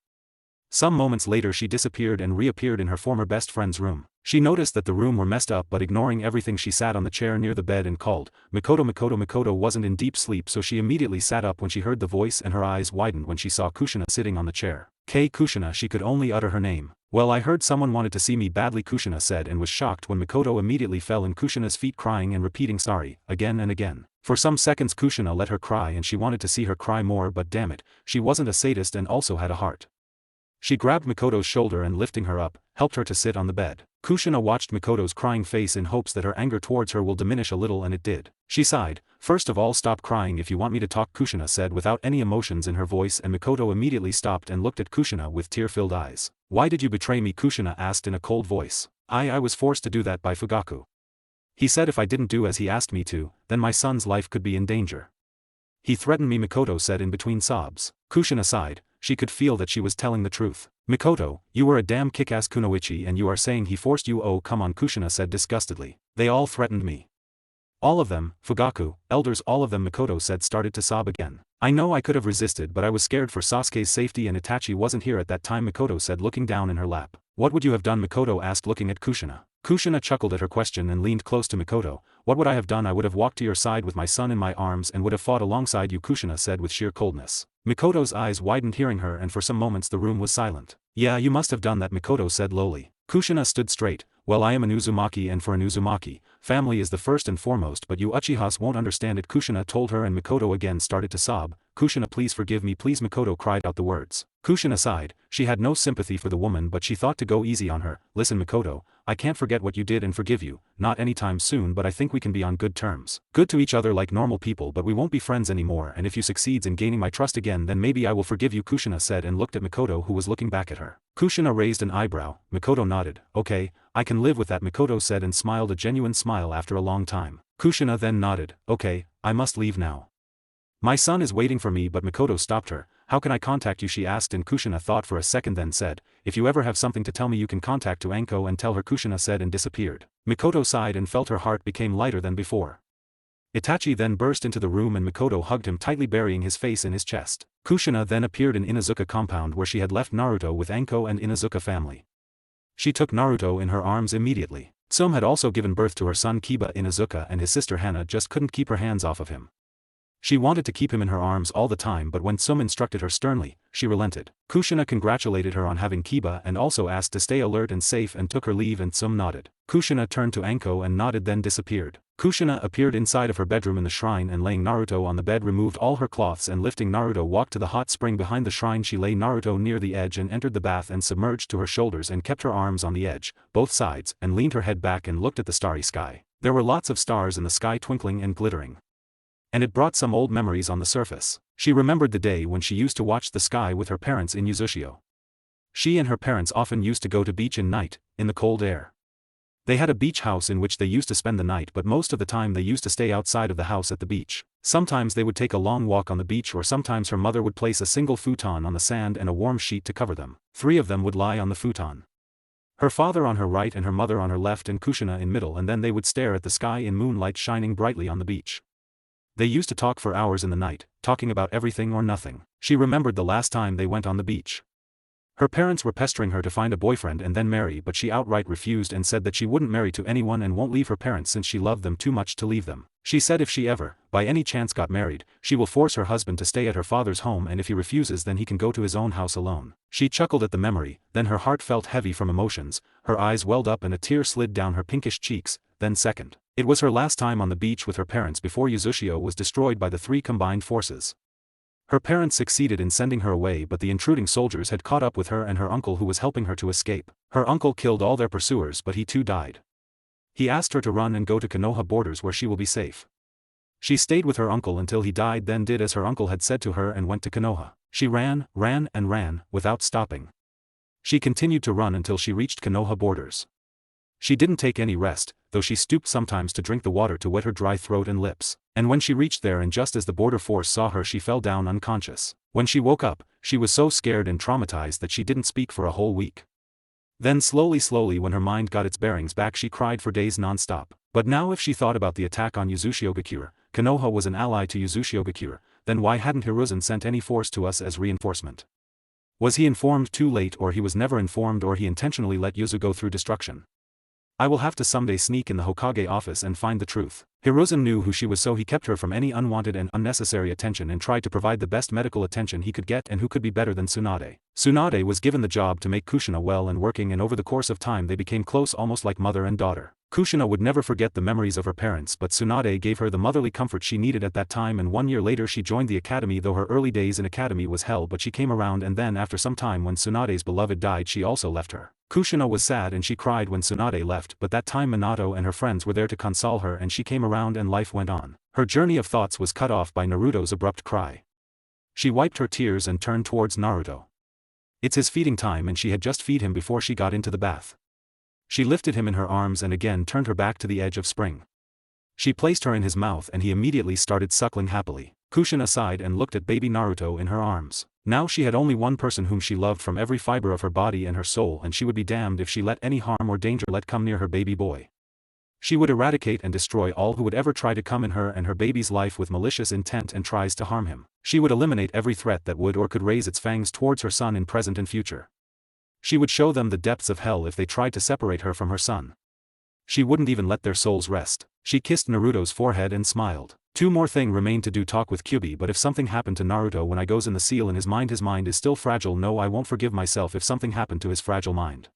Some moments later she disappeared and reappeared in her former best friend's room. She noticed that the room were messed up, but ignoring everything she sat on the chair near the bed and called, Makoto Makoto. Makoto wasn't in deep sleep, so she immediately sat up when she heard the voice and her eyes widened when she saw Kushina sitting on the chair. Kushina, she could only utter her name. Well, I heard someone wanted to see me badly, Kushina said, and was shocked when Makoto immediately fell in Kushina's feet crying and repeating sorry, again and again. For some seconds Kushina let her cry and she wanted to see her cry more, but damn it, she wasn't a sadist and also had a heart. She grabbed Makoto's shoulder and lifting her up, helped her to sit on the bed. Kushina watched Makoto's crying face in hopes that her anger towards her will diminish a little, and it did. She sighed. First of all, stop crying if you want me to talk, Kushina said without any emotions in her voice, and Makoto immediately stopped and looked at Kushina with tear-filled eyes. Why did you betray me? Kushina asked in a cold voice. I was forced to do that by Fugaku. He said if I didn't do as he asked me to, then my son's life could be in danger. He threatened me, Makoto said in between sobs. Kushina sighed. She could feel that she was telling the truth. Makoto, you were a damn kick-ass kunoichi and you are saying he forced you? Oh come on, Kushina said disgustedly. They all threatened me. All of them, Fugaku, elders, all of them, Makoto said, started to sob again. I know I could have resisted, but I was scared for Sasuke's safety and Itachi wasn't here at that time, Makoto said looking down in her lap. What would you have done? Makoto asked looking at Kushina. Kushina chuckled at her question and leaned close to Makoto. What would I have done? I would have walked to your side with my son in my arms and would have fought alongside you, Kushina said with sheer coldness. Makoto's eyes widened hearing her, and for some moments the room was silent. Yeah, you must have done that, Makoto said lowly. Kushina stood straight. Well, I am an Uzumaki, and for an Uzumaki, family is the first and foremost, but you Uchihas won't understand it, Kushina told her, and Makoto again started to sob. Kushina, please forgive me, please, Makoto cried out the words. Kushina sighed. She had no sympathy for the woman, but she thought to go easy on her. Listen, Makoto, I can't forget what you did and forgive you, not anytime soon, but I think we can be on good terms. Good to each other like normal people, but we won't be friends anymore, and if you succeeds in gaining my trust again, then maybe I will forgive you, Kushina said and looked at Makoto, who was looking back at her. Kushina raised an eyebrow. Makoto nodded. Okay, I can live with that, Makoto said and smiled a genuine smile after a long time. Kushina then nodded. Okay, I must leave now. My son is waiting for me, but Makoto stopped her. How can I contact you? She asked, and Kushina thought for a second then said, if you ever have something to tell me you can contact to Anko and tell her, Kushina said and disappeared. Makoto sighed and felt her heart became lighter than before. Itachi then burst into the room and Makoto hugged him tightly, burying his face in his chest. Kushina then appeared in Inuzuka compound where she had left Naruto with Anko and Inuzuka family. She took Naruto in her arms immediately. Tsume had also given birth to her son Kiba. Inuzuka and his sister Hana just couldn't keep her hands off of him. She wanted to keep him in her arms all the time, but when Tsume instructed her sternly, she relented. Kushina congratulated her on having Kiba and also asked to stay alert and safe and took her leave, and Tsume nodded. Kushina turned to Anko and nodded, then disappeared. Kushina appeared inside of her bedroom in the shrine and laying Naruto on the bed removed all her cloths and lifting Naruto walked to the hot spring behind the shrine. She lay Naruto near the edge and entered the bath and submerged to her shoulders and kept her arms on the edge, both sides, and leaned her head back and looked at the starry sky. There were lots of stars in the sky twinkling and glittering. And it brought some old memories on the surface. She remembered the day when she used to watch the sky with her parents in Uzushio. She and her parents often used to go to beach in night, in the cold air. They had a beach house in which they used to spend the night, but most of the time they used to stay outside of the house at the beach. Sometimes they would take a long walk on the beach, or sometimes her mother would place a single futon on the sand and a warm sheet to cover them. 3 of them would lie on the futon. Her father on her right and her mother on her left and Kushina in middle, and then they would stare at the sky in moonlight shining brightly on the beach. They used to talk for hours in the night, talking about everything or nothing. She remembered the last time they went on the beach. Her parents were pestering her to find a boyfriend and then marry, but she outright refused and said that she wouldn't marry to anyone and won't leave her parents since she loved them too much to leave them. She said if she ever, by any chance, got married, she will force her husband to stay at her father's home, and if he refuses then he can go to his own house alone. She chuckled at the memory, then her heart felt heavy from emotions, her eyes welled up and a tear slid down her pinkish cheeks, then second. It was her last time on the beach with her parents before Uzushio was destroyed by the 3 combined forces. Her parents succeeded in sending her away, but the intruding soldiers had caught up with her and her uncle who was helping her to escape. Her uncle killed all their pursuers, but he too died. He asked her to run and go to Konoha borders where she will be safe. She stayed with her uncle until he died, then did as her uncle had said to her and went to Konoha. She ran, and ran, without stopping. She continued to run until she reached Konoha borders. She didn't take any rest, though she stooped sometimes to drink the water to wet her dry throat and lips. And when she reached there and just as the border force saw her she fell down unconscious. When she woke up, she was so scared and traumatized that she didn't speak for a whole week. Then slowly when her mind got its bearings back she cried for days non-stop. But now if she thought about the attack on Uzushigakure, Konoha was an ally to Uzushigakure, then why hadn't Hiruzen sent any force to us as reinforcement? Was he informed too late, or he was never informed, or he intentionally let Yuzu go through destruction? I will have to someday sneak in the Hokage office and find the truth. Hiruzen knew who she was, so he kept her from any unwanted and unnecessary attention and tried to provide the best medical attention he could get, and who could be better than Tsunade. Tsunade was given the job to make Kushina well and working, and over the course of time they became close, almost like mother and daughter. Kushina would never forget the memories of her parents, but Tsunade gave her the motherly comfort she needed at that time, and 1 year later she joined the academy, though her early days in academy was hell, but she came around, and then after some time when Tsunade's beloved died she also left her. Kushina was sad and she cried when Tsunade left, but that time Minato and her friends were there to console her and she came around and life went on. Her journey of thoughts was cut off by Naruto's abrupt cry. She wiped her tears and turned towards Naruto. It's his feeding time, and she had just feed him before she got into the bath. She lifted him in her arms and again turned her back to the edge of spring. She placed her in his mouth and he immediately started suckling happily. Kushina sighed and looked at baby Naruto in her arms. Now she had only one person whom she loved from every fiber of her body and her soul, and she would be damned if she let any harm or danger come near her baby boy. She would eradicate and destroy all who would ever try to come in her and her baby's life with malicious intent and tries to harm him. She would eliminate every threat that would or could raise its fangs towards her son in present and future. She would show them the depths of hell if they tried to separate her from her son. She wouldn't even let their souls rest. She kissed Naruto's forehead and smiled. Two more thing remained to do: talk with Kyuubi, but if something happened to Naruto when I goes in the seal in his mind is still fragile. No, I won't forgive myself if something happened to his fragile mind.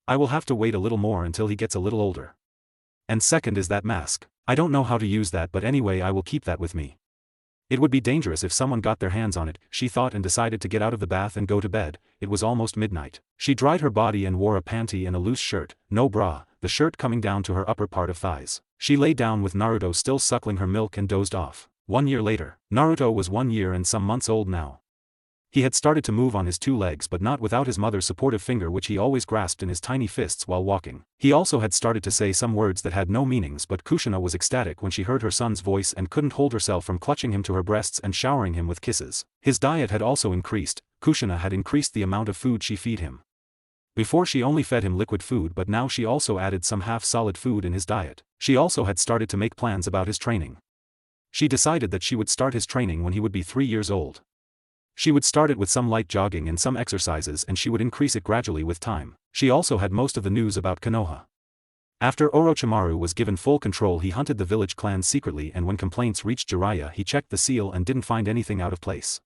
I will have to wait a little more until he gets a little older. And second is that mask. I don't know how to use that, but anyway I will keep that with me. It would be dangerous if someone got their hands on it, she thought, and decided to get out of the bath and go to bed. It was almost midnight. She dried her body and wore a panty and a loose shirt, no bra, the shirt coming down to her upper part of thighs. She lay down with Naruto still suckling her milk and dozed off. 1 year later. Naruto was 1 year and some months old now. He had started to move on his 2 legs, but not without his mother's supportive finger, which he always grasped in his tiny fists while walking. He also had started to say some words that had no meanings, but Kushina was ecstatic when she heard her son's voice and couldn't hold herself from clutching him to her breasts and showering him with kisses. His diet had also increased. Kushina had increased the amount of food she feed him. Before she only fed him liquid food, but now she also added some half-solid food in his diet. She also had started to make plans about his training. She decided that she would start his training when he would be 3 years old. She would start it with some light jogging and some exercises, and she would increase it gradually with time. She also had most of the news about Konoha. After Orochimaru was given full control, he hunted the village clans secretly, and when complaints reached Jiraiya he checked the seal and didn't find anything out of place.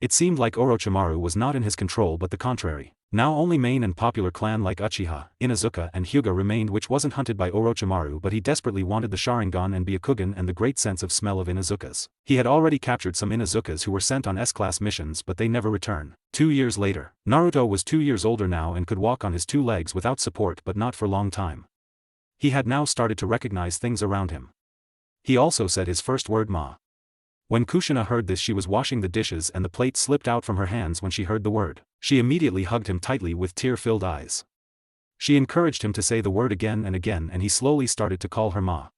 It seemed like Orochimaru was not in his control, but the contrary. Now only main and popular clan like Uchiha, Inuzuka and Hyuga remained, which wasn't hunted by Orochimaru, but he desperately wanted the Sharingan and Byakugan and the great sense of smell of Inuzukas. He had already captured some Inuzukas who were sent on S-class missions, but they never returned. 2 years later. Naruto was 2 years older now and could walk on his 2 legs without support, but not for a long time. He had now started to recognize things around him. He also said his first word, ma. When Kushina heard this, she was washing the dishes and the plate slipped out from her hands when she heard the word. She immediately hugged him tightly with tear-filled eyes. She encouraged him to say the word again and again, and he slowly started to call her ma.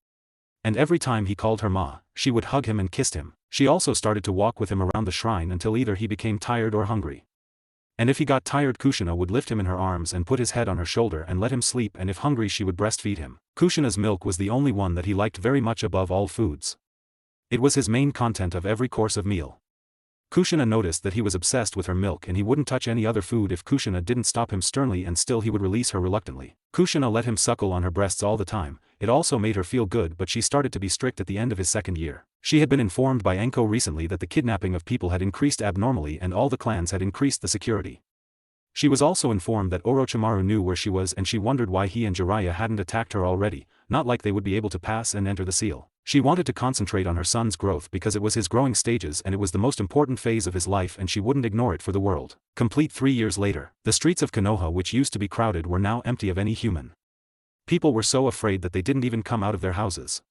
And every time he called her ma, she would hug him and kissed him. She also started to walk with him around the shrine until either he became tired or hungry. And if he got tired, Kushina would lift him in her arms and put his head on her shoulder and let him sleep, and if hungry she would breastfeed him. Kushina's milk was the only one that he liked very much above all foods. It was his main content of every course of meal. Kushina noticed that he was obsessed with her milk, and he wouldn't touch any other food if Kushina didn't stop him sternly, and still he would release her reluctantly. Kushina let him suckle on her breasts all the time. It also made her feel good, but she started to be strict at the end of his 2nd year. She had been informed by Anko recently that the kidnapping of people had increased abnormally and all the clans had increased the security. She was also informed that Orochimaru knew where she was, and she wondered why he and Jiraiya hadn't attacked her already, not like they would be able to pass and enter the seal. She wanted to concentrate on her son's growth because it was his growing stages and it was the most important phase of his life, and she wouldn't ignore it for the world. Complete 3 years later. The streets of Konoha, which used to be crowded, were now empty of any human. People were so afraid that they didn't even come out of their houses.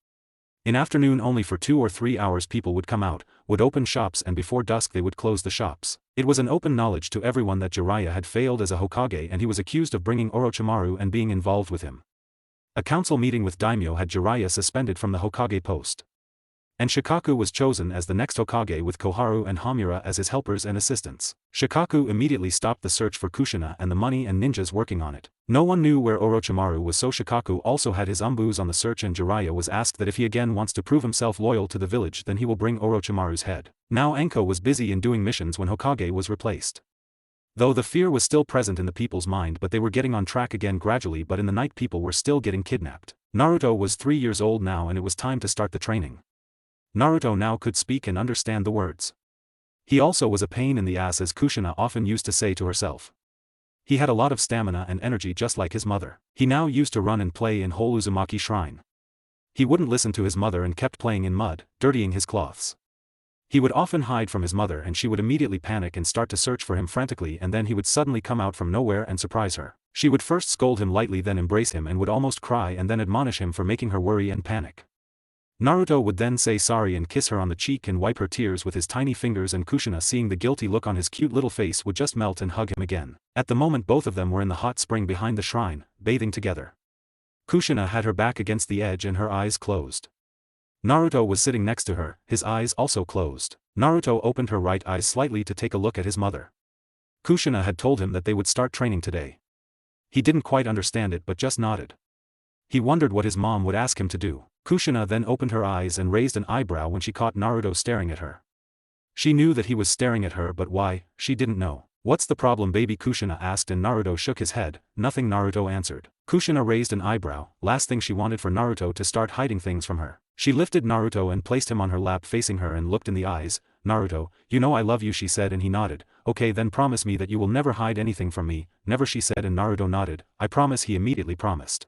In afternoon only for 2 or 3 hours people would come out, would open shops, and before dusk they would close the shops. It was an open knowledge to everyone that Jiraiya had failed as a Hokage, and he was accused of bringing Orochimaru and being involved with him. A council meeting with daimyo had Jiraiya suspended from the Hokage post. And Shikaku was chosen as the next Hokage with Koharu and Hamura as his helpers and assistants. Shikaku immediately stopped the search for Kushina and the money and ninjas working on it. No one knew where Orochimaru was, so Shikaku also had his umbus on the search, and Jiraiya was asked that if he again wants to prove himself loyal to the village, then he will bring Orochimaru's head. Now Anko was busy in doing missions when Hokage was replaced. Though the fear was still present in the people's mind, but they were getting on track again gradually, but in the night people were still getting kidnapped. Naruto was 3 years old now, and it was time to start the training. Naruto now could speak and understand the words. He also was a pain in the ass, as Kushina often used to say to herself. He had a lot of stamina and energy just like his mother. He now used to run and play in whole Uzumaki shrine. He wouldn't listen to his mother and kept playing in mud, dirtying his clothes. He would often hide from his mother, and she would immediately panic and start to search for him frantically, and then he would suddenly come out from nowhere and surprise her. She would first scold him lightly, then embrace him and would almost cry, and then admonish him for making her worry and panic. Naruto would then say sorry and kiss her on the cheek and wipe her tears with his tiny fingers, and Kushina, seeing the guilty look on his cute little face, would just melt and hug him again. At the moment both of them were in the hot spring behind the shrine, bathing together. Kushina had her back against the edge and her eyes closed. Naruto was sitting next to her, his eyes also closed. Naruto opened her right eye slightly to take a look at his mother. Kushina had told him that they would start training today. He didn't quite understand it but just nodded. He wondered what his mom would ask him to do. Kushina then opened her eyes and raised an eyebrow when she caught Naruto staring at her. She knew that he was staring at her, but why, she didn't know. "What's the problem, baby?" Kushina asked, and Naruto shook his head. "Nothing," Naruto answered. Kushina raised an eyebrow. Last thing she wanted for Naruto to start hiding things from her. She lifted Naruto and placed him on her lap facing her and looked in the eyes. "Naruto, you know I love you," she said, and he nodded. "Okay, then promise me that you will never hide anything from me." "Never," she said, and Naruto nodded. "I promise," he immediately promised.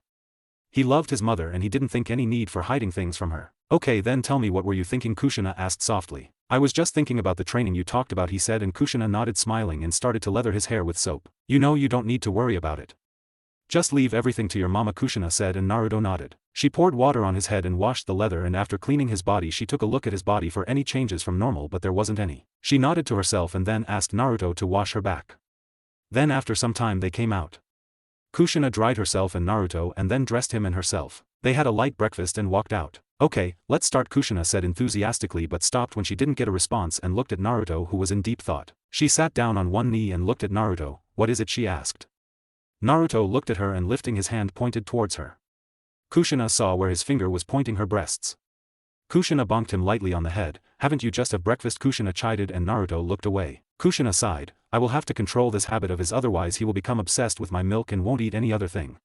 He loved his mother and he didn't think any need for hiding things from her. "Okay, then tell me, what were you thinking?" Kushina asked softly. "I was just thinking about the training you talked about," he said, and Kushina nodded, smiling, and started to lather his hair with soap. "You know you don't need to worry about it. Just leave everything to your mama," Kushina said, and Naruto nodded. She poured water on his head and washed the leather, and after cleaning his body she took a look at his body for any changes from normal, but there wasn't any. She nodded to herself and then asked Naruto to wash her back. Then after some time they came out. Kushina dried herself and Naruto and then dressed him and herself. They had a light breakfast and walked out. "Okay, let's start," Kushina said enthusiastically, but stopped when she didn't get a response and looked at Naruto, who was in deep thought. She sat down on one knee and looked at Naruto. "What is it?" she asked. Naruto looked at her and lifting his hand pointed towards her. Kushina saw where his finger was pointing her breasts. Kushina bonked him lightly on the head. "Haven't you just had breakfast?" Kushina chided, and Naruto looked away. Kushina sighed. "I will have to control this habit of his, otherwise he will become obsessed with my milk and won't eat any other thing.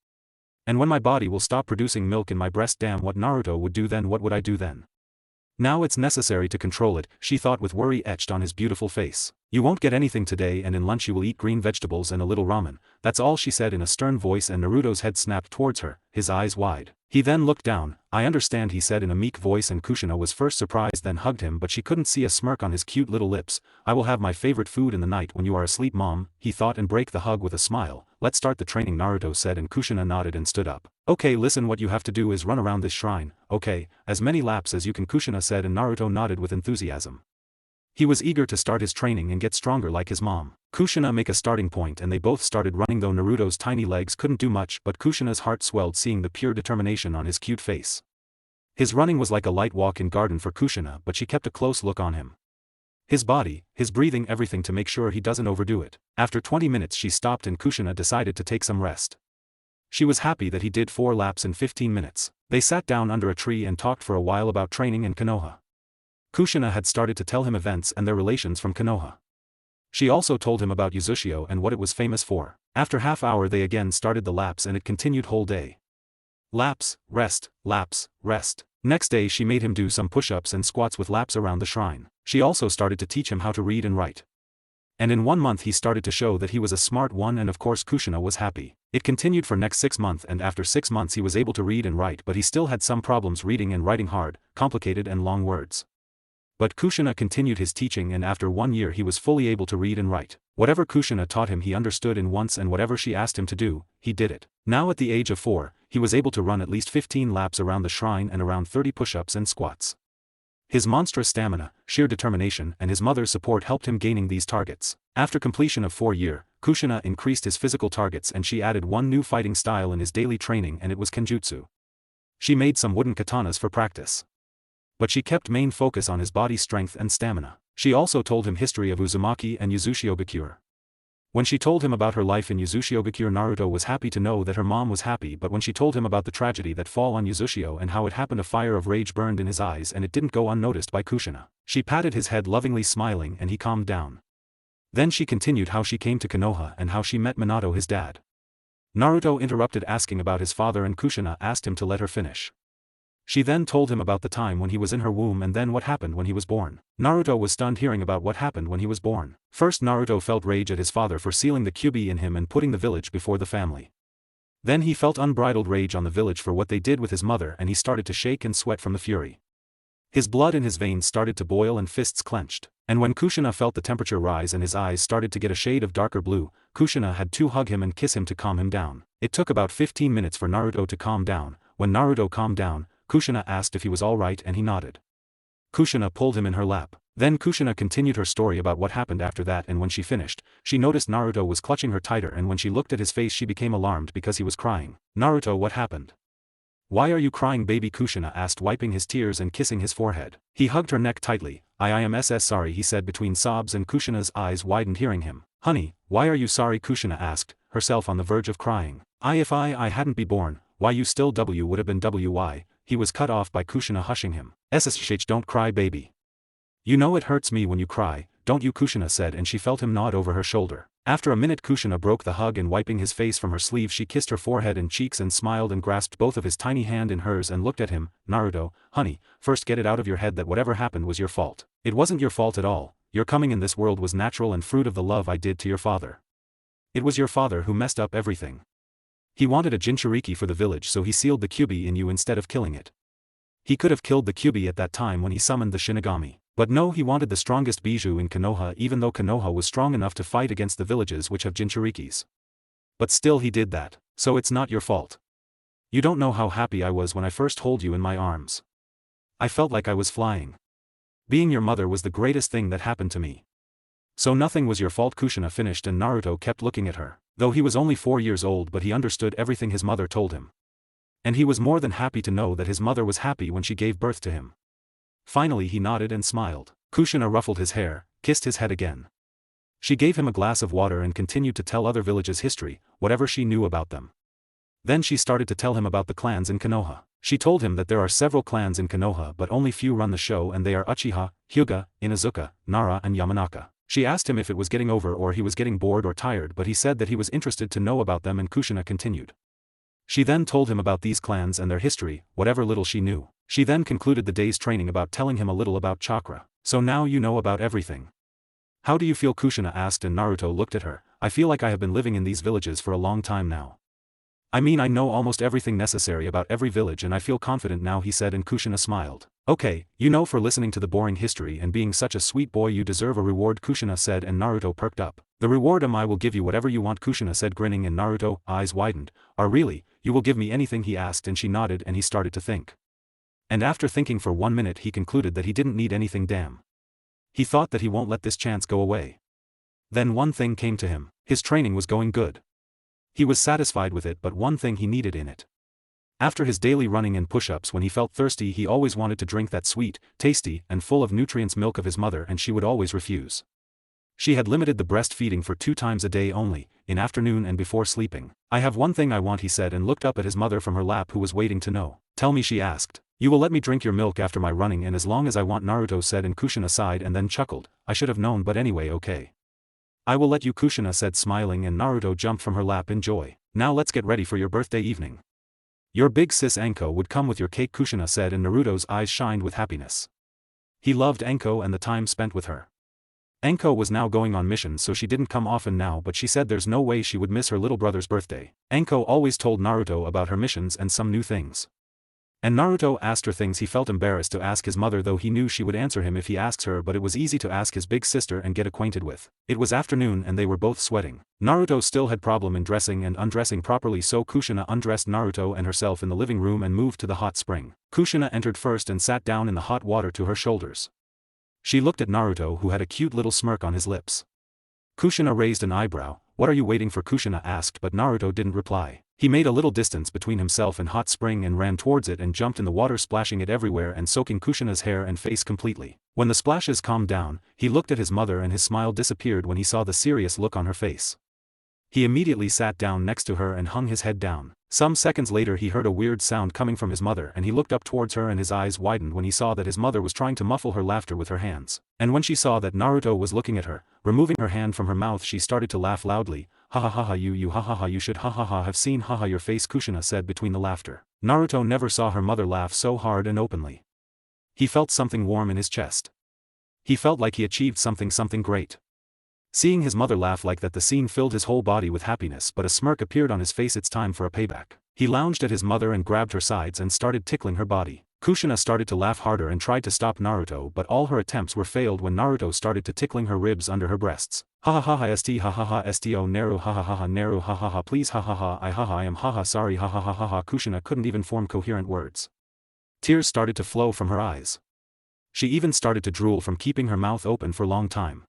And when my body will stop producing milk in my breast, damn what Naruto would do then. What would I do then? Now it's necessary to control it," she thought with worry etched on his beautiful face. "You won't get anything today, and in lunch you will eat green vegetables and a little ramen. That's all," she said in a stern voice, and Naruto's head snapped towards her, his eyes wide. He then looked down. "I understand," he said in a meek voice, and Kushina was first surprised then hugged him, but she couldn't see a smirk on his cute little lips. "I will have my favorite food in the night when you are asleep, mom," he thought, and break the hug with a smile. "Let's start the training," Naruto said, and Kushina nodded and stood up. "Okay, listen, what you have to do is run around this shrine." "Okay, as many laps as you can," Kushina said, and Naruto nodded with enthusiasm. He was eager to start his training and get stronger like his mom. Kushina make a starting point and they both started running, though Naruto's tiny legs couldn't do much, but Kushina's heart swelled seeing the pure determination on his cute face. His running was like a light walk in garden for Kushina, but she kept a close look on him. His body, his breathing, everything to make sure he doesn't overdo it. After 20 minutes she stopped and Kushina decided to take some rest. She was happy that he did 4 laps in 15 minutes. They sat down under a tree and talked for a while about training in Konoha. Kushina had started to tell him events and their relations from Konoha. She also told him about Uzushio and what it was famous for. After half hour they again started the laps and it continued whole day. Laps, rest, laps, rest. Next day she made him do some push-ups and squats with laps around the shrine. She also started to teach him how to read and write. And in 1 month he started to show that he was a smart one, and of course Kushina was happy. It continued for next 6 months, and after 6 months he was able to read and write, but he still had some problems reading and writing hard, complicated and long words. But Kushina continued his teaching, and after 1 year he was fully able to read and write. Whatever Kushina taught him he understood in once, and whatever she asked him to do, he did it. Now at the age of 4, he was able to run at least 15 laps around the shrine and around 30 push-ups and squats. His monstrous stamina, sheer determination, and his mother's support helped him gaining these targets. After completion of 4 years, Kushina increased his physical targets and she added one new fighting style in his daily training, and it was Kenjutsu. She made some wooden katanas for practice. But she kept main focus on his body strength and stamina. She also told him history of Uzumaki and Uzushiogakure. When she told him about her life in Uzushiogakure, Naruto was happy to know that her mom was happy, but when she told him about the tragedy that fall on Uzushio and how it happened, a fire of rage burned in his eyes and it didn't go unnoticed by Kushina. She patted his head lovingly, smiling, and he calmed down. Then she continued how she came to Konoha and how she met Minato, his dad. Naruto interrupted asking about his father and Kushina asked him to let her finish. She then told him about the time when he was in her womb and then what happened when he was born. Naruto was stunned hearing about what happened when he was born. First, Naruto felt rage at his father for sealing the Kyuubi in him and putting the village before the family. Then he felt unbridled rage on the village for what they did with his mother, and he started to shake and sweat from the fury. His blood in his veins started to boil and fists clenched. And when Kushina felt the temperature rise and his eyes started to get a shade of darker blue, Kushina had to hug him and kiss him to calm him down. It took about 15 minutes for Naruto to calm down. When Naruto calmed down, Kushina asked if he was alright and he nodded. Kushina pulled him in her lap. Then Kushina continued her story about what happened after that, and when she finished, she noticed Naruto was clutching her tighter, and when she looked at his face she became alarmed because he was crying. Naruto, what happened? Why are you crying, baby? Kushina asked, wiping his tears and kissing his forehead. He hugged her neck tightly. I am sorry, he said between sobs, and Kushina's eyes widened hearing him. Honey, why are you sorry? Kushina asked, herself on the verge of crying. If I hadn't been born, why you still would have been why? He was cut off by Kushina hushing him. Shh, don't cry, baby. You know it hurts me when you cry, don't you? Kushina said, and she felt him nod over her shoulder. After a minute Kushina broke the hug, and wiping his face from her sleeve she kissed her forehead and cheeks and smiled and grasped both of his tiny hand in hers and looked at him. Naruto, honey, first get it out of your head that whatever happened was your fault. It wasn't your fault at all. Your coming in this world was natural and fruit of the love I did to your father. It was your father who messed up everything. He wanted a Jinchuriki for the village, so he sealed the Kyuubi in you instead of killing it. He could have killed the Kyuubi at that time when he summoned the Shinigami. But no, he wanted the strongest Bijuu in Konoha, even though Konoha was strong enough to fight against the villages which have Jinchurikis. But still he did that. So it's not your fault. You don't know how happy I was when I first held you in my arms. I felt like I was flying. Being your mother was the greatest thing that happened to me. So nothing was your fault. Kushina finished, and Naruto kept looking at her. Though he was only 4 years old, but he understood everything his mother told him. And he was more than happy to know that his mother was happy when she gave birth to him. Finally he nodded and smiled. Kushina ruffled his hair, kissed his head again. She gave him a glass of water and continued to tell other villages' history, whatever she knew about them. Then she started to tell him about the clans in Konoha. She told him that there are several clans in Konoha, but only few run the show, and they are Uchiha, Hyuga, Inuzuka, Nara and Yamanaka. She asked him if it was getting over or he was getting bored or tired, but he said that he was interested to know about them, and Kushina continued. She then told him about these clans and their history, whatever little she knew. She then concluded the day's training about telling him a little about chakra. So now you know about everything. How do you feel? Kushina asked, and Naruto looked at her. I feel like I have been living in these villages for a long time now. I mean, I know almost everything necessary about every village and I feel confident now, he said, and Kushina smiled. Okay, you know, for listening to the boring history and being such a sweet boy you deserve a reward, Kushina said, and Naruto perked up. The reward? I will give you whatever you want, Kushina said, grinning, and Naruto eyes widened. Really, you will give me anything? He asked, and she nodded, and he started to think. And after thinking for 1 minute he concluded that he didn't need anything. Damn. He thought that he won't let this chance go away. Then one thing came to him. His training was going good. He was satisfied with it, but one thing he needed in it. After his daily running and push-ups, when he felt thirsty he always wanted to drink that sweet, tasty, and full of nutrients milk of his mother, and she would always refuse. She had limited the breastfeeding for 2 times a day only, in afternoon and before sleeping. I have one thing I want, he said, and looked up at his mother from her lap, who was waiting to know. Tell me, she asked. You will let me drink your milk after my running, and as long as I want, Naruto said, and Kushina sighed and then chuckled. I should have known, but anyway, okay. I will let you, Kushina said, smiling, and Naruto jumped from her lap in joy. Now let's get ready for your birthday evening. Your big sis Anko would come with your cake, Kushina said, and Naruto's eyes shined with happiness. He loved Anko and the time spent with her. Anko was now going on missions, so she didn't come often now, but she said there's no way she would miss her little brother's birthday. Anko always told Naruto about her missions and some new things. And Naruto asked her things he felt embarrassed to ask his mother, though he knew she would answer him if he asked her, but it was easy to ask his big sister and get acquainted with. It was afternoon and they were both sweating. Naruto still had problem in dressing and undressing properly, so Kushina undressed Naruto and herself in the living room and moved to the hot spring. Kushina entered first and sat down in the hot water to her shoulders. She looked at Naruto, who had a cute little smirk on his lips. Kushina raised an eyebrow. What are you waiting for? Kushina asked, but Naruto didn't reply. He made a little distance between himself and hot spring and ran towards it and jumped in the water, splashing it everywhere and soaking Kushina's hair and face completely. When the splashes calmed down, he looked at his mother and his smile disappeared when he saw the serious look on her face. He immediately sat down next to her and hung his head down. Some seconds later he heard a weird sound coming from his mother and he looked up towards her and his eyes widened when he saw that his mother was trying to muffle her laughter with her hands. And when she saw that Naruto was looking at her, removing her hand from her mouth, she started to laugh loudly. Ha ha ha ha, you ha ha ha, you should ha ha ha have seen ha ha your face, Kushina said between the laughter. Naruto never saw her mother laugh so hard and openly. He felt something warm in his chest. He felt like he achieved something great. Seeing his mother laugh like that, the scene filled his whole body with happiness, but a smirk appeared on his face. It's time for a payback. He lounged at his mother and grabbed her sides and started tickling her body. Kushina started to laugh harder and tried to stop Naruto, but all her attempts were failed when Naruto started to tickling her ribs under her breasts. Ha ha ha ha st ha ha ha sto Naru ha ha ha ha Naru ha ha ha please ha ha ha I am ha ha sorry ha ha ha ha ha. Kushina couldn't even form coherent words. Tears started to flow from her eyes. She even started to drool from keeping her mouth open for a long time.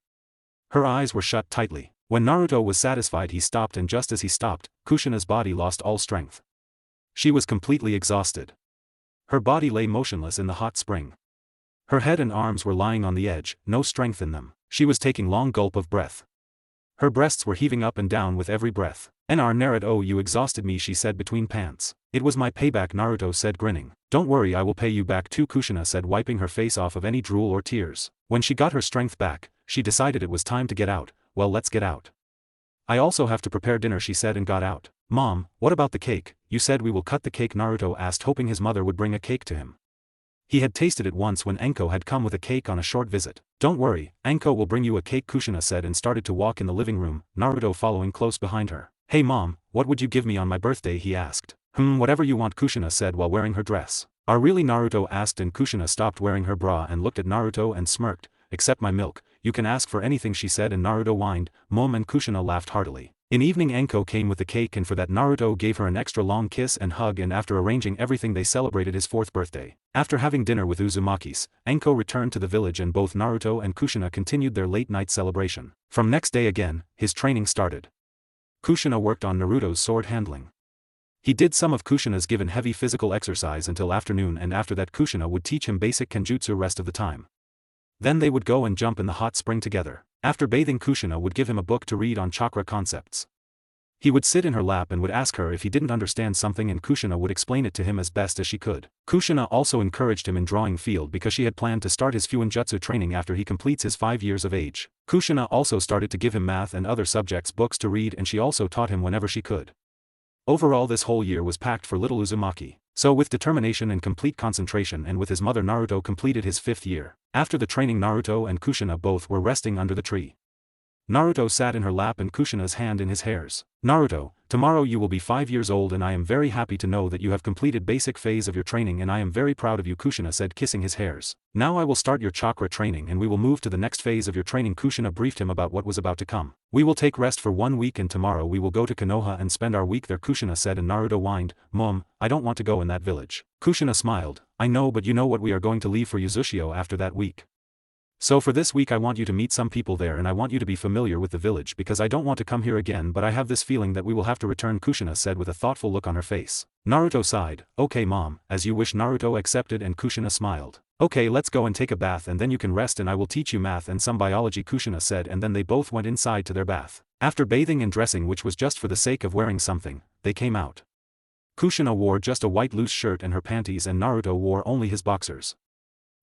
Her eyes were shut tightly. When Naruto was satisfied he stopped, and just as he stopped, Kushina's body lost all strength. She was completely exhausted. Her body lay motionless in the hot spring. Her head and arms were lying on the edge, no strength in them. She was taking long gulp of breath. Her breasts were heaving up and down with every breath. Naruto, you exhausted me, she said between pants. It was my payback, Naruto said grinning. Don't worry, I will pay you back too, Kushina said, wiping her face off of any drool or tears. When she got her strength back, she decided it was time to get out. Well, let's get out. I also have to prepare dinner, she said, and got out. Mom, what about the cake? You said we will cut the cake, Naruto asked, hoping his mother would bring a cake to him. He had tasted it once when Anko had come with a cake on a short visit. Don't worry, Anko will bring you a cake, Kushina said, and started to walk in the living room, Naruto following close behind her. Hey mom, what would you give me on my birthday, he asked. Whatever you want, Kushina said while wearing her dress. Are really, Naruto asked, and Kushina stopped wearing her bra and looked at Naruto and smirked. Except my milk, you can ask for anything, she said, and Naruto whined. Mom, and Kushina laughed heartily. In evening Anko came with the cake, and for that Naruto gave her an extra long kiss and hug, and after arranging everything they celebrated his 4th birthday. After having dinner with Uzumaki's, Anko returned to the village and both Naruto and Kushina continued their late night celebration. From next day again, his training started. Kushina worked on Naruto's sword handling. He did some of Kushina's given heavy physical exercise until afternoon, and after that Kushina would teach him basic kenjutsu rest of the time. Then they would go and jump in the hot spring together. After bathing, Kushina would give him a book to read on chakra concepts. He would sit in her lap and would ask her if he didn't understand something, and Kushina would explain it to him as best as she could. Kushina also encouraged him in drawing field because she had planned to start his Fuinjutsu training after he completes his 5 years of age. Kushina also started to give him math and other subjects books to read, and she also taught him whenever she could. Overall, this whole year was packed for little Uzumaki. So with determination and complete concentration, and with his mother, Naruto completed his 5th year. After the training, Naruto and Kushina both were resting under the tree. Naruto sat in her lap and Kushina's hand in his hairs. Naruto, tomorrow you will be 5 years old, and I am very happy to know that you have completed basic phase of your training, and I am very proud of you, Kushina said, kissing his hairs. Now I will start your chakra training and we will move to the next phase of your training. Kushina briefed him about what was about to come. We will take rest for 1 week and tomorrow we will go to Konoha and spend our week there, Kushina said, and Naruto whined. Mom, I don't want to go in that village. Kushina smiled. I know, but you know what, we are going to leave for Uzushio after that week. So for this week I want you to meet some people there, and I want you to be familiar with the village because I don't want to come here again, but I have this feeling that we will have to return, Kushina said with a thoughtful look on her face. Naruto sighed. Okay mom, as you wish, Naruto accepted, and Kushina smiled. Okay, let's go and take a bath and then you can rest and I will teach you math and some biology, Kushina said, and then they both went inside to their bath. After bathing and dressing, which was just for the sake of wearing something, they came out. Kushina wore just a white loose shirt and her panties, and Naruto wore only his boxers.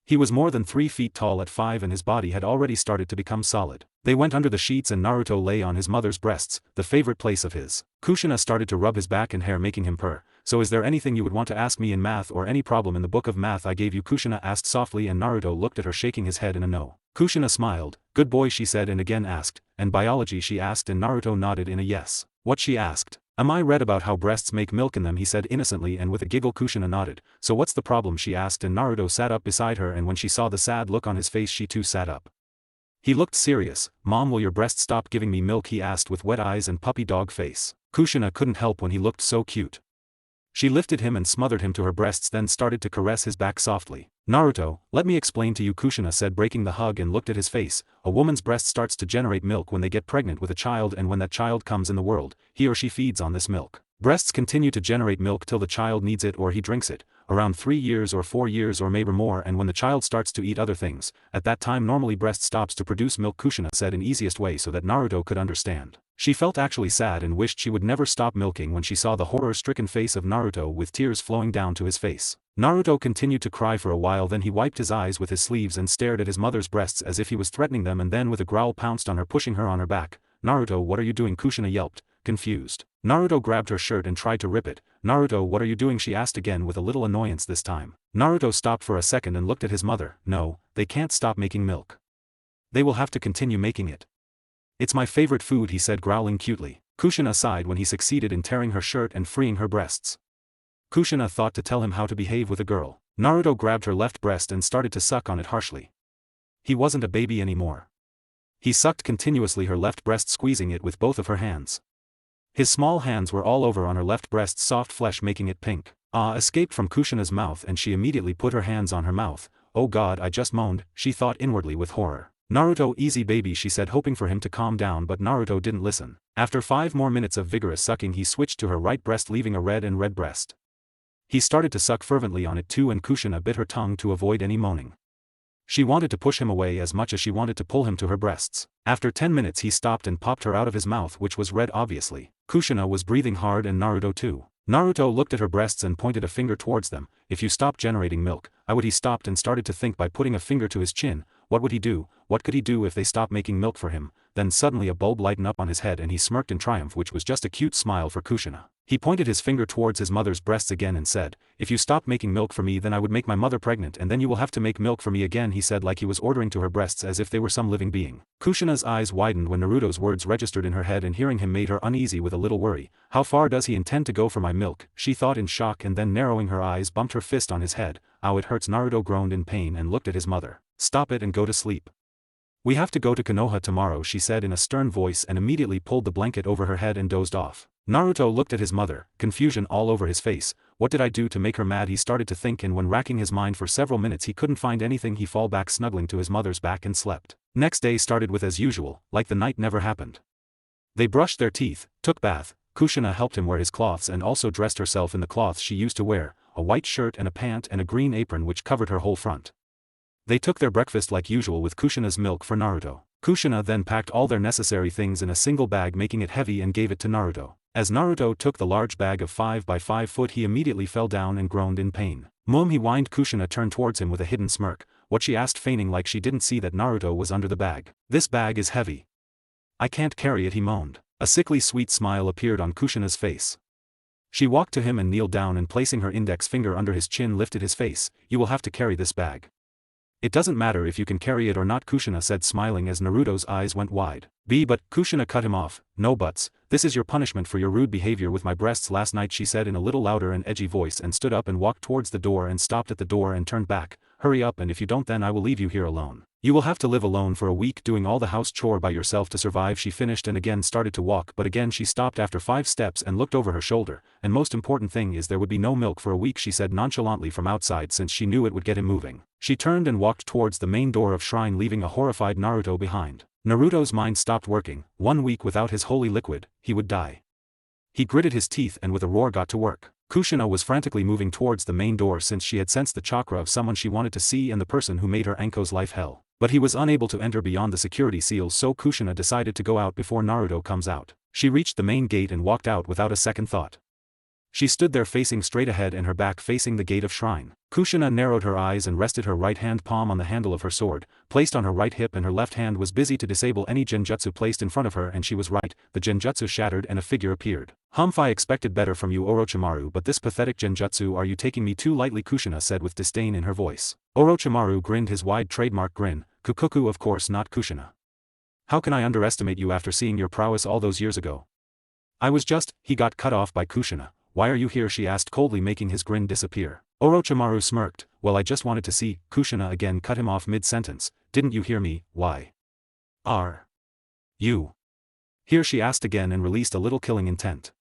He was more than 3 feet tall at 5 and his body had already started to become solid. They went under the sheets and Naruto lay on his mother's breasts, the favorite place of his. Kushina started to rub his back and hair, making him purr. So is there anything you would want to ask me in math, or any problem in the book of math I gave you, Kushina asked softly, and Naruto looked at her, shaking his head in a no. Kushina smiled. Good boy, she said, and again asked. And biology, she asked, and Naruto nodded in a yes. What, she asked. Am I read about how breasts make milk in them, he said innocently, and with a giggle Kushina nodded. So what's the problem, she asked, and Naruto sat up beside her, and when she saw the sad look on his face she too sat up. He looked serious. Mom, will your breast stop giving me milk, he asked with wet eyes and puppy dog face. Kushina couldn't help when he looked so cute. She lifted him and smothered him to her breasts, then started to caress his back softly. Naruto, let me explain to you, Kushina said, breaking the hug, and looked at his face. A woman's breast starts to generate milk when they get pregnant with a child, and when that child comes in the world, he or she feeds on this milk. Breasts continue to generate milk till the child needs it or he drinks it, around 3 years or 4 years or maybe more, and when the child starts to eat other things, at that time normally breast stops to produce milk, Kushina said in easiest way so that Naruto could understand. She felt actually sad and wished she would never stop milking when she saw the horror-stricken face of Naruto with tears flowing down to his face. Naruto continued to cry for a while, then he wiped his eyes with his sleeves and stared at his mother's breasts as if he was threatening them, and then with a growl pounced on her, pushing her on her back. "Naruto, what are you doing?" Kushina yelped, confused. Naruto grabbed her shirt and tried to rip it. "Naruto, what are you doing?" she asked again with a little annoyance this time. Naruto stopped for a second and looked at his mother. "No, they can't stop making milk. They will have to continue making it. It's my favorite food," he said, growling cutely. Kushina sighed when he succeeded in tearing her shirt and freeing her breasts. Kushina thought to tell him how to behave with a girl. Naruto grabbed her left breast and started to suck on it harshly. He wasn't a baby anymore. He sucked continuously her left breast, squeezing it with both of her hands. His small hands were all over on her left breast's soft flesh, making it pink. "Ah!" escaped from Kushina's mouth and she immediately put her hands on her mouth. "Oh God," I just moaned, she thought inwardly with horror. "Naruto, easy baby," she said, hoping for him to calm down, but Naruto didn't listen. After 5 more minutes of vigorous sucking, he switched to her right breast, leaving a red breast. He started to suck fervently on it too, and Kushina bit her tongue to avoid any moaning. She wanted to push him away as much as she wanted to pull him to her breasts. After 10 minutes he stopped and popped her out of his mouth, which was red obviously. Kushina was breathing hard and Naruto too. Naruto looked at her breasts and pointed a finger towards them. "If you stop generating milk, I would." He stopped and started to think by putting a finger to his chin. What would he do? What could he do if they stopped making milk for him? Then suddenly a bulb lightened up on his head and he smirked in triumph, which was just a cute smile for Kushina. He pointed his finger towards his mother's breasts again and said, "If you stop making milk for me, then I would make my mother pregnant, and then you will have to make milk for me again," he said, like he was ordering to her breasts as if they were some living being. Kushina's eyes widened when Naruto's words registered in her head, and hearing him made her uneasy with a little worry. "How far does he intend to go for my milk?" she thought in shock, and then narrowing her eyes bumped her fist on his head. "Ow, it hurts." Naruto groaned in pain and looked at his mother. "Stop it and go to sleep. We have to go to Konoha tomorrow," she said in a stern voice, and immediately pulled the blanket over her head and dozed off. Naruto looked at his mother, confusion all over his face. What did I do to make her mad? He started to think, and when racking his mind for several minutes he couldn't find anything, he fall back snuggling to his mother's back and slept. Next day started with as usual, like the night never happened. They brushed their teeth, took bath. Kushina helped him wear his cloths and also dressed herself in the cloths she used to wear, a white shirt and a pant and a green apron which covered her whole front. They took their breakfast like usual with Kushina's milk for Naruto. Kushina then packed all their necessary things in a single bag, making it heavy, and gave it to Naruto. As Naruto took the large bag of 5 by 5 foot, he immediately fell down and groaned in pain. "Mom," he whined. Kushina turned towards him with a hidden smirk. "What?" she asked, feigning like she didn't see that Naruto was under the bag. "This bag is heavy. I can't carry it," he moaned. A sickly sweet smile appeared on Kushina's face. She walked to him and kneeled down, and placing her index finger under his chin lifted his face. "You will have to carry this bag." "It doesn't matter if you can carry it or not," Kushina said, smiling as Naruto's eyes went wide. But Kushina cut him off. "No buts. This is your punishment for your rude behavior with my breasts last night," she said in a little louder and edgy voice, and stood up and walked towards the door and stopped at the door and turned back. "Hurry up, and if you don't then I will leave you here alone. You will have to live alone for a week, doing all the house chore by yourself to survive," she finished, and again started to walk, but again she stopped after 5 steps and looked over her shoulder. "And most important thing is there would be no milk for a week," she said nonchalantly from outside, since she knew it would get him moving. She turned and walked towards the main door of shrine, leaving a horrified Naruto behind. Naruto's mind stopped working. 1 week without his holy liquid, he would die. He gritted his teeth and with a roar got to work. Kushina was frantically moving towards the main door since she had sensed the chakra of someone she wanted to see and the person who made her Anko's life hell. But he was unable to enter beyond the security seals, so Kushina decided to go out before Naruto comes out. She reached the main gate and walked out without a second thought. She stood there facing straight ahead and her back facing the gate of shrine. Kushina narrowed her eyes and rested her right hand palm on the handle of her sword, placed on her right hip, and her left hand was busy to disable any genjutsu placed in front of her, and she was right. The genjutsu shattered and a figure appeared. "Humph, I expected better from you, Orochimaru, but this pathetic genjutsu, are you taking me too lightly?" Kushina said with disdain in her voice. Orochimaru grinned his wide trademark grin. "Kukuku, of course not, Kushina. How can I underestimate you after seeing your prowess all those years ago?" "I was just..." He got cut off by Kushina. "Why are you here?" she asked coldly, making his grin disappear. Orochimaru smirked. "Well, I just wanted to see..." Kushina again cut him off mid-sentence. "Didn't you hear me? Why are you here?" she asked again and released a little killing intent.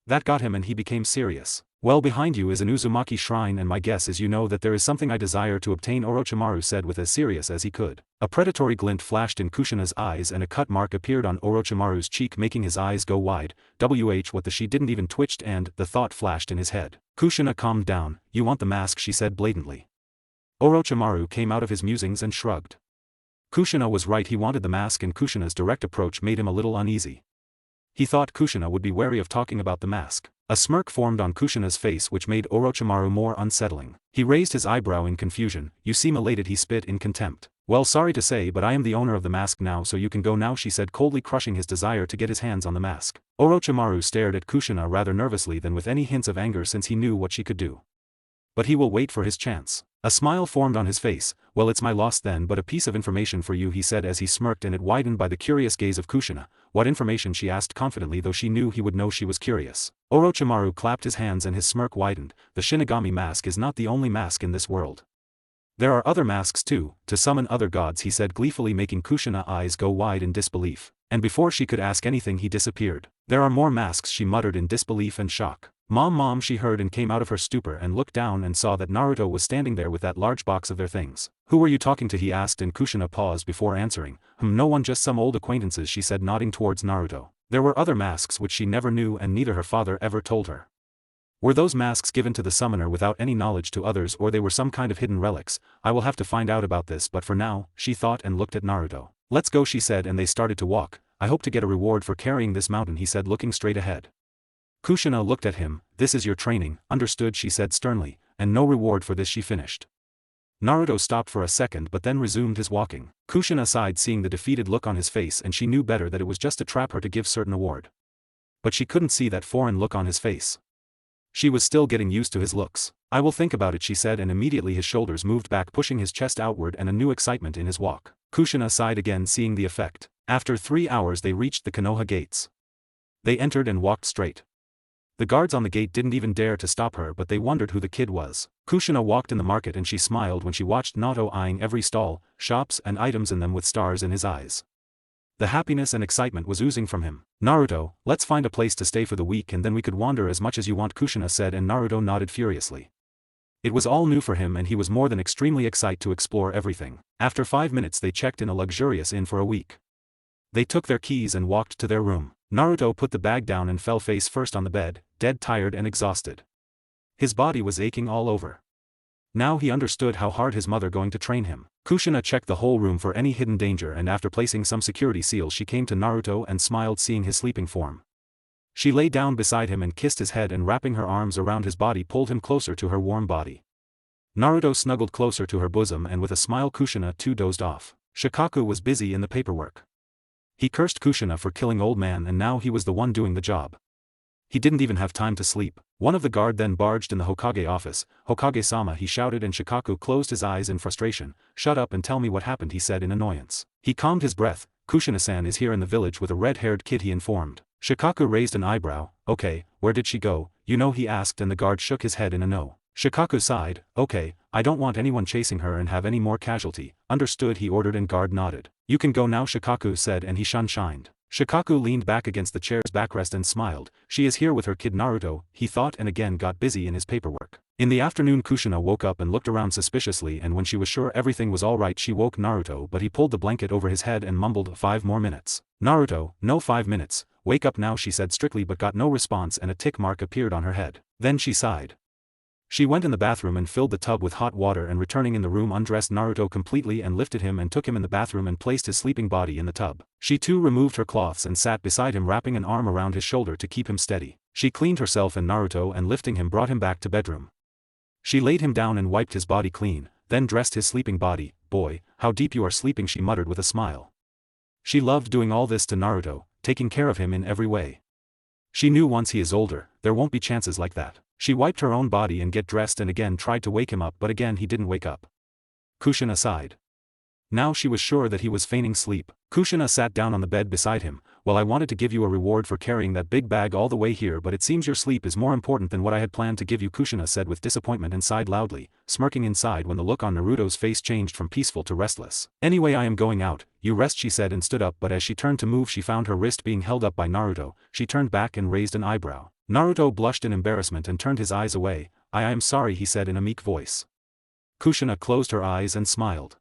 That got him and he became serious. Well, behind you is an Uzumaki shrine, and my guess is you know that there is something I desire to obtain, Orochimaru said with as serious as he could. A predatory glint flashed in Kushina's eyes and a cut mark appeared on Orochimaru's cheek, making his eyes go wide. What the she didn't even twitched, and the thought flashed in his head. Kushina calmed down. You want the mask, she said blatantly. Orochimaru came out of his musings and shrugged. Kushina was right, he wanted the mask, and Kushina's direct approach made him a little uneasy. He thought Kushina would be wary of talking about the mask. A smirk formed on Kushina's face which made Orochimaru more unsettling. He raised his eyebrow in confusion. You seem elated, he spit in contempt. Well, sorry to say, but I am the owner of the mask now, so you can go now, she said coldly, crushing his desire to get his hands on the mask. Orochimaru stared at Kushina rather nervously than with any hints of anger, since he knew what she could do. But he will wait for his chance. A smile formed on his face. Well, it's my loss then, but a piece of information for you, he said as he smirked, and it widened by the curious gaze of Kushina. What information, she asked confidently, though she knew he would know she was curious. Orochimaru clapped his hands and his smirk widened. The Shinigami mask is not the only mask in this world. There are other masks too, to summon other gods, he said gleefully, making Kushina's eyes go wide in disbelief. And before she could ask anything he disappeared. There are more masks, she muttered in disbelief and shock. Mom, she heard and came out of her stupor and looked down and saw that Naruto was standing there with that large box of their things. Who were you talking to, he asked, and Kushina paused before answering. No one, just some old acquaintances, she said, nodding towards Naruto. There were other masks which she never knew and neither her father ever told her. Were those masks given to the summoner without any knowledge to others, or they were some kind of hidden relics? I will have to find out about this, but for now, she thought and looked at Naruto. Let's go, she said, and they started to walk. I hope to get a reward for carrying this mountain, he said, looking straight ahead. Kushina looked at him. This is your training, understood, she said sternly, and no reward for this, she finished. Naruto stopped for a second but then resumed his walking. Kushina sighed, seeing the defeated look on his face, and she knew better that it was just to trap her to give certain award. But she couldn't see that foreign look on his face. She was still getting used to his looks. I will think about it, she said, and immediately his shoulders moved back, pushing his chest outward, and a new excitement in his walk. Kushina sighed again, seeing the effect. After 3 hours they reached the Konoha gates. They entered and walked straight. The guards on the gate didn't even dare to stop her, but they wondered who the kid was. Kushina walked in the market and she smiled when she watched Naruto eyeing every stall, shops and items in them with stars in his eyes. The happiness and excitement was oozing from him. Naruto, let's find a place to stay for the week and then we could wander as much as you want, Kushina said, and Naruto nodded furiously. It was all new for him and he was more than extremely excited to explore everything. After 5 minutes they checked in a luxurious inn for a week. They took their keys and walked to their room. Naruto put the bag down and fell face first on the bed, dead tired and exhausted. His body was aching all over. Now he understood how hard his mother going to train him. Kushina checked the whole room for any hidden danger, and after placing some security seals she came to Naruto and smiled, seeing his sleeping form. She lay down beside him and kissed his head, and wrapping her arms around his body pulled him closer to her warm body. Naruto snuggled closer to her bosom and with a smile Kushina too dozed off. Shikaku was busy in the paperwork. He cursed Kushina for killing old man, and now he was the one doing the job. He didn't even have time to sleep. One of the guard then barged in the Hokage office. Hokage-sama, he shouted, and Shikaku closed his eyes in frustration. Shut up and tell me what happened, he said in annoyance. He calmed his breath. Kushina-san is here in the village with a red-haired kid, he informed. Shikaku raised an eyebrow. Okay, where did she go? You know, he asked, and the guard shook his head in a no. Shikaku sighed. Okay, I don't want anyone chasing her and have any more casualty. Understood, he ordered, and guard nodded. You can go now, Shikaku said, and he shined. Shikaku leaned back against the chair's backrest and smiled. She is here with her kid Naruto, he thought, and again got busy in his paperwork. In the afternoon Kushina woke up and looked around suspiciously, and when she was sure everything was alright she woke Naruto, but he pulled the blanket over his head and mumbled, 5 more minutes. Naruto, no 5 minutes, wake up now, she said strictly, but got no response and a tick mark appeared on her head. Then she sighed. She went in the bathroom and filled the tub with hot water, and returning in the room undressed Naruto completely and lifted him and took him in the bathroom and placed his sleeping body in the tub. She too removed her cloths and sat beside him, wrapping an arm around his shoulder to keep him steady. She cleaned herself and Naruto and lifting him brought him back to bedroom. She laid him down and wiped his body clean, then dressed his sleeping body. Boy, how deep you are sleeping, she muttered with a smile. She loved doing all this to Naruto, taking care of him in every way. She knew once he is older, there won't be chances like that. She wiped her own body and get dressed and again tried to wake him up, but again he didn't wake up. Kushina sighed. Now she was sure that he was feigning sleep. Kushina sat down on the bed beside him. Well, I wanted to give you a reward for carrying that big bag all the way here, but it seems your sleep is more important than what I had planned to give you, Kushina said with disappointment and sighed loudly, smirking inside when the look on Naruto's face changed from peaceful to restless. Anyway, I am going out, you rest, she said and stood up, but as she turned to move she found her wrist being held up by Naruto. She turned back and raised an eyebrow. Naruto blushed in embarrassment and turned his eyes away. I am sorry, he said in a meek voice. Kushina closed her eyes and smiled.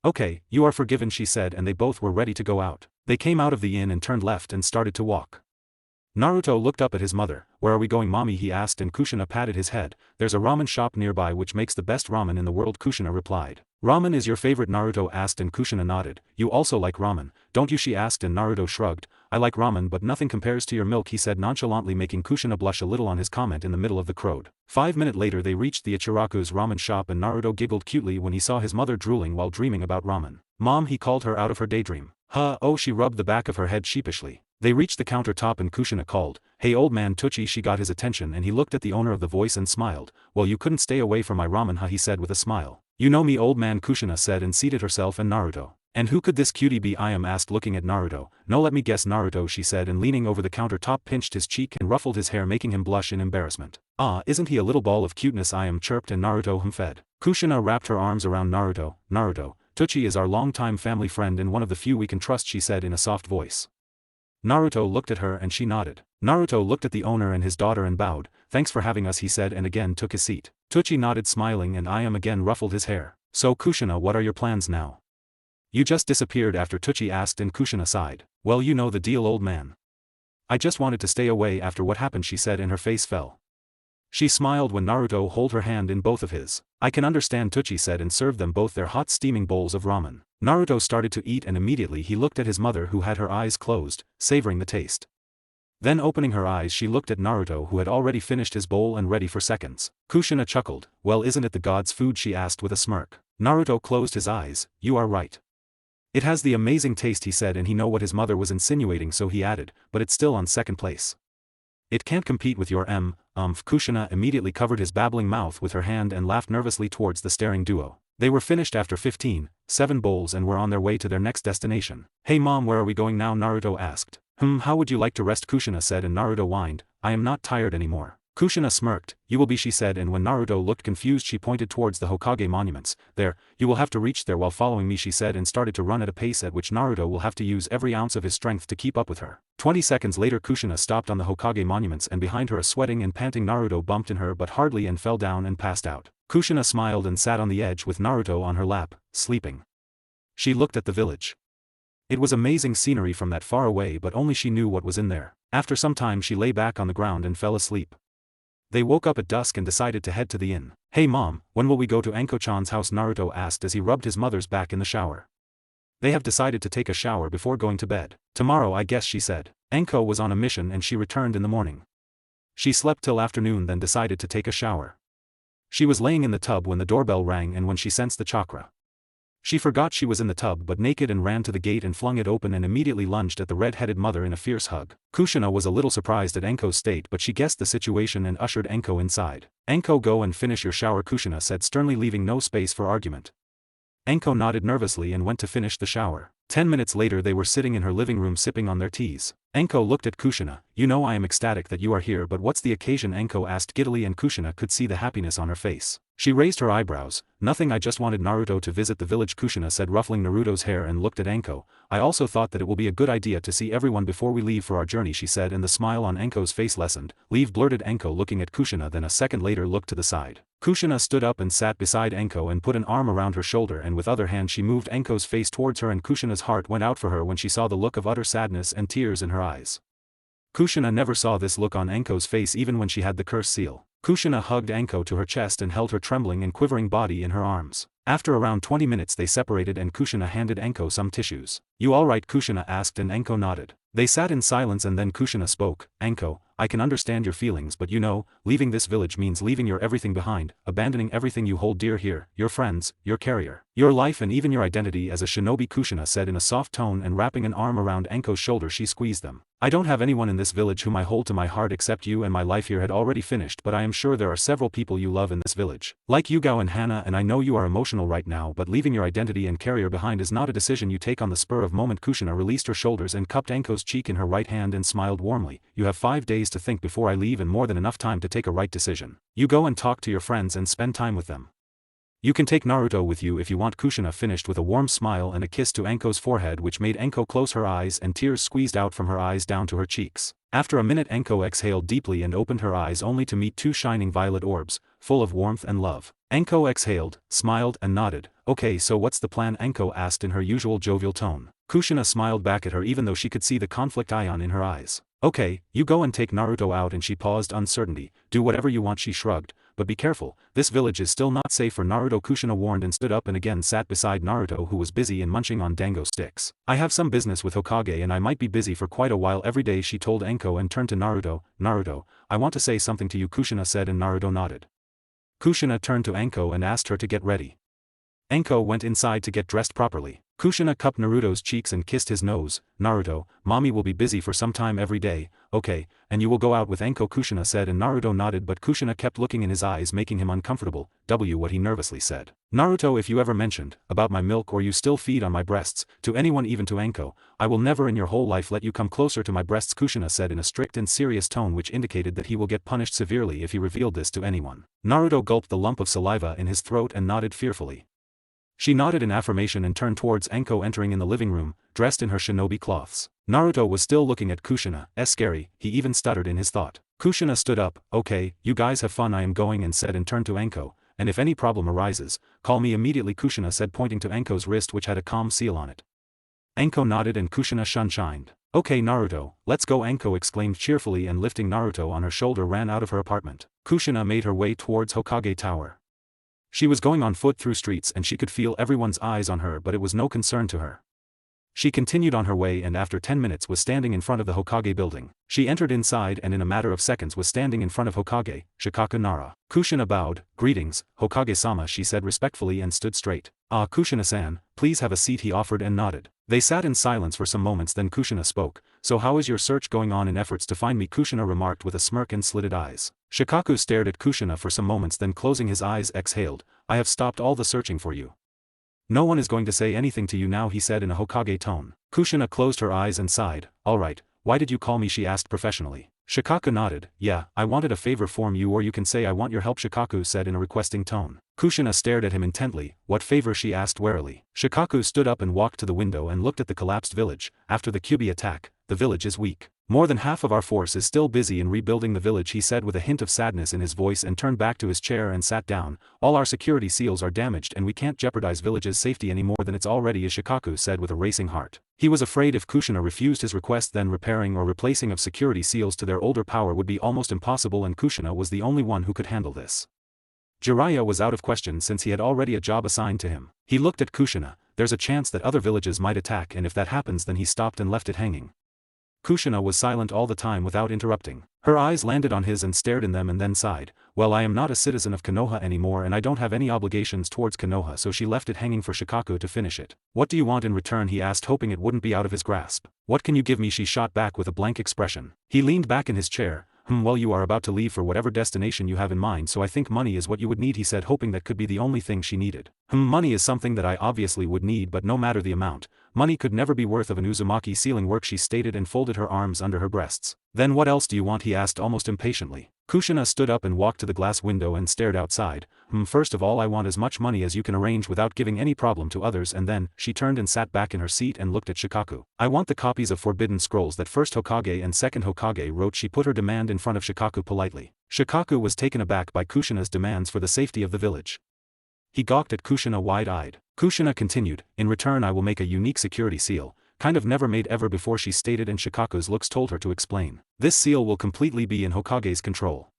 Okay, you are forgiven, she said, and they both were ready to go out. They came out of the inn and turned left and started to walk. Naruto looked up at his mother. Where are we going, mommy, he asked, and Kushina patted his head. There's a ramen shop nearby which makes the best ramen in the world, Kushina replied. Ramen is your favorite, Naruto asked, and Kushina nodded. You also like ramen, don't you, she asked, and Naruto shrugged. I like ramen, but nothing compares to your milk, he said nonchalantly, making Kushina blush a little on his comment in the middle of the crowd. 5 minutes later they reached the Ichiraku's ramen shop and Naruto giggled cutely when he saw his mother drooling while dreaming about ramen. Mom, he called her out of her daydream. Huh, oh, she rubbed the back of her head sheepishly. They reached the countertop and Kushina called, hey old man Tucci, she got his attention and he looked at the owner of the voice and smiled. Well, you couldn't stay away from my ramen, huh, he said with a smile. You know me, old man, Kushina said and seated herself and Naruto. And who could this cutie be, I am asked, looking at Naruto. No, let me guess, Naruto, she said, and leaning over the countertop pinched his cheek and ruffled his hair, making him blush in embarrassment. Ah, isn't he a little ball of cuteness, I am, chirped, and Naruto fed. Kushina wrapped her arms around Naruto. Naruto, Tucci is our longtime family friend and one of the few we can trust, she said in a soft voice. Naruto looked at her and she nodded. Naruto looked at the owner and his daughter and bowed. Thanks for having us, he said, and again took his seat. Tucci nodded smiling and I am again ruffled his hair. So Kushina, what are your plans now? You just disappeared after, Tucci asked, and Kushina sighed. Well, you know the deal, old man. I just wanted to stay away after what happened, she said, and her face fell. She smiled when Naruto held her hand in both of his. I can understand, Tucci said, and served them both their hot steaming bowls of ramen. Naruto started to eat and immediately he looked at his mother, who had her eyes closed, savoring the taste. Then opening her eyes she looked at Naruto, who had already finished his bowl and ready for seconds. Kushina chuckled. Well, isn't it the god's food, she asked with a smirk. Naruto closed his eyes. You are right. It has the amazing taste, he said, and he knew what his mother was insinuating, so he added, but it's still on second place. It can't compete with your Kushina immediately covered his babbling mouth with her hand and laughed nervously towards the staring duo. They were finished after 7 bowls and were on their way to their next destination. Hey mom, where are we going now, Naruto asked. How would you like to rest, Kushina said, and Naruto whined, I am not tired anymore. Kushina smirked. You will be, she said, and when Naruto looked confused she pointed towards the Hokage monuments. There, you will have to reach there while following me, she said, and started to run at a pace at which Naruto will have to use every ounce of his strength to keep up with her. 20 seconds later Kushina stopped on the Hokage monuments and behind her a sweating and panting Naruto bumped in her but hardly and fell down and passed out. Kushina smiled and sat on the edge with Naruto on her lap, sleeping. She looked at the village. It was amazing scenery from that far away, but only she knew what was in there. After some time she lay back on the ground and fell asleep. They woke up at dusk and decided to head to the inn. Hey mom, when will we go to Anko-chan's house, Naruto asked as he rubbed his mother's back in the shower. They have decided to take a shower before going to bed. Tomorrow, I guess, she said. Anko was on a mission and she returned in the morning. She slept till afternoon, then decided to take a shower. She was laying in the tub when the doorbell rang and when she sensed the chakra. She forgot she was in the tub but naked and ran to the gate and flung it open and immediately lunged at the red-headed mother in a fierce hug. Kushina was a little surprised at Anko's state, but she guessed the situation and ushered Anko inside. Anko, go and finish your shower, Kushina said sternly, leaving no space for argument. Anko nodded nervously and went to finish the shower. 10 minutes later they were sitting in her living room sipping on their teas. Anko looked at Kushina. You know I am ecstatic that you are here, but what's the occasion, Anko asked giddily, and Kushina could see the happiness on her face. She raised her eyebrows. Nothing, I just wanted Naruto to visit the village, Kushina said, ruffling Naruto's hair, and looked at Anko. I also thought that it will be a good idea to see everyone before we leave for our journey, she said, and the smile on Anko's face lessened. Leave, blurted Anko, looking at Kushina, then a second later looked to the side. Kushina stood up and sat beside Anko and put an arm around her shoulder, and with other hand she moved Anko's face towards her, and Kushina's heart went out for her when she saw the look of utter sadness and tears in her eyes. Kushina never saw this look on Anko's face even when she had the curse seal. Kushina hugged Anko to her chest and held her trembling and quivering body in her arms. After around 20 minutes they separated and Kushina handed Anko some tissues. You alright, Kushina asked, and Anko nodded. They sat in silence and then Kushina spoke. Anko, I can understand your feelings, but you know, leaving this village means leaving your everything behind, abandoning everything you hold dear here, your friends, your career, your life, and even your identity as a shinobi, Kushina said in a soft tone, and wrapping an arm around Anko's shoulder she squeezed them. I don't have anyone in this village whom I hold to my heart except you, and my life here had already finished, but I am sure there are several people you love in this village, like Yugao and Hana, and I know you are emotional right now, but leaving your identity and career behind is not a decision you take on the spur of moment. Kushina released her shoulders and cupped Anko's cheek in her right hand and smiled warmly. You have 5 days to think before I leave, and more than enough time to take a right decision. You go and talk to your friends and spend time with them. You can take Naruto with you if you want. Kushina finished with a warm smile and a kiss to Anko's forehead which made Anko close her eyes and tears squeezed out from her eyes down to her cheeks. After a minute Anko exhaled deeply and opened her eyes only to meet two shining violet orbs, full of warmth and love. Anko exhaled, smiled and nodded. Okay, so what's the plan? Anko asked in her usual jovial tone. Kushina smiled back at her even though she could see the conflict ion in her eyes. Okay, you go and take Naruto out, and she paused uncertainty. Do whatever you want, she shrugged, but be careful, this village is still not safe for Naruto. Kushina warned and stood up and again sat beside Naruto, who was busy and munching on dango sticks. I have some business with Hokage and I might be busy for quite a while every day, she told Anko and turned to Naruto. Naruto, I want to say something to you, Kushina said, and Naruto nodded. Kushina turned to Anko and asked her to get ready. Anko went inside to get dressed properly. Kushina cupped Naruto's cheeks and kissed his nose. Naruto, mommy will be busy for some time every day, okay, and you will go out with Anko, Kushina said, and Naruto nodded, but Kushina kept looking in his eyes, making him uncomfortable. What he nervously said. Naruto, if you ever mentioned about my milk or you still feed on my breasts, to anyone, even to Anko, I will never in your whole life let you come closer to my breasts, Kushina said in a strict and serious tone, which indicated that he will get punished severely if he revealed this to anyone. Naruto gulped the lump of saliva in his throat and nodded fearfully. She nodded in affirmation and turned towards Anko, entering in the living room, dressed in her shinobi cloths. Naruto was still looking at Kushina. Scary, he even stuttered in his thought. Kushina stood up. Okay, you guys have fun, I am going, and said, and turned to Anko, and if any problem arises, call me immediately, Kushina said, pointing to Anko's wrist which had a calm seal on it. Anko nodded and Kushina shunshined. Okay Naruto, let's go, Anko exclaimed cheerfully, and lifting Naruto on her shoulder ran out of her apartment. Kushina made her way towards Hokage Tower. She was going on foot through streets and she could feel everyone's eyes on her, but it was no concern to her. She continued on her way and after 10 minutes was standing in front of the Hokage building. She entered inside and in a matter of seconds was standing in front of Hokage, Shikaku Nara. Kushina bowed. Greetings, Hokage-sama, she said respectfully, and stood straight. Kushina-san, please have a seat, he offered and nodded. They sat in silence for some moments, then Kushina spoke. So how is your search going on in efforts to find me? Kushina remarked with a smirk and slitted eyes. Shikaku stared at Kushina for some moments, then closing his eyes exhaled. I have stopped all the searching for you. No one is going to say anything to you now, he said in a Hokage tone. Kushina closed her eyes and sighed. Alright, why did you call me? She asked professionally. Shikaku nodded. Yeah, I wanted a favor from you, or you can say I want your help, Shikaku said in a requesting tone. Kushina stared at him intently. What favor? She asked warily. Shikaku stood up and walked to the window and looked at the collapsed village. After the Kyuubi attack, the village is weak. More than half of our force is still busy in rebuilding the village, he said with a hint of sadness in his voice, and turned back to his chair and sat down. All our security seals are damaged and we can't jeopardize village's safety any more than it's already is, Shikaku said with a racing heart. He was afraid if Kushina refused his request, then repairing or replacing of security seals to their older power would be almost impossible, and Kushina was the only one who could handle this. Jiraiya was out of question since he had already a job assigned to him. He looked at Kushina. There's a chance that other villages might attack, and if that happens, then he stopped and left it hanging. Kushina was silent all the time without interrupting. Her eyes landed on his and stared in them and then sighed. Well, I am not a citizen of Konoha anymore and I don't have any obligations towards Konoha, so she left it hanging for Shikaku to finish it. What do you want in return? He asked, hoping it wouldn't be out of his grasp. What can you give me? She shot back with a blank expression. He leaned back in his chair. Well, you are about to leave for whatever destination you have in mind, so I think money is what you would need, he said, hoping that could be the only thing she needed. Money is something that I obviously would need, but no matter the amount, money could never be worth of an Uzumaki sealing work, she stated and folded her arms under her breasts. Then what else do you want? He asked almost impatiently. Kushina stood up and walked to the glass window and stared outside. First of all, I want as much money as you can arrange without giving any problem to others, and then, she turned and sat back in her seat and looked at Shikaku. I want the copies of Forbidden Scrolls that first Hokage and second Hokage wrote. She put her demand in front of Shikaku politely. Shikaku was taken aback by Kushina's demands for the safety of the village. He gawked at Kushina wide-eyed. Kushina continued, in return I will make a unique security seal, kind of never made ever before, she stated, and Shikaku's looks told her to explain. This seal will completely be in Hokage's control.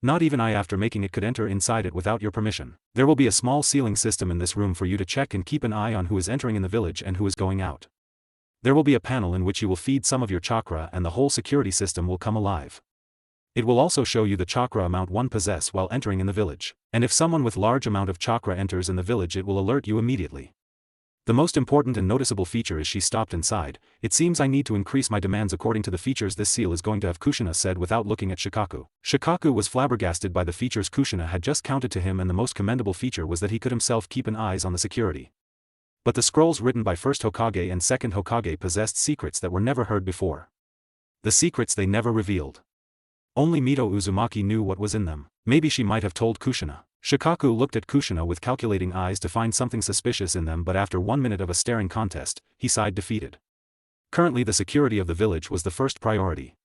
Not even I, after making it, could enter inside it without your permission. There will be a small sealing system in this room for you to check and keep an eye on who is entering in the village and who is going out. There will be a panel in which you will feed some of your chakra and the whole security system will come alive. It will also show you the chakra amount one possess while entering in the village. And if someone with large amount of chakra enters in the village, it will alert you immediately. The most important and noticeable feature is, she stopped and sighed, it seems I need to increase my demands according to the features this seal is going to have, Kushina said without looking at Shikaku. Shikaku was flabbergasted by the features Kushina had just counted to him, and the most commendable feature was that he could himself keep an eyes on the security. But the scrolls written by first Hokage and second Hokage possessed secrets that were never heard before. The secrets they never revealed. Only Mito Uzumaki knew what was in them. Maybe she might have told Kushina. Shikaku looked at Kushina with calculating eyes to find something suspicious in them, but after 1 minute of a staring contest, he sighed defeated. Currently the security of the village was the first priority.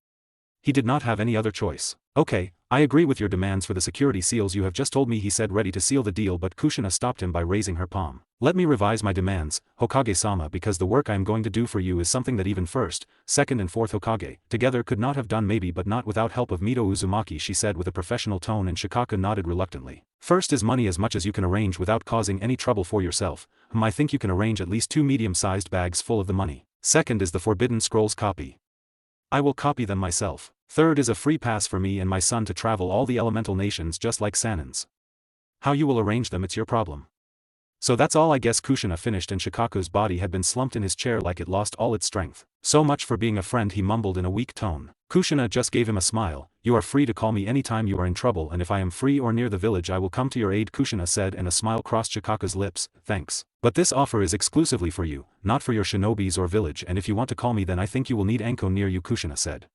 He did not have any other choice. Okay, I agree with your demands for the security seals you have just told me, he said, ready to seal the deal, but Kushina stopped him by raising her palm. Let me revise my demands, Hokage-sama, because the work I am going to do for you is something that even first, second and fourth Hokage together could not have done, maybe, but not without help of Mito Uzumaki, she said with a professional tone, and Shikaka nodded reluctantly. First is money, as much as you can arrange without causing any trouble for yourself. I think you can arrange at least 2 medium-sized bags full of the money. Second is the Forbidden Scrolls copy. I will copy them myself. Third is a free pass for me and my son to travel all the elemental nations just like Sanon's. How you will arrange them, it's your problem. So that's all, I guess. Kushina finished, and Shikaku's body had been slumped in his chair like it lost all its strength. So much for being a friend, he mumbled in a weak tone. Kushina just gave him a smile. You are free to call me anytime you are in trouble, and if I am free or near the village I will come to your aid, Kushina said, and a smile crossed Shikaku's lips. Thanks. But this offer is exclusively for you, not for your shinobis or village, and if you want to call me then I think you will need Anko near you, Kushina said.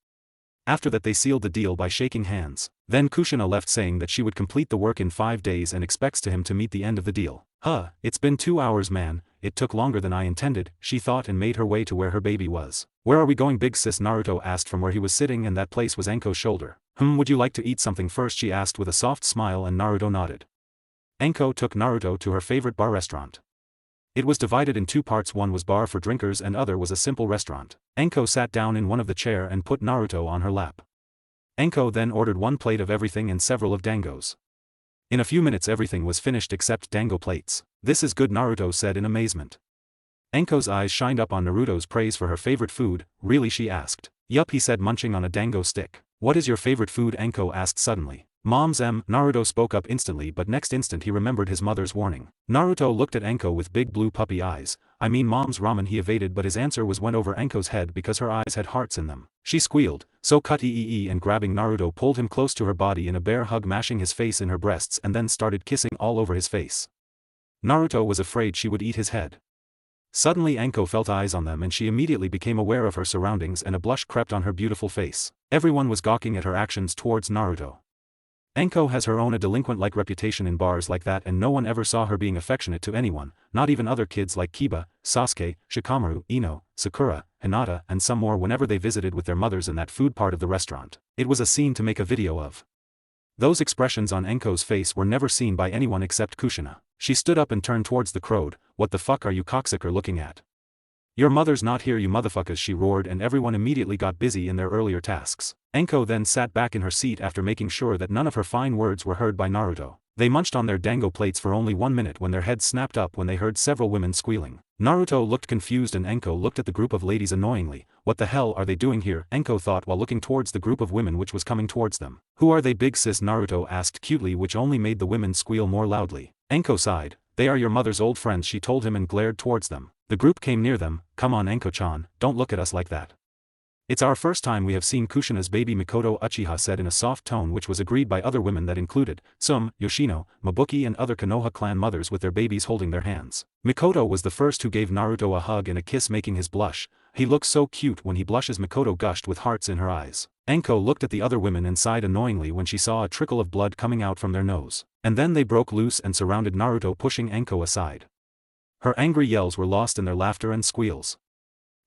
After that they sealed the deal by shaking hands. Then Kushina left, saying that she would complete the work in 5 days and expects him to meet the end of the deal. It's been 2 hours, man, it took longer than I intended, she thought, and made her way to where her baby was. Where are we going, big sis? Naruto asked from where he was sitting, and that place was Anko's shoulder. Would you like to eat something first? She asked with a soft smile, and Naruto nodded. Anko took Naruto to her favorite bar restaurant. It was divided in 2 parts, one was bar for drinkers and other was a simple restaurant. Anko sat down in one of the chair and put Naruto on her lap. Anko then ordered 1 plate of everything and several of Dango's. In a few minutes everything was finished except Dango plates. This is good, Naruto said in amazement. Anko's eyes shined up on Naruto's praise for her favorite food. Really, she asked. Yup, he said, munching on a Dango stick. What is your favorite food? Anko asked suddenly. Mom's. Naruto spoke up instantly, but next instant he remembered his mother's warning. Naruto looked at Anko with big blue puppy eyes. I mean Mom's ramen, he evaded, but his answer went over Anko's head because her eyes had hearts in them. She squealed, so cut and grabbing Naruto pulled him close to her body in a bear hug, mashing his face in her breasts, and then started kissing all over his face. Naruto was afraid she would eat his head. Suddenly Anko felt eyes on them and she immediately became aware of her surroundings and a blush crept on her beautiful face. Everyone was gawking at her actions towards Naruto. Anko has her own a delinquent-like reputation in bars like that, and no one ever saw her being affectionate to anyone, not even other kids like Kiba, Sasuke, Shikamaru, Ino, Sakura, Hinata, and some more whenever they visited with their mothers in that food part of the restaurant. It was a scene to make a video of. Those expressions on Anko's face were never seen by anyone except Kushina. She stood up and turned towards the crowd. What the fuck are you cocksucker looking at? Your mother's not here, you motherfuckers, she roared, and everyone immediately got busy in their earlier tasks. Anko then sat back in her seat after making sure that none of her fine words were heard by Naruto. They munched on their Dango plates for only 1 minute when their heads snapped up when they heard several women squealing. Naruto looked confused and Anko looked at the group of ladies annoyingly. What the hell are they doing here? Anko thought while looking towards the group of women which was coming towards them. Who are they, big sis? Naruto asked cutely, which only made the women squeal more loudly. Anko sighed. They are your mother's old friends, she told him and glared towards them. The group came near them. Come on Anko-chan, don't look at us like that. It's our first time we have seen Kushina's baby, Mikoto Uchiha said in a soft tone, which was agreed by other women that included Tsum, Yoshino, Mabuki and other Konoha clan mothers with their babies holding their hands. Mikoto was the first who gave Naruto a hug and a kiss, making his blush. He looks so cute when he blushes. Mikoto gushed with hearts in her eyes. Anko looked at the other women and sighed annoyingly when she saw a trickle of blood coming out from their nose. And then they broke loose and surrounded Naruto, pushing Anko aside. Her angry yells were lost in their laughter and squeals.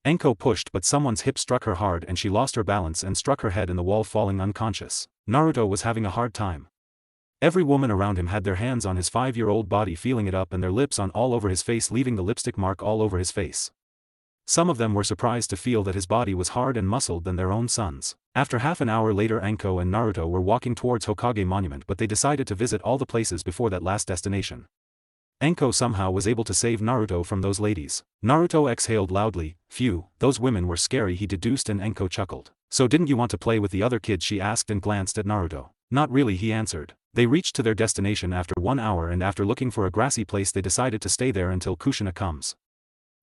Anko pushed, but someone's hip struck her hard and she lost her balance and struck her head in the wall, falling unconscious. Naruto was having a hard time. Every woman around him had their hands on his 5-year-old body, feeling it up, and their lips on all over his face, leaving the lipstick mark all over his face. Some of them were surprised to feel that his body was hard and muscled than their own son's. After half an hour later, Anko and Naruto were walking towards Hokage Monument, but they decided to visit all the places before that last destination. Anko somehow was able to save Naruto from those ladies. Naruto exhaled loudly. Phew, those women were scary, he deduced, and Anko chuckled. So didn't you want to play with the other kids, she asked and glanced at Naruto. Not really, he answered. They reached to their destination after 1 hour, and after looking for a grassy place they decided to stay there until Kushina comes.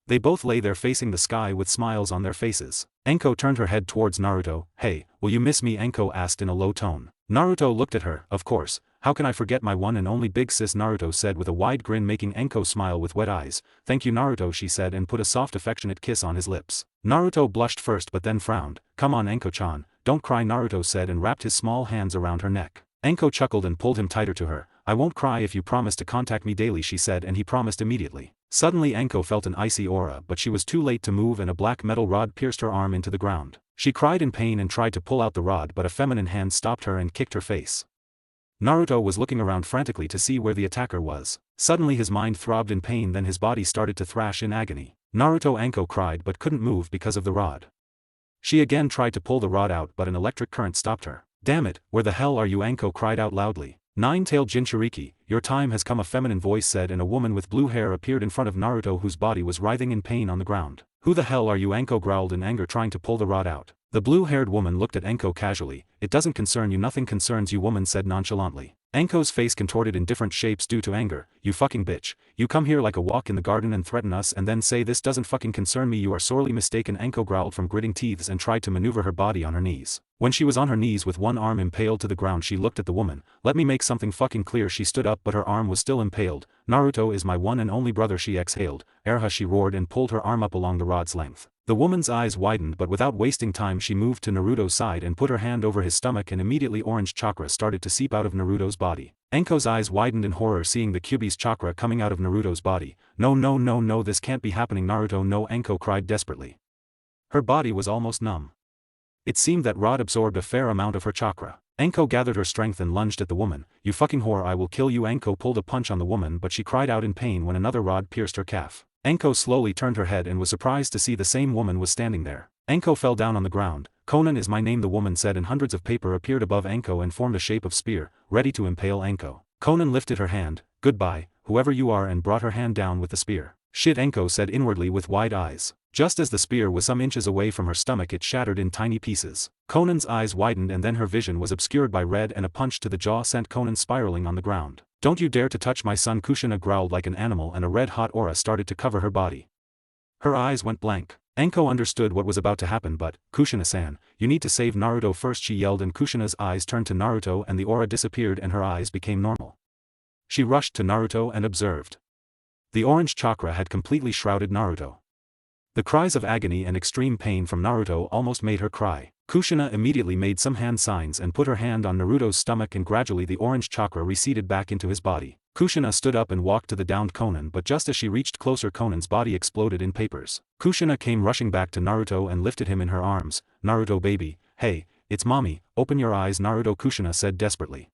They both lay there facing the sky with smiles on their faces. Anko turned her head towards Naruto. Hey, will you miss me? Anko asked in a low tone. Naruto looked at her. Of course. How can I forget my one and only big sis? Naruto said with a wide grin, making Anko smile with wet eyes. Thank you Naruto, she said, and put a soft affectionate kiss on his lips. Naruto blushed first but then frowned. Come on Anko-chan, don't cry, Naruto said and wrapped his small hands around her neck. Anko chuckled and pulled him tighter to her. I won't cry if you promise to contact me daily, she said, and he promised immediately. Suddenly Anko felt an icy aura but she was too late to move and a black metal rod pierced her arm into the ground. She cried in pain and tried to pull out the rod but a feminine hand stopped her and kicked her face. Naruto was looking around frantically to see where the attacker was. Suddenly his mind throbbed in pain, then his body started to thrash in agony. Naruto Anko cried but couldn't move because of the rod. She again tried to pull the rod out but an electric current stopped her. Damn it, where the hell are you? Anko cried out loudly. Nine-tailed Jinchuriki, your time has come, a feminine voice said, and a woman with blue hair appeared in front of Naruto whose body was writhing in pain on the ground. Who the hell are you? Anko growled in anger trying to pull the rod out. The blue-haired woman looked at Anko casually. It doesn't concern you, nothing concerns you, woman said nonchalantly. Anko's face contorted in different shapes due to anger. You fucking bitch. You come here like a walk in the garden and threaten us and then say this doesn't fucking concern me. You are sorely mistaken. Anko growled from gritting teeth and tried to maneuver her body on her knees. When she was on her knees with one arm impaled to the ground she looked at the woman. Let me make something fucking clear. She stood up but her arm was still impaled. Naruto is my one and only brother, she exhaled. Erha, she roared and pulled her arm up along the rod's length. The woman's eyes widened but without wasting time she moved to Naruto's side and put her hand over his stomach and immediately orange chakra started to seep out of Naruto's body. Anko's eyes widened in horror seeing the Kyuubi's chakra coming out of Naruto's body. No, no, no, no, this can't be happening. Naruto, no, Anko cried desperately. Her body was almost numb. It seemed that rod absorbed a fair amount of her chakra. Anko gathered her strength and lunged at the woman. You fucking whore, I will kill you. Anko pulled a punch on the woman but she cried out in pain when another rod pierced her calf. Anko slowly turned her head and was surprised to see the same woman was standing there. Anko fell down on the ground. Konan is my name, the woman said, and hundreds of paper appeared above Anko and formed a shape of spear, ready to impale Anko. Konan lifted her hand, goodbye, whoever you are, and brought her hand down with the spear. Shit, Anko said inwardly with wide eyes. Just as the spear was some inches away from her stomach it shattered in tiny pieces. Konan's eyes widened and then her vision was obscured by red and a punch to the jaw sent Konan spiraling on the ground. Don't you dare to touch my son, Kushina growled like an animal and a red-hot aura started to cover her body. Her eyes went blank. Anko understood what was about to happen but, Kushina-san, you need to save Naruto first, she yelled, and Kushina's eyes turned to Naruto and the aura disappeared and her eyes became normal. She rushed to Naruto and observed. The orange chakra had completely shrouded Naruto. The cries of agony and extreme pain from Naruto almost made her cry. Kushina immediately made some hand signs and put her hand on Naruto's stomach and gradually the orange chakra receded back into his body. Kushina stood up and walked to the downed Konan but just as she reached closer Konan's body exploded in papers. Kushina came rushing back to Naruto and lifted him in her arms. Naruto baby, hey, it's mommy, open your eyes, Naruto, Kushina said desperately.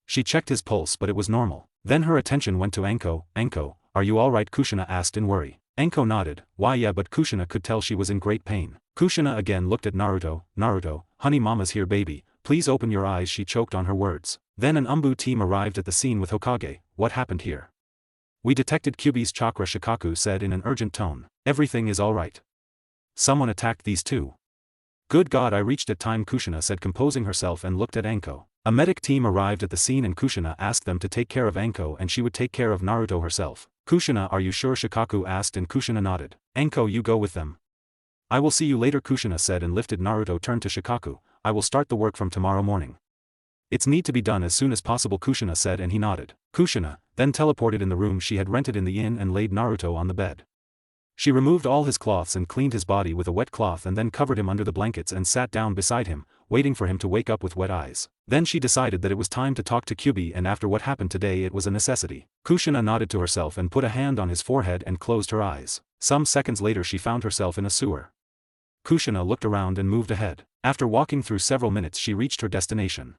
She checked his pulse but it was normal. Then her attention went to Anko. Anko, are you alright? Kushina asked in worry. Anko nodded. Why yeah, but Kushina could tell she was in great pain. Kushina again looked at Naruto. Naruto, honey, mama's here baby, please open your eyes, she choked on her words. Then an Umbu team arrived at the scene with Hokage. What happened here? We detected Kyuubi's chakra, Shikaku said in an urgent tone. Everything is alright. Someone attacked these two. Good God, I reached at time, Kushina said composing herself and looked at Anko. A medic team arrived at the scene and Kushina asked them to take care of Anko and she would take care of Naruto herself. Kushina, are you sure? Shikaku asked and Kushina nodded. Anko, you go with them. I will see you later, Kushina said and lifted Naruto turned to Shikaku. I will start the work from tomorrow morning. It's need to be done as soon as possible, Kushina said and he nodded. Kushina then teleported in the room she had rented in the inn and laid Naruto on the bed. She removed all his cloths and cleaned his body with a wet cloth and then covered him under the blankets and sat down beside him, waiting for him to wake up with wet eyes. Then she decided that it was time to talk to Kyuubi and after what happened today it was a necessity. Kushina nodded to herself and put a hand on his forehead and closed her eyes. Some seconds later she found herself in a sewer. Kushina looked around and moved ahead. After walking through several minutes she reached her destination.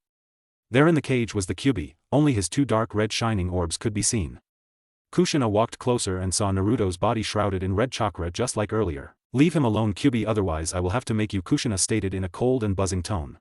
There in the cage was the Kyuubi, only his two dark red shining orbs could be seen. Kushina walked closer and saw Naruto's body shrouded in red chakra just like earlier. Leave him alone, Kyuubi, otherwise I will have to make you, Kushina stated in a cold and buzzing tone.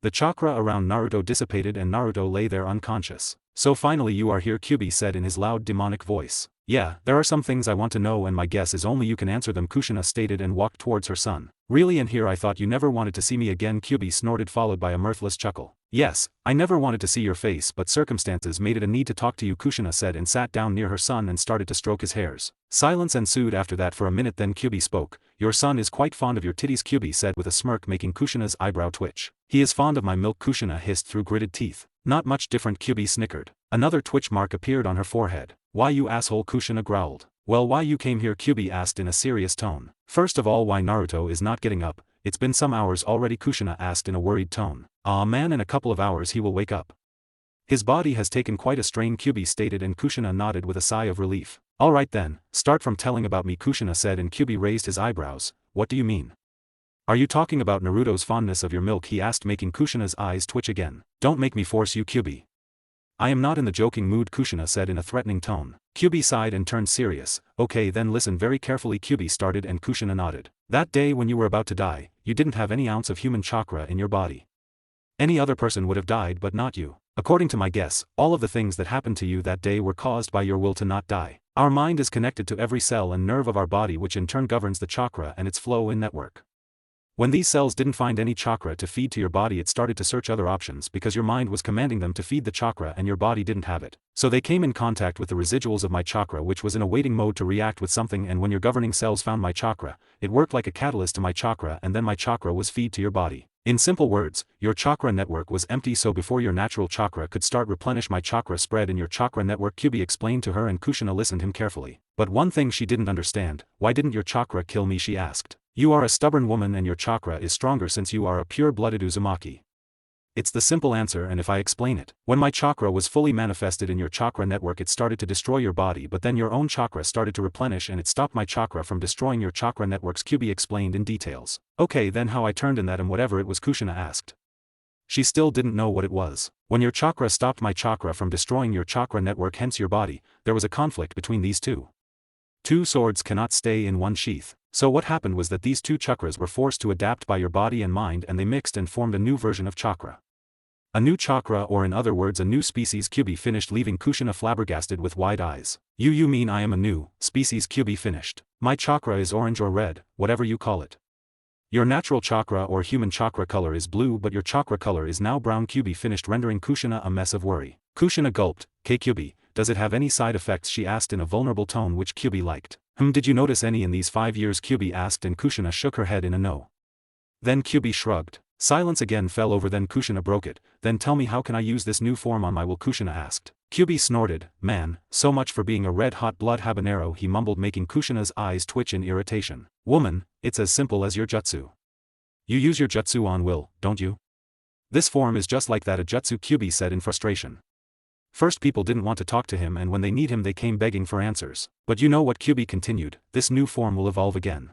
The chakra around Naruto dissipated and Naruto lay there unconscious. So finally you are here, Kyuubi said in his loud demonic voice. Yeah, there are some things I want to know and my guess is only you can answer them, Kushina stated and walked towards her son. Really, and here I thought you never wanted to see me again, Kyuubi snorted followed by a mirthless chuckle. Yes, I never wanted to see your face but circumstances made it a need to talk to you, Kushina said and sat down near her son and started to stroke his hairs. Silence ensued after that for a minute then Kyuubi spoke. Your son is quite fond of your titties, Kyuubi said with a smirk making Kushina's eyebrow twitch. He is fond of my milk, Kushina hissed through gritted teeth. Not much different, Kyuubi snickered. Another twitch mark appeared on her forehead. Why you asshole, Kushina growled. Well, why you came here, Kyuubi asked in a serious tone. First of all, why Naruto is not getting up? It's been some hours already, Kushina asked in a worried tone. Aw man, in a couple of hours he will wake up. His body has taken quite a strain, Kyuubi stated and Kushina nodded with a sigh of relief. Alright then, start from telling about me, Kushina said, and Kyubi raised his eyebrows. What do you mean? Are you talking about Naruto's fondness of your milk, he asked, making Kushina's eyes twitch again. Don't make me force you, Kyubi. I am not in the joking mood, Kushina said in a threatening tone. Kyubi sighed and turned serious. Okay then, listen very carefully, Kyubi started, and Kushina nodded. That day when you were about to die, you didn't have any ounce of human chakra in your body. Any other person would have died but not you. According to my guess, all of the things that happened to you that day were caused by your will to not die. Our mind is connected to every cell and nerve of our body, which in turn governs the chakra and its flow in network. When these cells didn't find any chakra to feed to your body, it started to search other options because your mind was commanding them to feed the chakra and your body didn't have it. So they came in contact with the residuals of my chakra, which was in a waiting mode to react with something, and when your governing cells found my chakra, it worked like a catalyst to my chakra, and then my chakra was fed to your body. In simple words, your chakra network was empty, so before your natural chakra could start replenish, my chakra spread in your chakra network, Kyubi explained to her, and Kushina listened him carefully. But one thing she didn't understand: why didn't your chakra kill me, she asked. You are a stubborn woman and your chakra is stronger since you are a pure-blooded Uzumaki. It's the simple answer, and if I explain it. When my chakra was fully manifested in your chakra network, it started to destroy your body, but then your own chakra started to replenish and it stopped my chakra from destroying your chakra networks, Kyubi explained in details. Okay, then how I turned in that and whatever it was, Kushina asked. She still didn't know what it was. When your chakra stopped my chakra from destroying your chakra network, hence your body, there was a conflict between these two. Two swords cannot stay in one sheath. So what happened was that these two chakras were forced to adapt by your body and mind, and they mixed and formed a new version of chakra. A new chakra, or in other words a new species, Kyubi finished, leaving Kushina flabbergasted with wide eyes. You mean I am a new species, Kyubi finished. My chakra is orange or red, whatever you call it. Your natural chakra or human chakra color is blue, but your chakra color is now brown, Kyubi finished, rendering Kushina a mess of worry. Kushina gulped. Kyubi, does it have any side effects, she asked in a vulnerable tone which Kyubi liked. Did you notice any in these 5 years, Kyubi asked, and Kushina shook her head in a no. Then Kyubi shrugged. Silence again fell over, then Kushina broke it. Then tell me, how can I use this new form on my will, Kushina asked. Kyubi snorted. Man, so much for being a red-hot blood habanero, he mumbled, making Kushina's eyes twitch in irritation. Woman, it's as simple as your jutsu. You use your jutsu on will, don't you? This form is just like that, a jutsu, Kyubi said in frustration. First, people didn't want to talk to him, and when they need him they came begging for answers. But you know what, Kyubi continued, this new form will evolve again.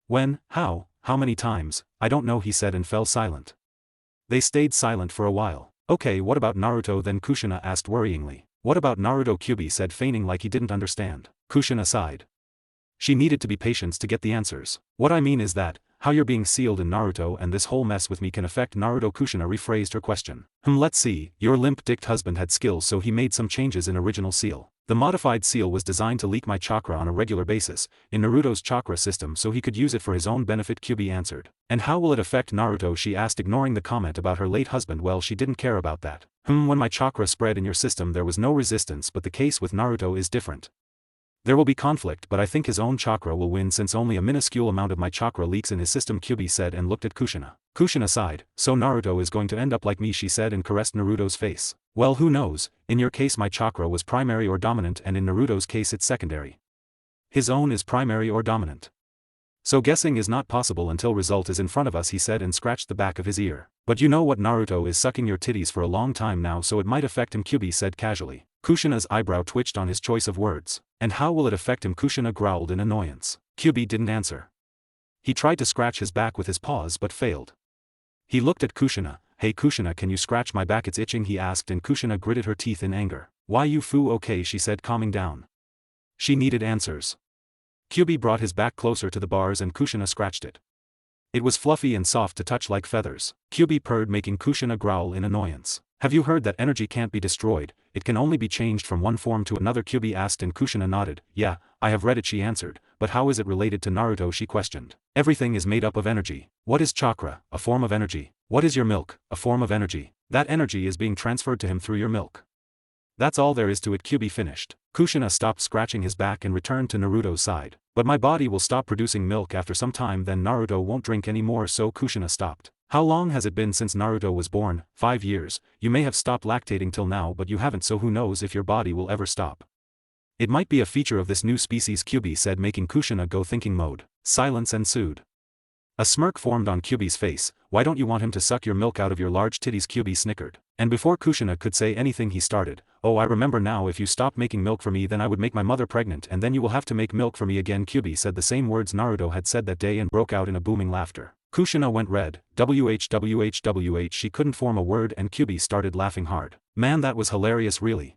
When? How many times? I don't know, he said, and fell silent. They stayed silent for a while. Okay, what about Naruto then, Kushina asked worryingly. What about Naruto, Kyubi said, feigning like he didn't understand. Kushina sighed. She needed to be patient to get the answers. What I mean is that, how you're being sealed in Naruto and this whole mess with me can affect Naruto, Kushina rephrased her question. Let's see, your limp-dicked husband had skills, so he made some changes in original seal. The modified seal was designed to leak my chakra on a regular basis, in Naruto's chakra system, so he could use it for his own benefit, Kyubi answered. And how will it affect Naruto, she asked, ignoring the comment about her late husband. Well, she didn't care about that. When my chakra spread in your system there was no resistance, but the case with Naruto is different. There will be conflict, but I think his own chakra will win since only a minuscule amount of my chakra leaks in his system, Kyubi said, and looked at Kushina. Kushina sighed. So Naruto is going to end up like me, she said, and caressed Naruto's face. Well, who knows? In your case my chakra was primary or dominant, and in Naruto's case it's secondary. His own is primary or dominant. So guessing is not possible until result is in front of us, he said, and scratched the back of his ear. But you know what, Naruto is sucking your titties for a long time now, so it might affect him, Kyubi said casually. Kushina's eyebrow twitched on his choice of words. And how will it affect him? Kushina growled in annoyance. Kyubi didn't answer. He tried to scratch his back with his paws but failed. He looked at Kushina. Hey Kushina, can you scratch my back, it's itching, he asked, and Kushina gritted her teeth in anger. Why you foo? Okay, she said, calming down. She needed answers. Kyubi brought his back closer to the bars and Kushina scratched it. It was fluffy and soft to touch like feathers. Kyubi purred, making Kushina growl in annoyance. Have you heard that energy can't be destroyed, it can only be changed from one form to another, Kyubi asked, and Kushina nodded. Yeah, I have read it, she answered. But how is it related to Naruto, she questioned. Everything is made up of energy. What is chakra? A form of energy. What is your milk? A form of energy. That energy is being transferred to him through your milk. That's all there is to it, Kyubi finished. Kushina stopped scratching his back and returned to Naruto's side. But my body will stop producing milk after some time, then Naruto won't drink anymore, so Kushina stopped. How long has it been since Naruto was born? 5 years. You may have stopped lactating till now, but you haven't, so who knows if your body will ever stop. It might be a feature of this new species, Kyubi said, making Kushina go thinking mode. Silence ensued. A smirk formed on Kyubi's face. Why don't you want him to suck your milk out of your large titties? Kyubi snickered. And before Kushina could say anything he started, Oh, I remember now, if you stop making milk for me then I would make my mother pregnant and then you will have to make milk for me again. Kyubi said the same words Naruto had said that day and broke out in a booming laughter. Kushina went red, whwhwhwh she couldn't form a word and Kyubi started laughing hard. Man, that was hilarious really.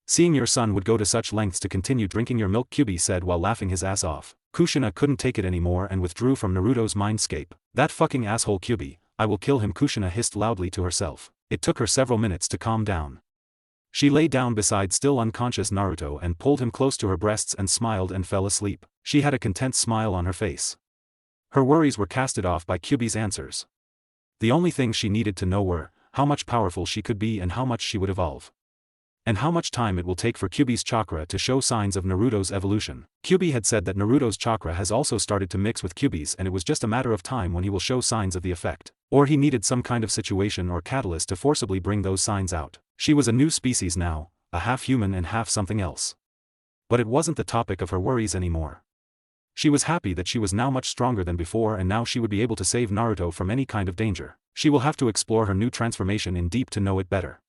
Seeing your son would go to such lengths to continue drinking your milk, Kyubi said while laughing his ass off. Kushina couldn't take it anymore and withdrew from Naruto's mindscape. That fucking asshole Kyubi, I will kill him, Kushina hissed loudly to herself. It took her several minutes to calm down. She lay down beside still unconscious Naruto and pulled him close to her breasts and smiled and fell asleep. She had a content smile on her face. Her worries were casted off by Kyubi's answers. The only things she needed to know were how much powerful she could be and how much she would evolve. And how much time it will take for Kyubi's chakra to show signs of Naruto's evolution. Kyubi had said that Naruto's chakra has also started to mix with Kyubi's and it was just a matter of time when he will show signs of the effect. Or he needed some kind of situation or catalyst to forcibly bring those signs out. She was a new species now, a half human and half something else. But it wasn't the topic of her worries anymore. She was happy that she was now much stronger than before and now she would be able to save Naruto from any kind of danger. She will have to explore her new transformation in deep to know it better.